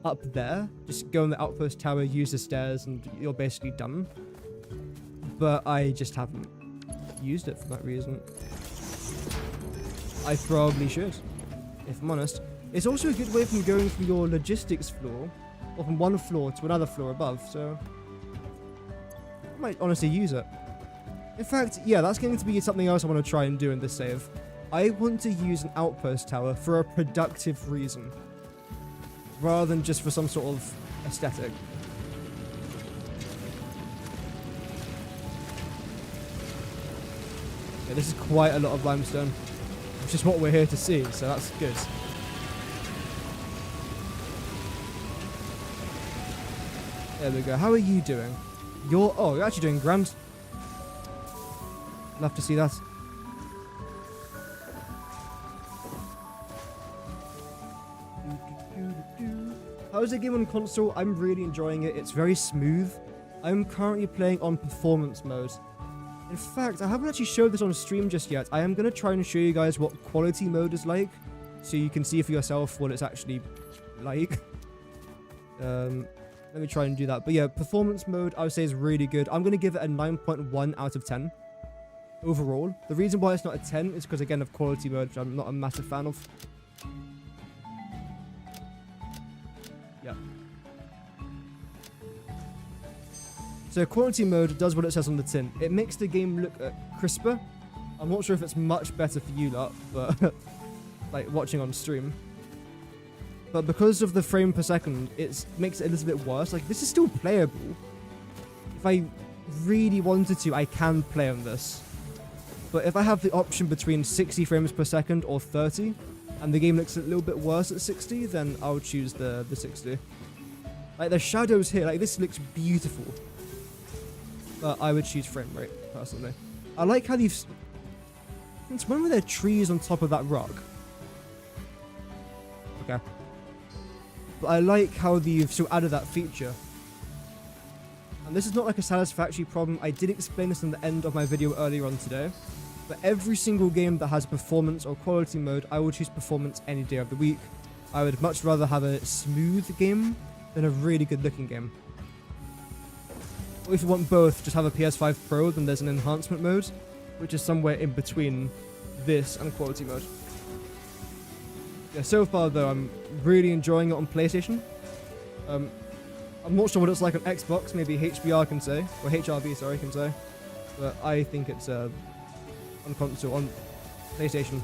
up there. Just go in the outpost tower, use the stairs, and you're basically done. But I just haven't used it for that reason. I probably should, if I'm honest. It's also a good way from going from your logistics floor, or from one floor to another floor above, so I might honestly use it. In fact, yeah, that's going to be something else I want to try and do in this save. I want to use an outpost tower for a productive reason, rather than just for some sort of aesthetic. Yeah, this is quite a lot of limestone, which is what we're here to see, so that's good. There we go. How are you doing? You're actually doing grand. Love to see that. How's the game on console? I'm really enjoying it. It's very smooth. I'm currently playing on performance mode. In fact, I haven't actually showed this on stream just yet. I am going to try and show you guys what quality mode is like, so you can see for yourself what it's actually like. Let me try and do that. But yeah, performance mode, I would say, is really good. I'm going to give it a 9.1 out of 10 overall. The reason why it's not a 10 is because, again, of quality mode, which I'm not a massive fan of. Yeah. So quality mode does what it says on the tin. It makes the game look crisper. I'm not sure if it's much better for you lot, but like watching on stream. But because of the frame per second, it makes it a little bit worse. Like, this is still playable. If I really wanted to, I can play on this. But if I have the option between 60 frames per second or 30, and the game looks a little bit worse at 60, then I'll choose the 60. Like, the shadows here, like, this looks beautiful. But I would choose frame rate, personally. I like how they've... Since when were there trees on top of that rock? Okay. But I like how they've still added that feature. And this is not like a Satisfactory problem. I did explain this in the end of my video earlier on today. But every single game that has performance or quality mode, I will choose performance any day of the week. I would much rather have a smooth game than a really good looking game. Or if you want both, just have a PS5 Pro, then there's an enhancement mode, which is somewhere in between this and quality mode. Yeah, so far though, I'm really enjoying it on PlayStation. I'm not sure what it's like on Xbox, maybe HBR can say, or HRV, sorry, can say. But I think it's on console, on PlayStation,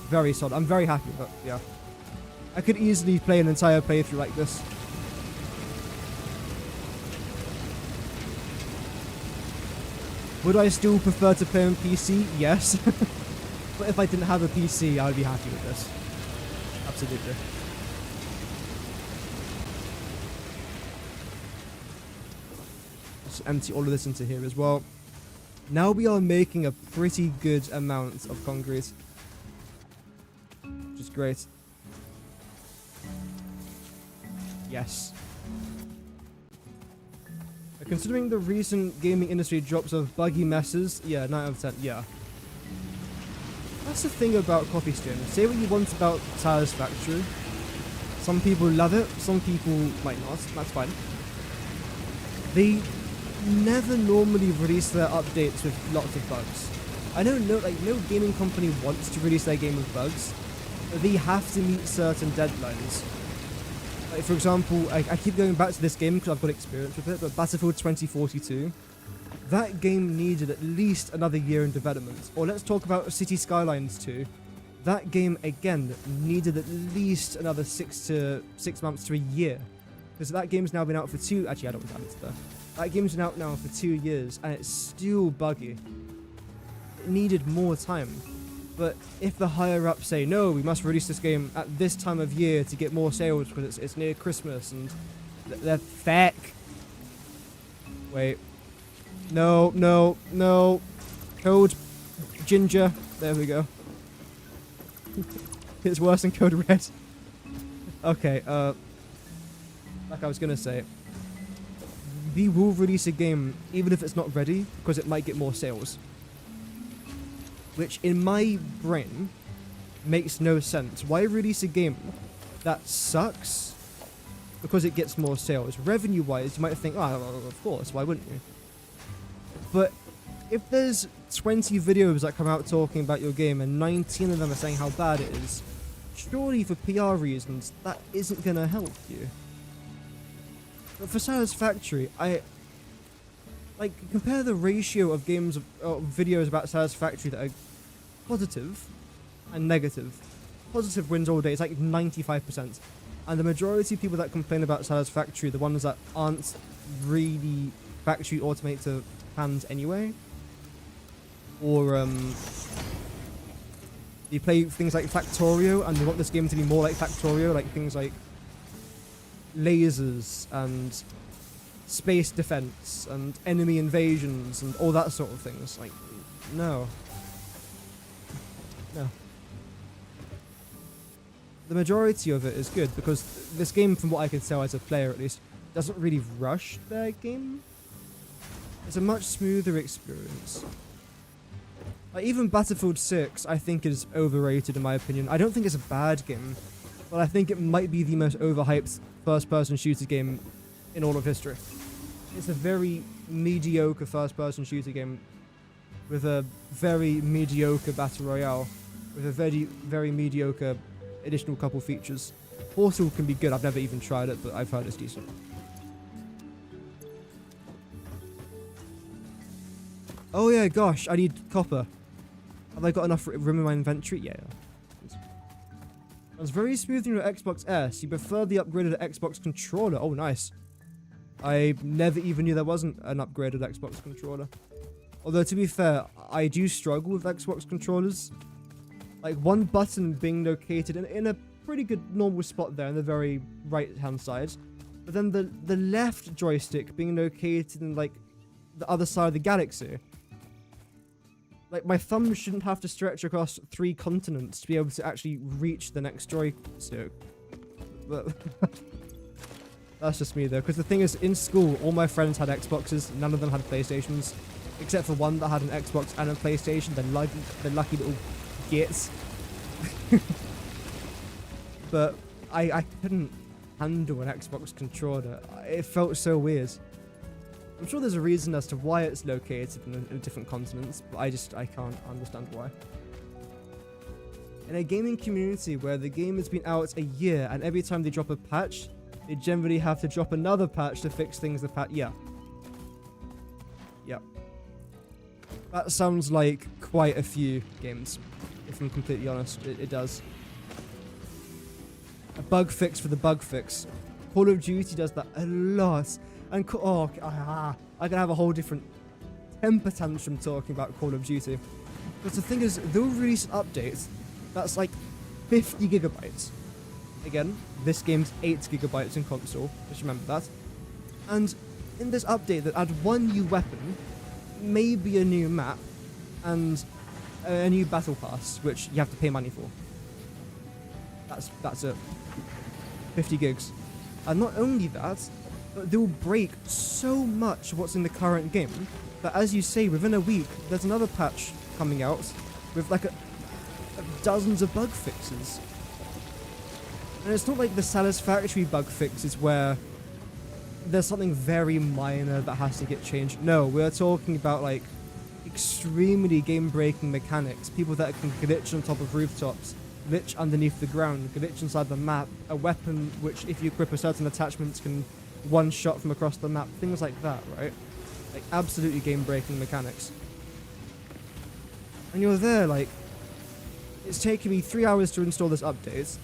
very solid. I'm very happy, but yeah. I could easily play an entire playthrough like this. Would I still prefer to play on PC? Yes. But if I didn't have a PC, I would be happy with this. Absolutely. Just empty all of this into here as well. Now we are making a pretty good amount of concrete, which is great. Yes. Considering the recent gaming industry drops of buggy messes, yeah, 9 out of 10, yeah. That's the thing about Coffee Stain. Say what you want about Satisfactory. Some people love it, some people might not, that's fine. They never normally release their updates with lots of bugs. I know no gaming company wants to release their game with bugs, but they have to meet certain deadlines. Like, for example, I keep going back to this game because I've got experience with it, but Battlefield 2042, that game needed at least another year in development. Or let's talk about City Skylines 2. That game, again, needed at least another 6 months to a year. Because that game's now been out for actually, I don't want to add it there. That game's been out now for 2 years, and it's still buggy. It needed more time. But if the higher-ups say, no, we must release this game at this time of year to get more sales because it's near Christmas, and they're fake. Wait. No. Code Ginger. There we go. It's worse than Code Red. Okay, like I was gonna say, we will release a game even if it's not ready because it might get more sales. Which, in my brain, makes no sense. Why release a game that sucks because it gets more sales? Revenue-wise, you might think, oh, well, of course, why wouldn't you? But if there's 20 videos that come out talking about your game and 19 of them are saying how bad it is, surely for PR reasons, that isn't going to help you. But for Satisfactory, compare the ratio of games of videos about Satisfactory that are positive and negative. Positive wins all day. It's like 95%. And the majority of people that complain about Satisfactory, the ones that aren't really factory automator fans anyway, or they play things like Factorio and they want this game to be more like Factorio, like things like lasers and space defense and enemy invasions and all that sort of things. Like, no. The majority of it is good because this game, from what I can tell as a player at least, doesn't really rush their game. It's a much smoother experience. Like, even Battlefield 6, I think, is overrated in my opinion. I don't think it's a bad game, but I think it might be the most overhyped first-person shooter game in all of history. It's a very mediocre first-person shooter game with a very mediocre battle royale, with a very, very mediocre additional couple features. Portal can be good. I've never even tried it, but I've heard it's decent. Oh yeah, gosh, I need copper. Have I got enough room in my inventory? Yeah. It's very smooth in your Xbox S. You prefer the upgraded Xbox controller. Oh, nice. I never even knew there wasn't an upgraded Xbox controller. Although, to be fair, I do struggle with Xbox controllers. Like, one button being located in a pretty good normal spot there on the very right-hand side. But then the left joystick being located in, like, the other side of the galaxy. Like, my thumb shouldn't have to stretch across 3 continents to be able to actually reach the next joystick. But that's just me, though. Because the thing is, in school, all my friends had Xboxes. None of them had PlayStations. Except for one that had an Xbox and a PlayStation. The lucky little gits. But I couldn't handle an Xbox controller. It felt so weird. I'm sure there's a reason as to why it's located in different continents, but I can't understand why. In a gaming community where the game has been out a year and every time they drop a patch, they generally have to drop another patch to fix things yeah. Yep. That sounds like quite a few games, if I'm completely honest. It does. A bug fix for the bug fix. Call of Duty does that a lot. And I can have a whole different temper tantrum talking about Call of Duty. But the thing is, they'll release an update that's like 50 gigabytes. Again, this game's 8 gigabytes in console, just remember that. And in this update, they add one new weapon, maybe a new map, and a new battle pass, which you have to pay money for. That's it. 50 gigs. And not only that, but they'll break so much of what's in the current game that, as you say, within a week, there's another patch coming out with like dozens of bug fixes. And it's not like the Satisfactory bug fixes where there's something very minor that has to get changed. No, we're talking about like extremely game-breaking mechanics. People that can glitch on top of rooftops, glitch underneath the ground, glitch inside the map, a weapon which, if you equip a certain attachments, can one shot from across the map, things like that, right? Like, absolutely game-breaking mechanics. And you're there, like, it's taken me 3 hours to install this update,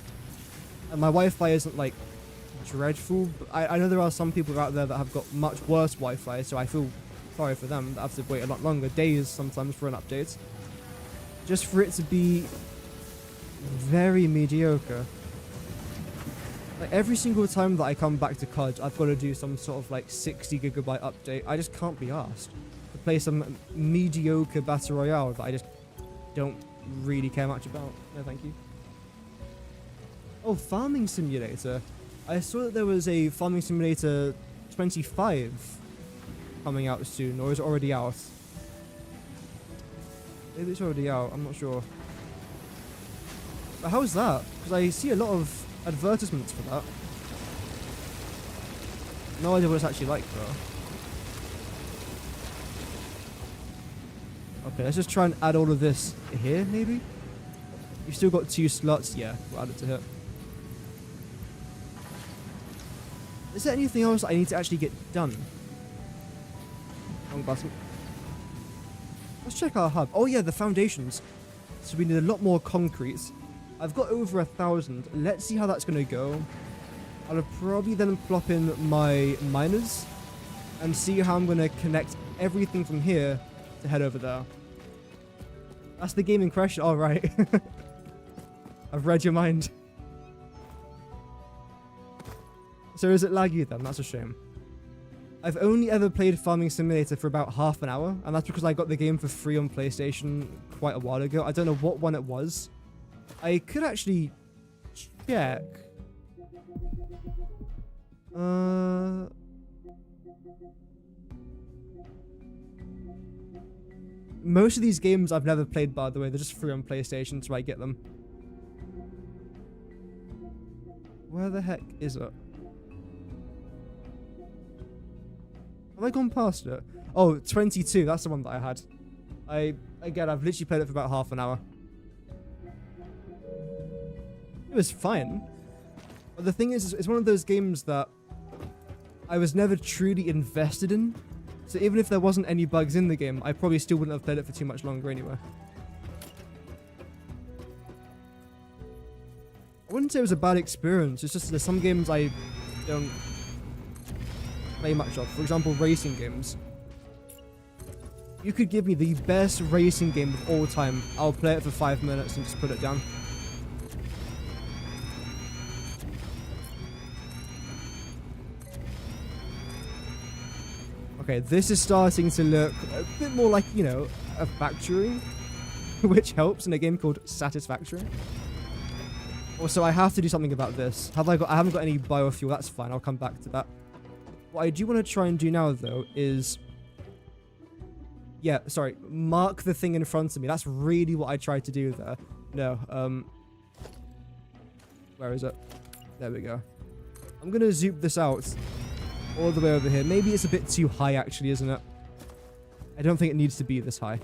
and my Wi-Fi isn't, like, dreadful, but I know there are some people out there that have got much worse Wi-Fi, so I feel sorry for them that have to wait a lot longer, days sometimes, for an update. Just for it to be very mediocre. Like, every single time that I come back to COD, I've got to do some sort of like 60 gigabyte update. I just can't be asked to play some mediocre battle royale that I just don't really care much about. No, thank you. Oh, Farming Simulator. I saw that there was a Farming Simulator 25 coming out soon, or is it already out? Maybe it's already out, I'm not sure. But how's that? Because I see a lot of advertisements for that. No idea what it's actually like though. Okay, let's just try and add all of this here, maybe? We've still got 2 slots. Yeah, we'll add it to here. Is there anything else I need to actually get done? Wrong button. Let's check our hub. Oh yeah, the foundations. So we need a lot more concrete. I've got over 1,000. Let's see how that's going to go. I'll probably then plop in my miners and see how I'm going to connect everything from here to head over there. That's the gaming crash. All right. I've read your mind. So is it laggy then? That's a shame. I've only ever played Farming Simulator for about half an hour, and that's because I got the game for free on PlayStation quite a while ago. I don't know what one it was. I could actually check. Most of these games I've never played, by the way. They're just free on PlayStation, so I get them. Where the heck is it? Have I gone past it? Oh, 22. That's the one that I had. Again, I've literally played it for about half an hour. It was fine. But the thing is, it's one of those games that I was never truly invested in. So even if there wasn't any bugs in the game, I probably still wouldn't have played it for too much longer anyway. I wouldn't say it was a bad experience. It's just there's some games I don't play much of. For example, racing games. You could give me the best racing game of all time. I'll play it for 5 minutes and just put it down. Okay, this is starting to look a bit more like, you know, a factory, which helps in a game called Satisfactory. Also, I have to do something about this. I haven't got any biofuel. That's fine. I'll come back to that. What I do want to try and do now, though, is... Yeah, sorry. Mark the thing in front of me. That's really what I tried to do there. No, where is it? There we go. I'm going to zoom this out all the way over here. Maybe it's a bit too high, actually, isn't it? I don't think it needs to be this high.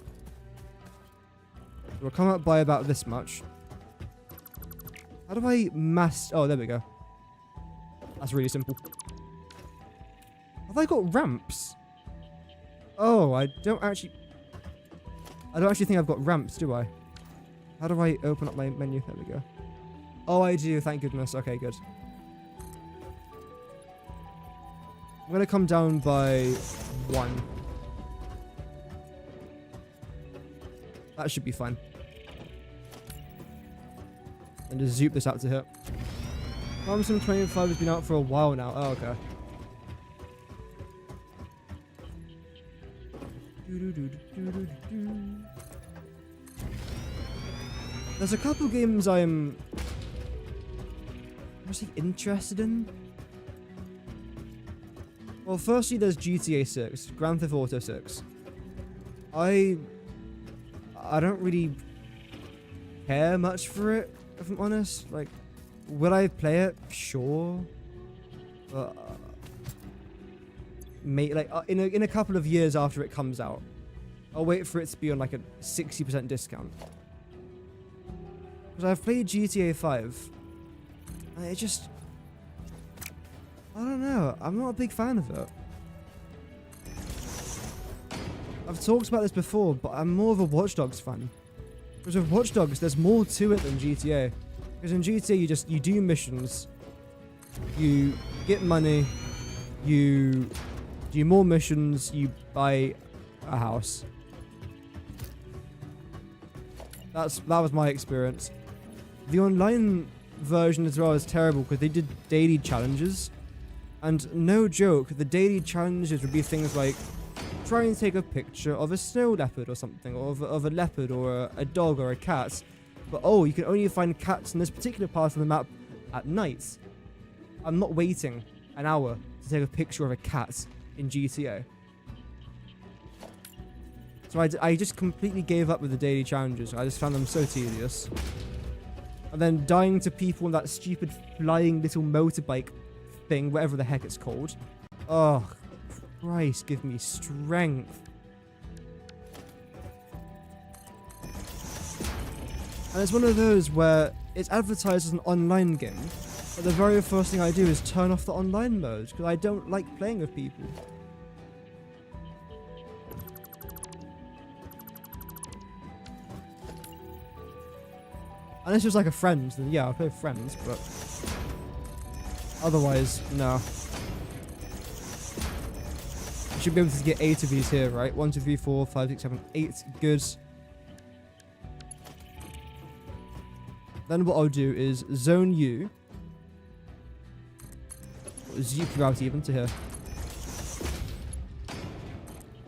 We'll come up by about this much. How do I mass... Oh, there we go. That's really simple. Have I got ramps? Oh, I don't actually think I've got ramps, do I? How do I open up my menu? There we go. Oh, I do. Thank goodness. Okay, good. I'm going to come down by 1. That should be fine. And just zoom this out to here. Farm Sim 25 has been out for a while now. Oh, okay. There's a couple games I'm actually interested in. Well, firstly, there's GTA 6, Grand Theft Auto 6. I don't really care much for it, if I'm honest. Like, would I play it? Sure. But in a couple of years after it comes out, I'll wait for it to be on like a 60% discount. Because I've played GTA 5. And it just... I don't know. I'm not a big fan of it. I've talked about this before, but I'm more of a Watch Dogs fan. Because with Watch Dogs, there's more to it than GTA. Because in GTA, you do missions, you get money, you do more missions, you buy a house. That was my experience. The online version as well is terrible because they did daily challenges. And no joke, the daily challenges would be things like try and take a picture of a snow leopard or something, or of a leopard or a dog or a cat. But oh, you can only find cats in this particular part of the map at night. I'm not waiting an hour to take a picture of a cat in GTA. So I just completely gave up with the daily challenges. I just found them so tedious. And then dying to people on that stupid flying little motorbike thing, whatever the heck it's called. Oh, Christ, give me strength. And it's one of those where it's advertised as an online game, but the very first thing I do is turn off the online mode, because I don't like playing with people. Unless it's like a friend, then yeah, I'll play with friends, but otherwise, no. I should be able to get 8 of these here, right? 1, 2, 3, 4, 5, 6, 7, 8. Good. Then what I'll do is zone you. Zoop you out even to here.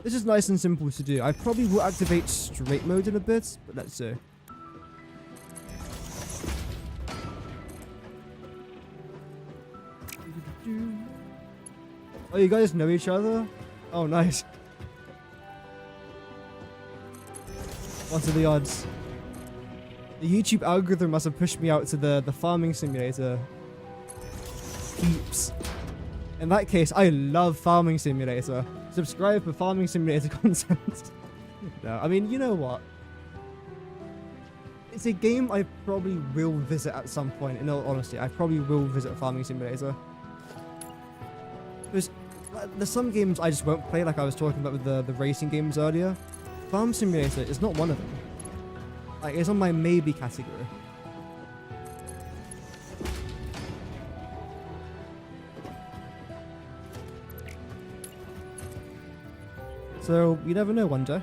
This is nice and simple to do. I probably will activate straight mode in a bit, but let's see. Oh, you guys know each other? Oh, nice. What are the odds? The YouTube algorithm must have pushed me out to the farming simulator peeps. In that case, I love Farming Simulator. Subscribe for Farming Simulator content. No, I mean, you know what? It's a game I probably will visit at some point. In all honesty, I probably will visit Farming Simulator. Because there's some games I just won't play, like I was talking about with the racing games earlier. Farm Simulator is not one of them. Like, it's on my maybe category. So you never know one day.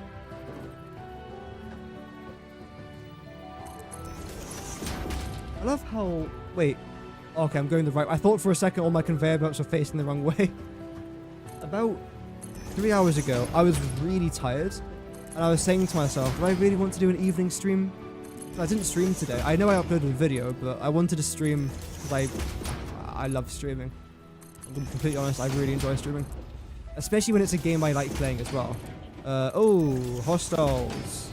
I love how... Wait. Okay, I'm going the right... I thought for a second all my conveyor belts were facing the wrong way. About 3 hours ago, I was really tired. And I was saying to myself, do I really want to do an evening stream? I didn't stream today. I know I uploaded a video, but I wanted to stream because I love streaming. I'm being completely honest, I really enjoy streaming. Especially when it's a game I like playing as well. Oh, hostiles.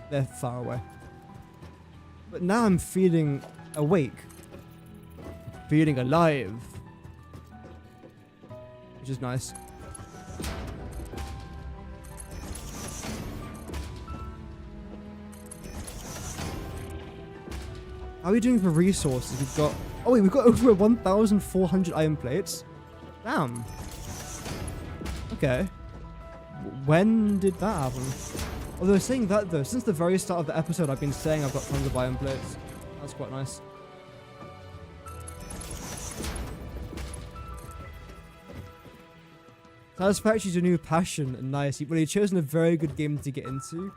They're far away. But now I'm feeling awake. Feeling alive. Which is nice. How are we doing for resources? We've got... Oh wait, we've got over 1,400 iron plates. Damn. Okay. When did that happen? Although saying that though, since the very start of the episode I've been saying I've got tons of iron plates. That's quite nice. Satisfactory's a new passion and nice. Well, you've chosen a very good game to get into.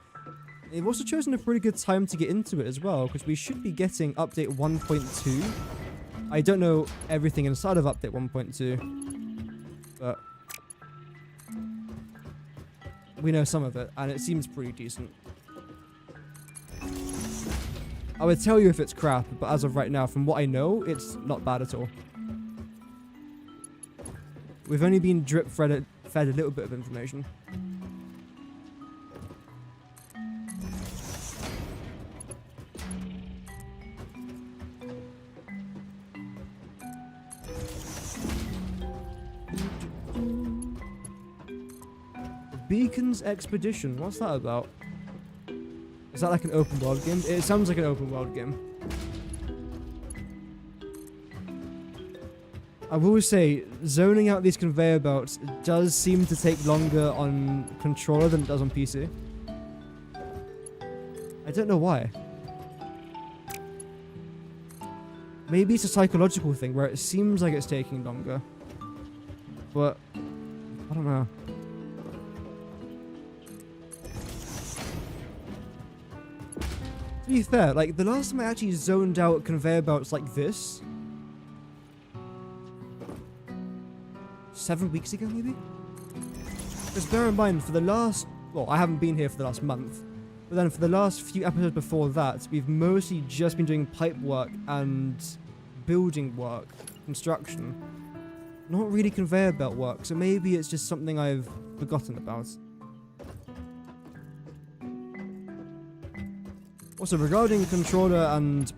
You've also chosen a pretty good time to get into it as well, because we should be getting update 1.2. I don't know everything inside of update 1.2, but we know some of it, and it seems pretty decent. I would tell you if it's crap, but as of right now, from what I know, it's not bad at all. We've only been drip-fed a little bit of information. Beacons Expedition, what's that about? Is that like an open world game? It sounds like an open world game. I will say, zoning out these conveyor belts does seem to take longer on controller than it does on PC. I don't know why. Maybe it's a psychological thing where it seems like it's taking longer. But, I don't know. To be fair, like, the last time I actually zoned out conveyor belts like this... 7 weeks ago, maybe? Because bear in mind, for the last... Well, I haven't been here for the last month. But then for the last few episodes before that, we've mostly just been doing pipe work and building work, construction. Not really conveyor belt work, so maybe it's just something I've forgotten about. Also, regarding controller and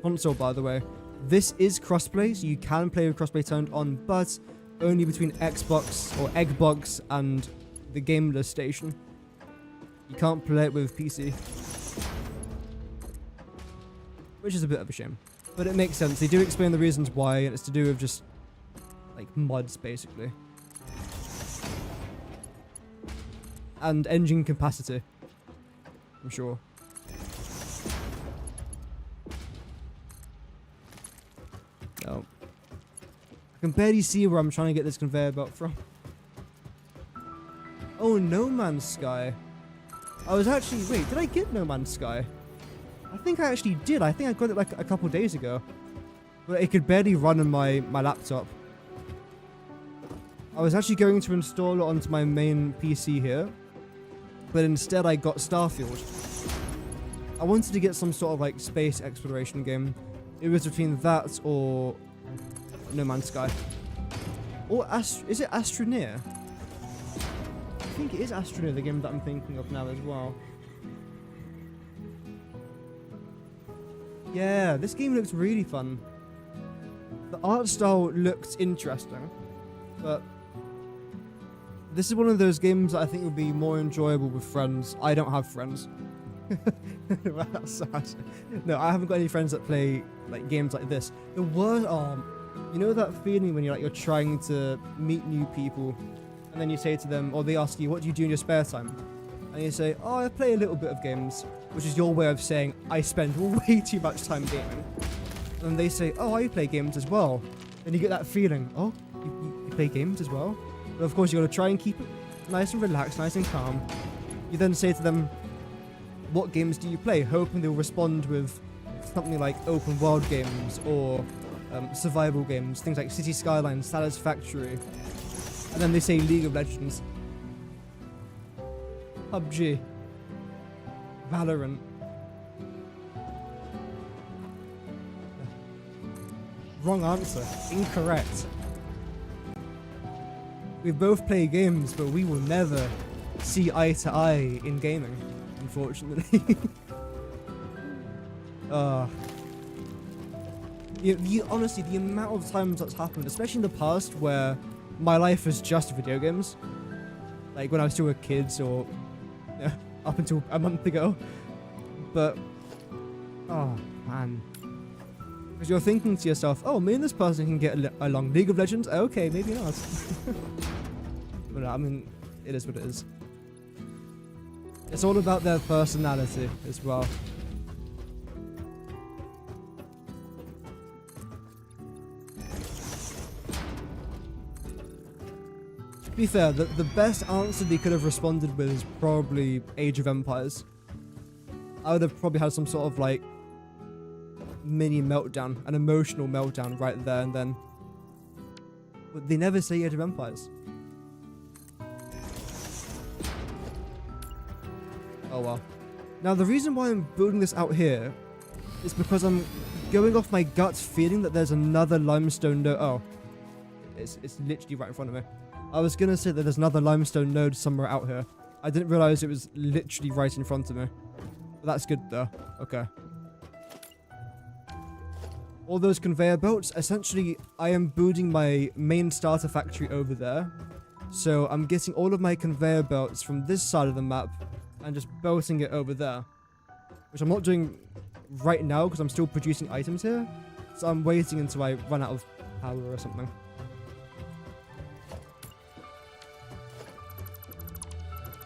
console, by the way, this is crossplay, so you can play with crossplay turned on, but only between Xbox or Eggbox and the Gameless station. You can't play it with PC. Which is a bit of a shame. But it makes sense. They do explain the reasons why, and it's to do with just, like, mods, basically. And engine capacity. I'm sure. No. I can barely see where I'm trying to get this conveyor belt from. Oh, No Man's Sky. I was actually... Wait, did I get No Man's Sky? I think I actually did. I think I got it like a couple days ago. But it could barely run on my laptop. I was actually going to install it onto my main PC here. But instead I got Starfield. I wanted to get some sort of like space exploration game. It was between that or No Man's Sky. Or is it Astroneer? I think it is Astroneer, the game that I'm thinking of now as well. Yeah, this game looks really fun. The art style looks interesting, but this is one of those games that I think would be more enjoyable with friends. I don't have friends. Well, that's sad. No, I haven't got any friends that play like games like this. The worst, you know that feeling when you're trying to meet new people, and then you say to them, or they ask you, what do you do in your spare time? And you say, oh, I play a little bit of games, which is your way of saying, I spend way too much time gaming. And they say, oh, I play games as well. Then you get that feeling, oh, you play games as well? But of course, you got to try and keep it nice and relaxed, nice and calm. You then say to them, what games do you play? Hoping they'll respond with something like open world games or survival games, things like City Skylines, Satisfactory. And then they say League of Legends, PUBG, Valorant. Wrong answer. Incorrect. We both play games, but we will never see eye to eye in gaming, unfortunately. Honestly, the amount of times that's happened, especially in the past where my life was just video games, like when I was still a kid or up until a month ago, but oh man, because you're thinking to yourself, oh, me and this person can get along. League of Legends, okay, maybe not. But I mean, it is what it is. It's all about their personality as well. To be fair, the best answer they could have responded with is probably Age of Empires. I would have probably had some sort of like mini meltdown, an emotional meltdown right there and then. But they never say Age of Empires. Oh well. Now the reason why I'm building this out here is because I'm going off my gut feeling that there's another limestone node. Oh, it's literally right in front of me. I was gonna say that there's another limestone node somewhere out here. I didn't realize it was literally right in front of me. But that's good though. Okay. All those conveyor belts, essentially I am building my main starter factory over there. So I'm getting all of my conveyor belts from this side of the map and just belting it over there. Which I'm not doing right now because I'm still producing items here. So I'm waiting until I run out of power or something.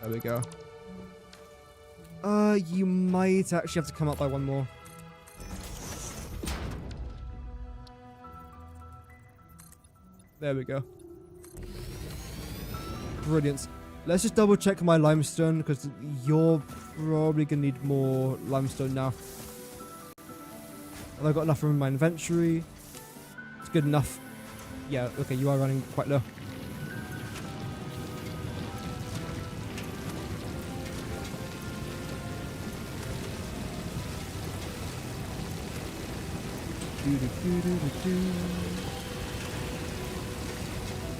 There we go. You might actually have to come up by one more. There we go. Brilliant. Let's just double check my limestone because you're probably gonna need more limestone now. Have I got enough room in my inventory? It's good enough. Yeah, okay, you are running quite low.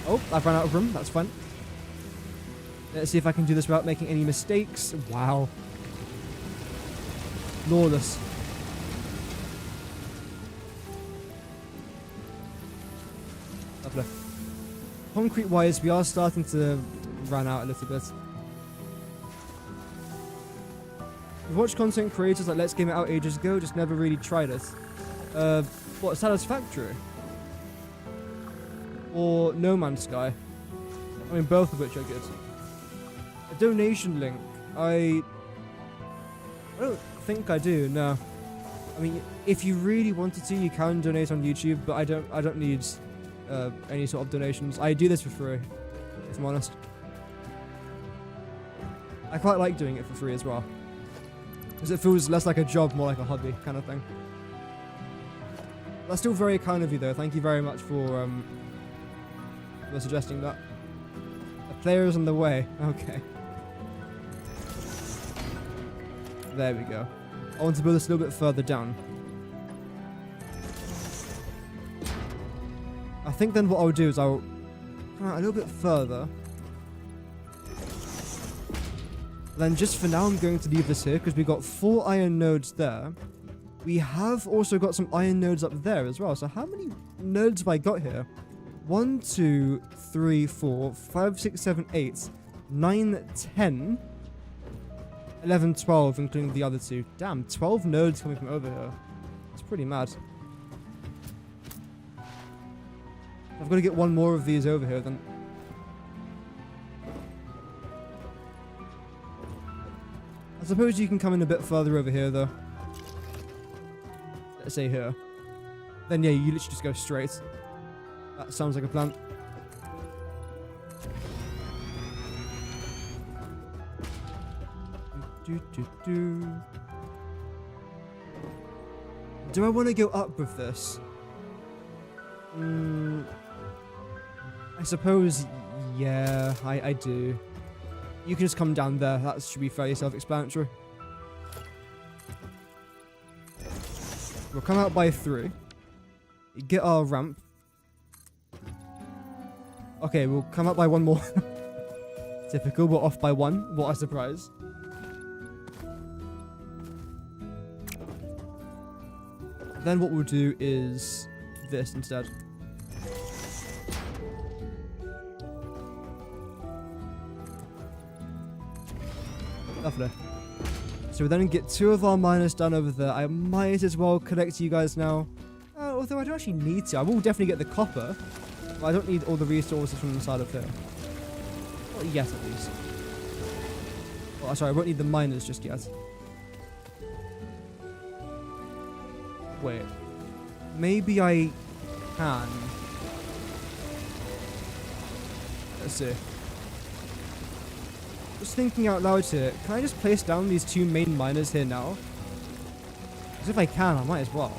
Oh, I've run out of room. That's fine. Let's see if I can do this without making any mistakes. Wow. Flawless. Lovely. Concrete-wise, we are starting to run out a little bit. We've watched content creators like Let's Game It Out ages ago, just never really tried it. What, Satisfactory? Or No Man's Sky? I mean, both of which are good. A donation link. I don't think I do, no. I mean, if you really wanted to, you can donate on YouTube, but I don't need any sort of donations. I do this for free, if I'm honest. I quite like doing it for free as well. Because it feels less like a job, more like a hobby kind of thing. That's still very kind of you though. Thank you very much for suggesting that. A player is on the way. Okay. There we go. I want to build this a little bit further down. I think then what I'll do is I'll come out a little bit further. Then just for now I'm going to leave this here because we've got 4 iron nodes there. We have also got some iron nodes up there as well. So how many nodes have I got here? 1, 2, 3, 4, 5, 6, 7, 8, 9, 10, 11, 12, including the other 2. Damn, 12 nodes coming from over here. It's pretty mad. I've got to get one more of these over here then. I suppose you can come in a bit further over here though. Let's say here. Then yeah, you literally just go straight. That sounds like a plan. Do I want to go up with this? I suppose, yeah, I do. You can just come down there. That should be fairly self-explanatory. We'll come out by 3. Get our ramp. Okay, we'll come out by 1 more. Typical, we're off by 1. What a surprise. Then what we'll do is this instead. Lovely. So we then get 2 of our miners done over there. I might as well collect you guys now. Although I don't actually need to. I will definitely get the copper. But I don't need all the resources from inside of here. Not yet, at least. Oh, sorry, I won't need the miners just yet. Wait. Maybe I can. Let's see. Just thinking out loud here, can I just place down these 2 main miners here now? Because if I can, I might as well.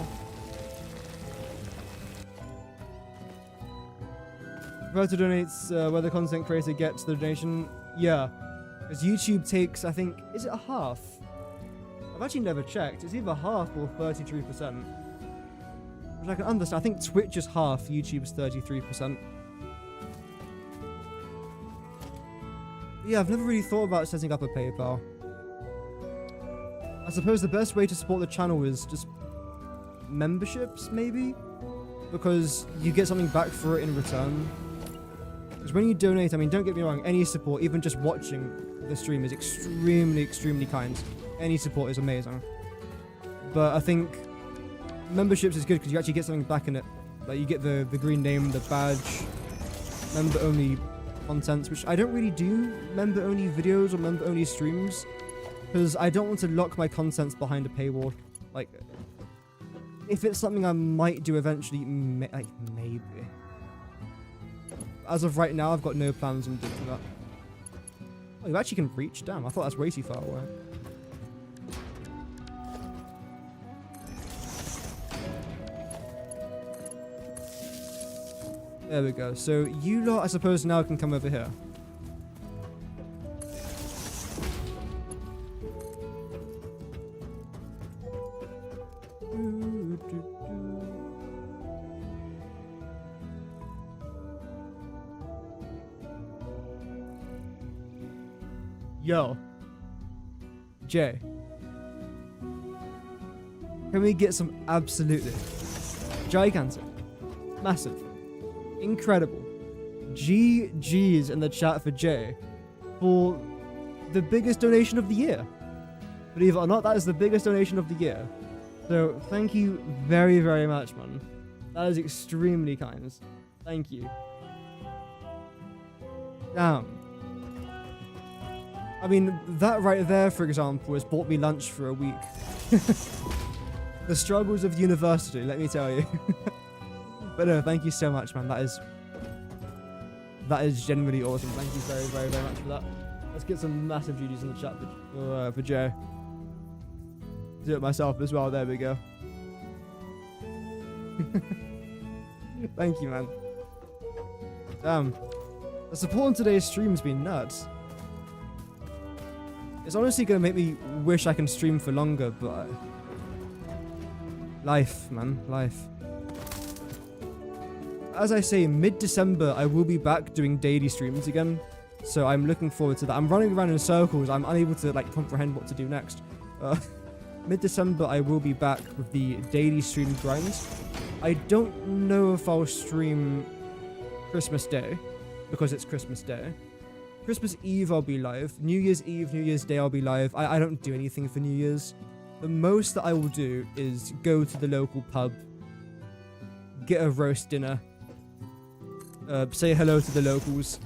Whoever donates, where the content creator gets the donation, yeah. Because YouTube takes, I think, is it a half? I've actually never checked. It's either half or 33%. Which I can understand. I think Twitch is half, YouTube's 33%. Yeah, I've never really thought about setting up a PayPal. I suppose the best way to support the channel is just memberships, maybe? Because you get something back for it in return. Because when you donate, I mean, don't get me wrong, any support, even just watching the stream is extremely, extremely kind. Any support is amazing. But I think memberships is good because you actually get something back in it. Like, you get the green name, the badge, member-only contents, which I don't really do member-only videos or member-only streams, because I don't want to lock my contents behind a paywall. Like, if it's something I might do eventually, like, maybe. As of right now, I've got no plans on doing that. Oh, you actually can reach? Damn, I thought that's way too far away. There we go. So you lot, I suppose, now can come over here. Yo. Jay. Can we get some absolutely gigantic, massive, incredible GG's in the chat for Jay for the biggest donation of the year? Believe it or not, that is the biggest donation of the year. So thank you very, very much, man. That is extremely kind. Thank you. Damn. I mean, that right there, for example, has bought me lunch for a week. The struggles of university, let me tell you. But no, thank you so much, man. That is genuinely awesome. Thank you very, very, very much for that. Let's get some massive GGs in the chat for Joe. Do it myself as well. There we go. Thank you, man. Damn. The support on today's stream has been nuts. It's honestly going to make me wish I can stream for longer, but... life, man. Life. As I say, mid-December, I will be back doing daily streams again. So I'm looking forward to that. I'm running around in circles. I'm unable to, like, comprehend what to do next. Mid-December, I will be back with the daily stream grind. I don't know if I'll stream Christmas Day, because it's Christmas Day. Christmas Eve, I'll be live. New Year's Eve, New Year's Day, I'll be live. I don't do anything for New Year's. The most that I will do is go to the local pub, get a roast dinner, say hello to the locals,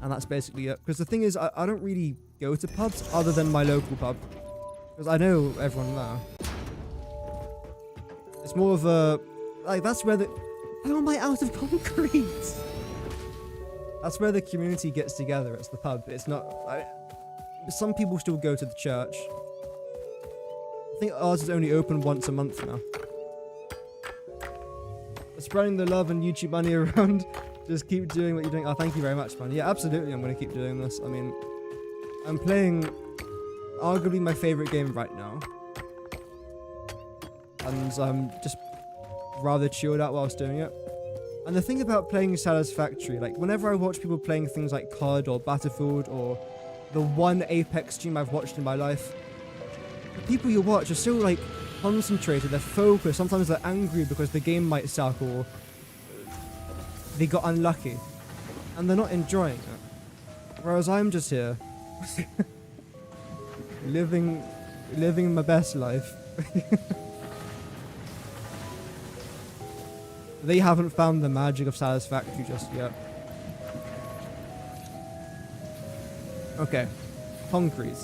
and that's basically it. Because the thing is, I don't really go to pubs other than my local pub, because I know everyone there. It's more of a, like, that's where the... How am I out of concrete? That's where the community gets together. It's the pub. It's not... some people still go to the church. I think ours is only open once a month now. Spreading the love and YouTube money around. Just keep doing what you're doing. Oh, thank you very much, man. Yeah, absolutely. I'm going to keep doing this. I mean, I'm playing arguably my favorite game right now. And I'm just rather chilled out whilst doing it. And the thing about playing Satisfactory, like whenever I watch people playing things like COD or Battlefield or the one Apex stream I've watched in my life, the people you watch are so like concentrated, they're focused, sometimes they're angry because the game might suck or they got unlucky. And they're not enjoying it. Whereas I'm just here, living my best life. They haven't found the magic of Satisfactory just yet. Okay, concrete.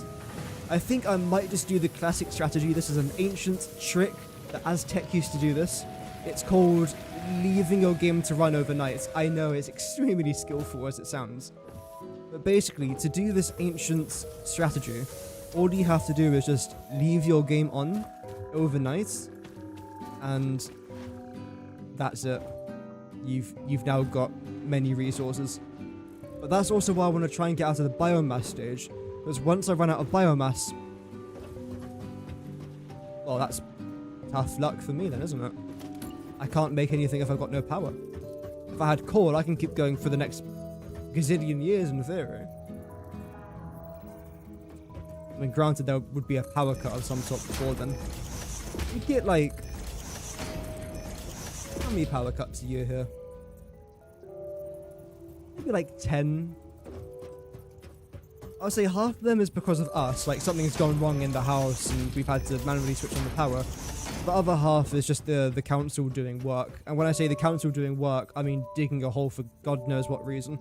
I think I might just do the classic strategy. This is an ancient trick that Aztec used to do this. It's called leaving your game to run overnight. I know it's extremely skillful as it sounds. But basically, to do this ancient strategy, all you have to do is just leave your game on overnight, and that's it. You've now got many resources. But that's also why I want to try and get out of the biomass stage, because once I run out of biomass, well, that's tough luck for me then, isn't it? I can't make anything if I've got no power. If I had coal, I can keep going for the next gazillion years in theory. I mean, granted, there would be a power cut of some sort before then. You'd get like... How many power cuts a year here? Maybe like 10. I'll say half of them is because of us, like something's gone wrong in the house and we've had to manually switch on the power. The other half is just the council doing work. And when I say the council doing work, I mean digging a hole for God knows what reason.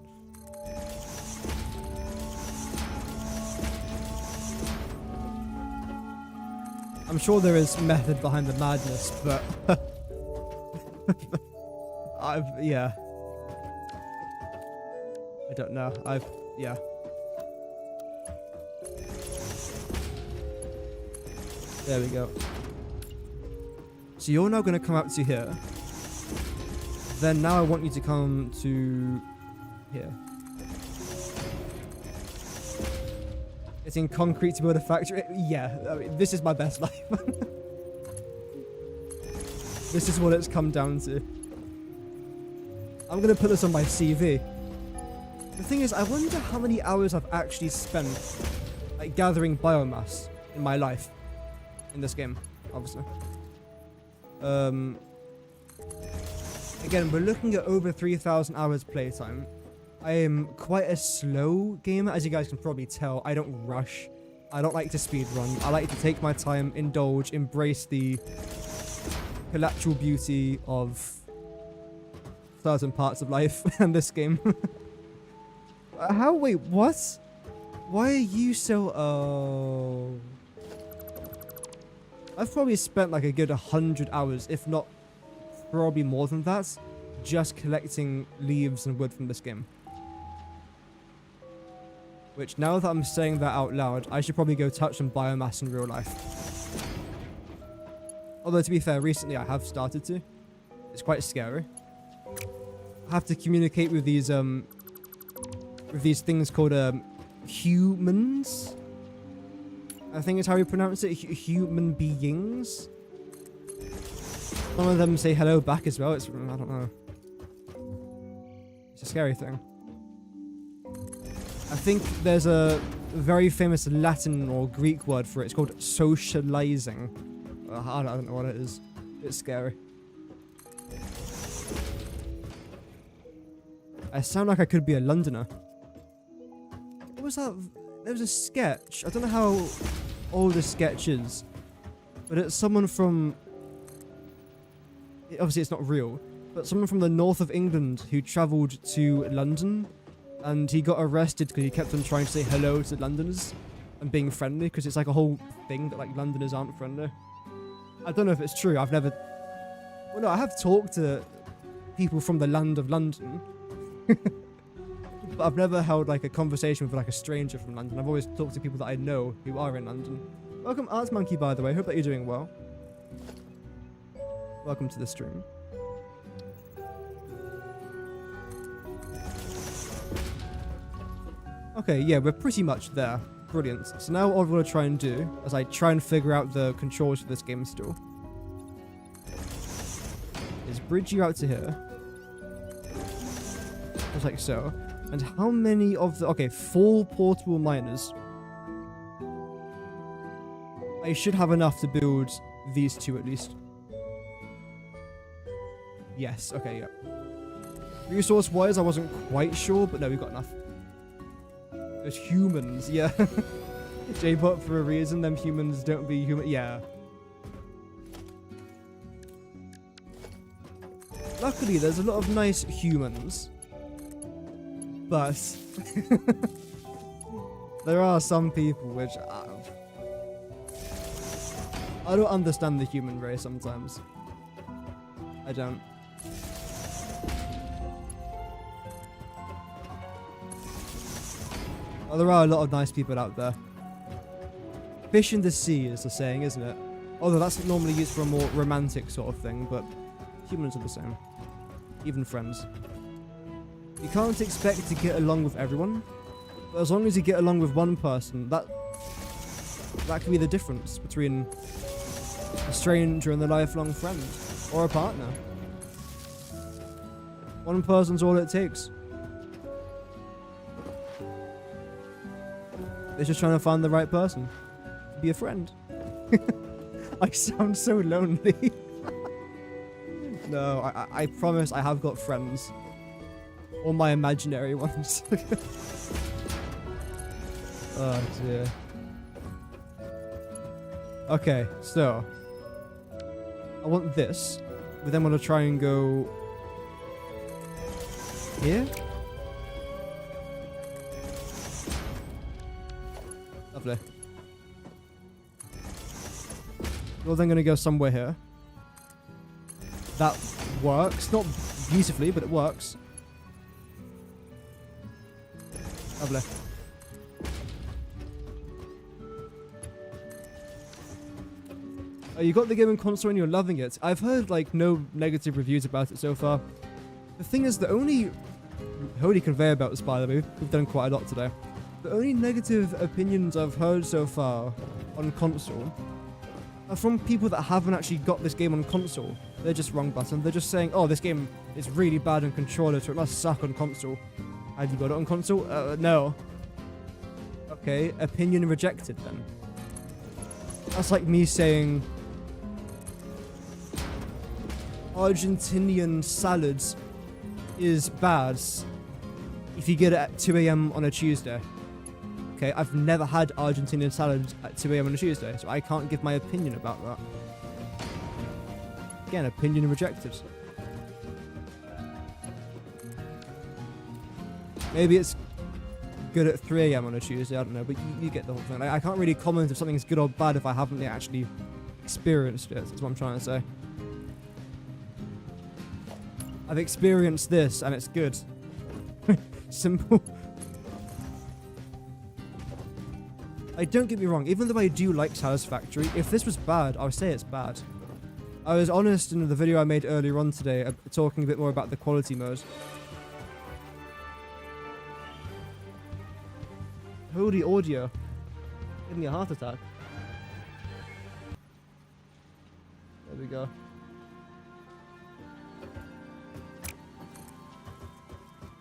I'm sure there is method behind the madness, but... yeah. I don't know. Yeah. There we go. So you're now going to come out to here. Then now I want you to come to here. Getting concrete to build a factory. Yeah, I mean, this is my best life. This is what it's come down to. I'm going to put this on my CV. The thing is, I wonder how many hours I've actually spent like gathering biomass in my life. In this game, obviously. Again, we're looking at over 3,000 hours playtime. I am quite a slow gamer, as you guys can probably tell. I don't rush. I don't like to speedrun. I like to take my time, indulge, embrace the collateral beauty of certain parts of life in this game. Wait, what? Why are you so... Oh... I've probably spent like a good 100 hours, if not probably more than that, just collecting leaves and wood from this game. Which, now that I'm saying that out loud, I should probably go touch some biomass in real life. Although, to be fair, recently I have started to. It's quite scary. I have to communicate with these things called humans. I think is how you pronounce it. Human beings. Some of them say hello back as well. I don't know. It's a scary thing. I think there's a very famous Latin or Greek word for it. It's called socializing. I don't know what it is. It's scary. I sound like I could be a Londoner. What was that? There was a sketch. I don't know how old the sketch is, but it's someone from... Obviously, it's not real, but someone from the north of England who travelled to London, and he got arrested because he kept on trying to say hello to Londoners and being friendly, because it's like a whole thing that like Londoners aren't friendly. I don't know if it's true. I've never... Well, no, I have talked to people from the land of London. But I've never held like a conversation with like a stranger from London. I've always talked to people that I know who are in London. Welcome, Arts Monkey, by the way. Hope that you're doing well. Welcome to the stream. Okay, yeah, we're pretty much there. Brilliant. So now what I'm going to try and do, as I try and figure out the controls for this game still, is bridge you out to here. Just like so. And how many of the... Okay, 4 portable miners. I should have enough to build these 2 at least. Yes, okay, yeah. Resource-wise, I wasn't quite sure, but no, we've got enough. There's humans, yeah. J-bot for a reason, them humans don't be human. Yeah. Luckily, there's a lot of nice humans. But there are some people which I don't understand the human race sometimes. I don't. Well, there are a lot of nice people out there. Fish in the sea is the saying, isn't it? Although that's normally used for a more romantic sort of thing, but humans are the same. Even friends. You can't expect to get along with everyone, but as long as you get along with one person, that can be the difference between a stranger and a lifelong friend, or a partner. One person's all it takes. They're just trying to find the right person. Be a friend. I sound so lonely. No, I promise I have got friends. Or my imaginary ones. Oh dear. Okay, so I want this, but then I'm gonna try and go here. Lovely. You're then gonna go somewhere here. That works. Not beautifully, but it works. Lovely. Oh, you got the game on console and you're loving it. I've heard like no negative reviews about it so far. The thing is, the only... Holy conveyor belts, by the way. We've done quite a lot today. The only negative opinions I've heard so far on console are from people that haven't actually got this game on console. They're just wrong button. They're just saying, oh, this game is really bad on controller, so it must suck on console. Have you got it on console? No. Okay, opinion rejected then. That's like me saying Argentinian salads is bad if you get it at 2 AM on a Tuesday. Okay, I've never had Argentinian salad at 2 AM on a Tuesday, so I can't give my opinion about that. Again, opinion rejected. Maybe it's good at 3 AM on a Tuesday, I don't know, but you get the whole thing. Like, I can't really comment if something's good or bad if I haven't actually experienced it, that's what I'm trying to say. I've experienced this, and it's good. Simple. Don't get me wrong, even though I do like Satisfactory, if this was bad, I would say it's bad. I was honest in the video I made earlier on today, talking a bit more about the quality mode. Holy audio. Give me a heart attack. There we go.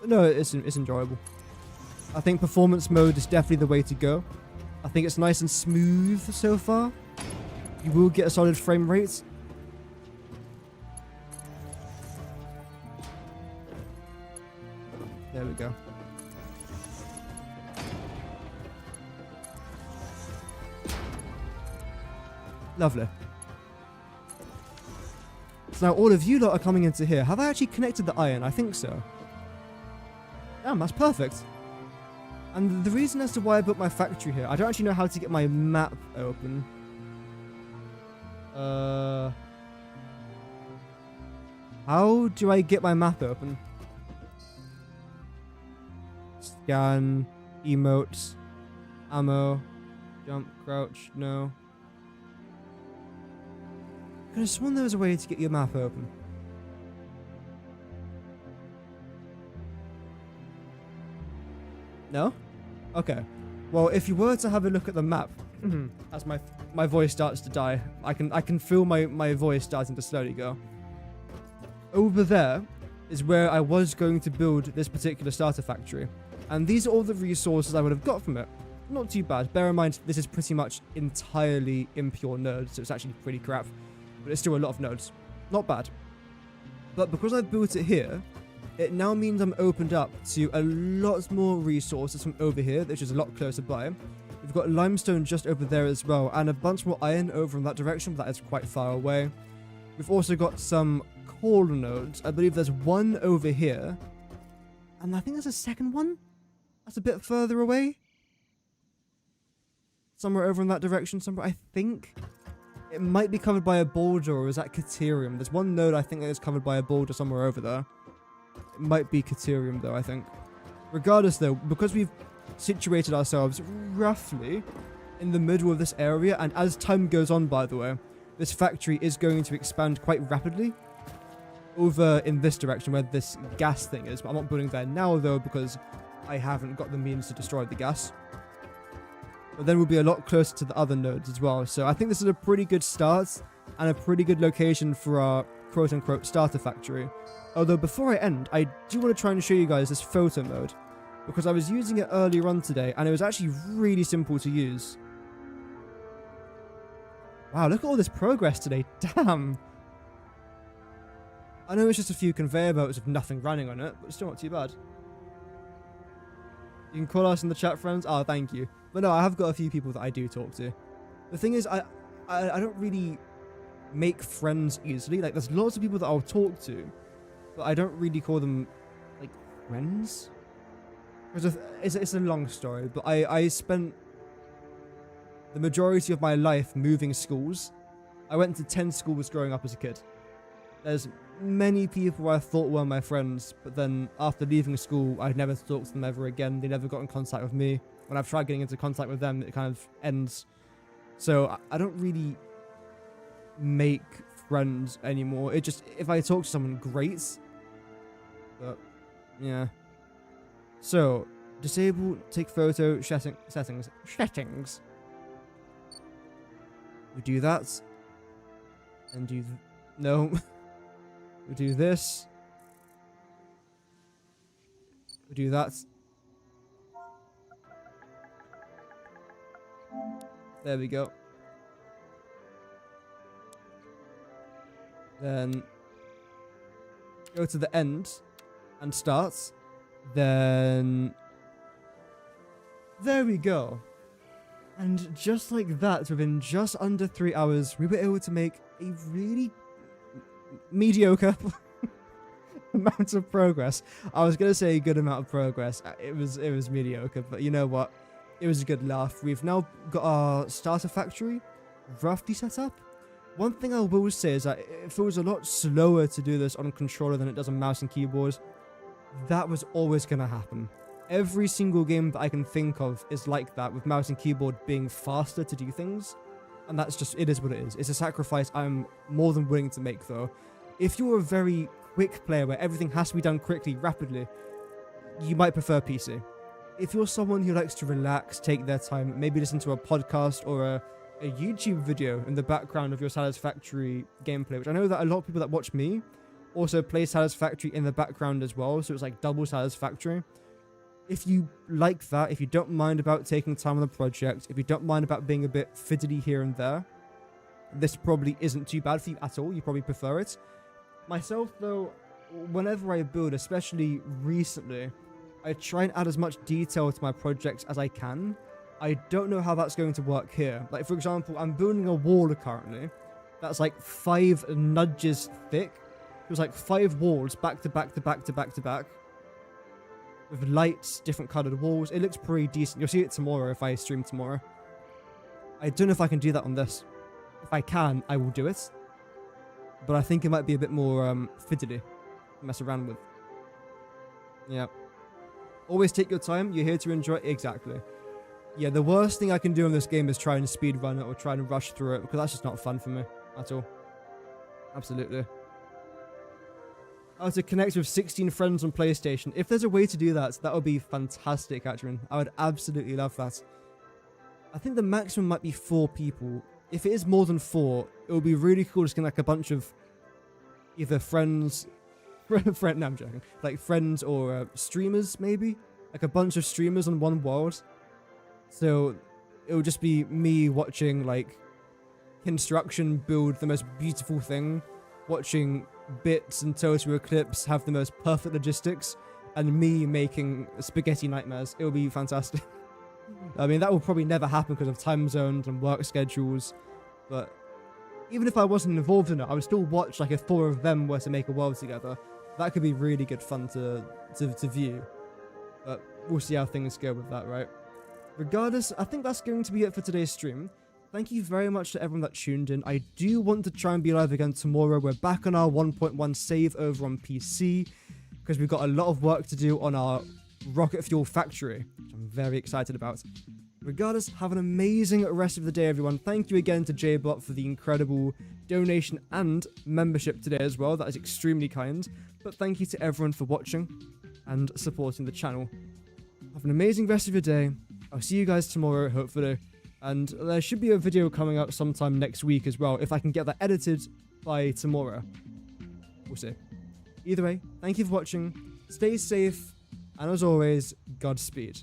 No, it's enjoyable. I think performance mode is definitely the way to go. I think it's nice and smooth so far. You will get a solid frame rate. There we go. Lovely. So now all of you lot are coming into here. Have I actually connected the iron? I think so. Damn, that's perfect. And the reason as to why I built my factory here, I don't actually know how to get my map open. How do I get my map open? scan, emotes, ammo, jump, crouch, no. I could have sworn there was a way to get your map open. No? Okay. Well, if you were to have a look at the map, as my voice starts to die, I can feel my voice starting to slowly go. Over there is where I was going to build this particular starter factory. And these are all the resources I would have got from it. Not too bad. Bear in mind, this is pretty much entirely impure nodes, so it's actually pretty crap. But it's still a lot of nodes. Not bad. But because I've built it here, it now means I'm opened up to a lot more resources from over here, which is a lot closer by. We've got limestone just over there as well, and a bunch more iron over in that direction, but that is quite far away. We've also got some coal nodes. I believe there's one over here. And I think there's a second one? That's a bit further away. Somewhere over in that direction, somewhere, I think. It might be covered by a boulder, or is that Caterium? There's one node I think that is covered by a boulder somewhere over there. It might be Caterium though, I think. Regardless though, because we've situated ourselves roughly in the middle of this area, and as time goes on, by the way, this factory is going to expand quite rapidly over in this direction where this gas thing is. But I'm not building there now though, because I haven't got the means to destroy the gas. But then we'll be a lot closer to the other nodes as well. So I think this is a pretty good start and a pretty good location for our quote-unquote starter factory. Although before I end, I do want to try and show you guys this photo mode, because I was using it earlier on today and it was actually really simple to use. Wow, look at all this progress today. Damn. I know it's just a few conveyor belts with nothing running on it, but it's still not too bad. You can call us in the chat, friends. Oh, thank you. But no, I have got a few people that I do talk to. The thing is, I don't really make friends easily. Like, there's lots of people that I'll talk to, but I don't really call them, like, friends. It's a long story, but I spent the majority of my life moving schools. I went to 10 schools growing up as a kid. There's many people I thought were my friends, but then after leaving school, I'd never talked to them ever again. They never got in contact with me. When I've tried getting into contact with them, it kind of ends. So I don't really make friends anymore. It just, if I talk to someone, great. But, yeah. So, disable, take photo, settings. We do that. And do, no. We do this. We do that. There we go. Then go to the end and start. Then there we go. And just like that, within just under 3 hours, we were able to make a really mediocre amount of progress. I was gonna say a good amount of progress. It was mediocre, but you know what? It was a good laugh. We've now got our starter factory roughly set up. One thing I will say is that it feels a lot slower to do this on controller than it does on mouse and keyboard. That was always gonna happen. Every single game that I can think of is like that, with mouse and keyboard being faster to do things. And that's just, it is what it is. It's a sacrifice I'm more than willing to make though. If you're a very quick player where everything has to be done quickly, rapidly, you might prefer PC. If you're someone who likes to relax, take their time, maybe listen to a podcast or a YouTube video in the background of your Satisfactory gameplay, which I know that a lot of people that watch me also play Satisfactory in the background as well, so it's like double Satisfactory. If you like that, if you don't mind about taking time on the project, if you don't mind about being a bit fiddly here and there, this probably isn't too bad for you at all. You probably prefer it. Myself, though, whenever I build, especially recently, I try and add as much detail to my projects as I can. I don't know how that's going to work here. Like, for example, I'm building a wall currently that's like 5 nudges thick. It was like 5 walls back to back to back to back to back, with lights, different coloured walls. It looks pretty decent. You'll see it tomorrow if I stream tomorrow. I don't know if I can do that on this. If I can, I will do it. But I think it might be a bit more fiddly to mess around with. Yeah. Always take your time. You're here to enjoy it. Exactly. Yeah, the worst thing I can do in this game is try and speedrun it or try and rush through it, because that's just not fun for me at all. Absolutely. How to connect with 16 friends on PlayStation. If there's a way to do that, that would be fantastic, Adrian. I would absolutely love that. I think the maximum might be 4 people. If it is more than 4, it would be really cool to connect like a bunch of either friends, no, I'm joking, like friends or streamers maybe, like a bunch of streamers on one world. So it would just be me watching like construction build the most beautiful thing, watching Bits and Total Eclipse have the most perfect logistics, and me making spaghetti nightmares. It would be fantastic. I mean, that will probably never happen because of time zones and work schedules, but even if I wasn't involved in it, I would still watch like if 4 of them were to make a world together. That could be really good fun to view, but we'll see how things go with that, right? Regardless, I think that's going to be it for today's stream. Thank you very much to everyone that tuned in. I do want to try and be live again tomorrow. We're back on our 1.1 save over on PC because we've got a lot of work to do on our rocket fuel factory, which I'm very excited about. Regardless, have an amazing rest of the day, everyone. Thank you again to JBot for the incredible donation and membership today as well. That is extremely kind. But thank you to everyone for watching and supporting the channel. Have an amazing rest of your day. I'll see you guys tomorrow, hopefully. And there should be a video coming up sometime next week as well, if I can get that edited by tomorrow. We'll see. Either way, thank you for watching, stay safe, and as always, Godspeed.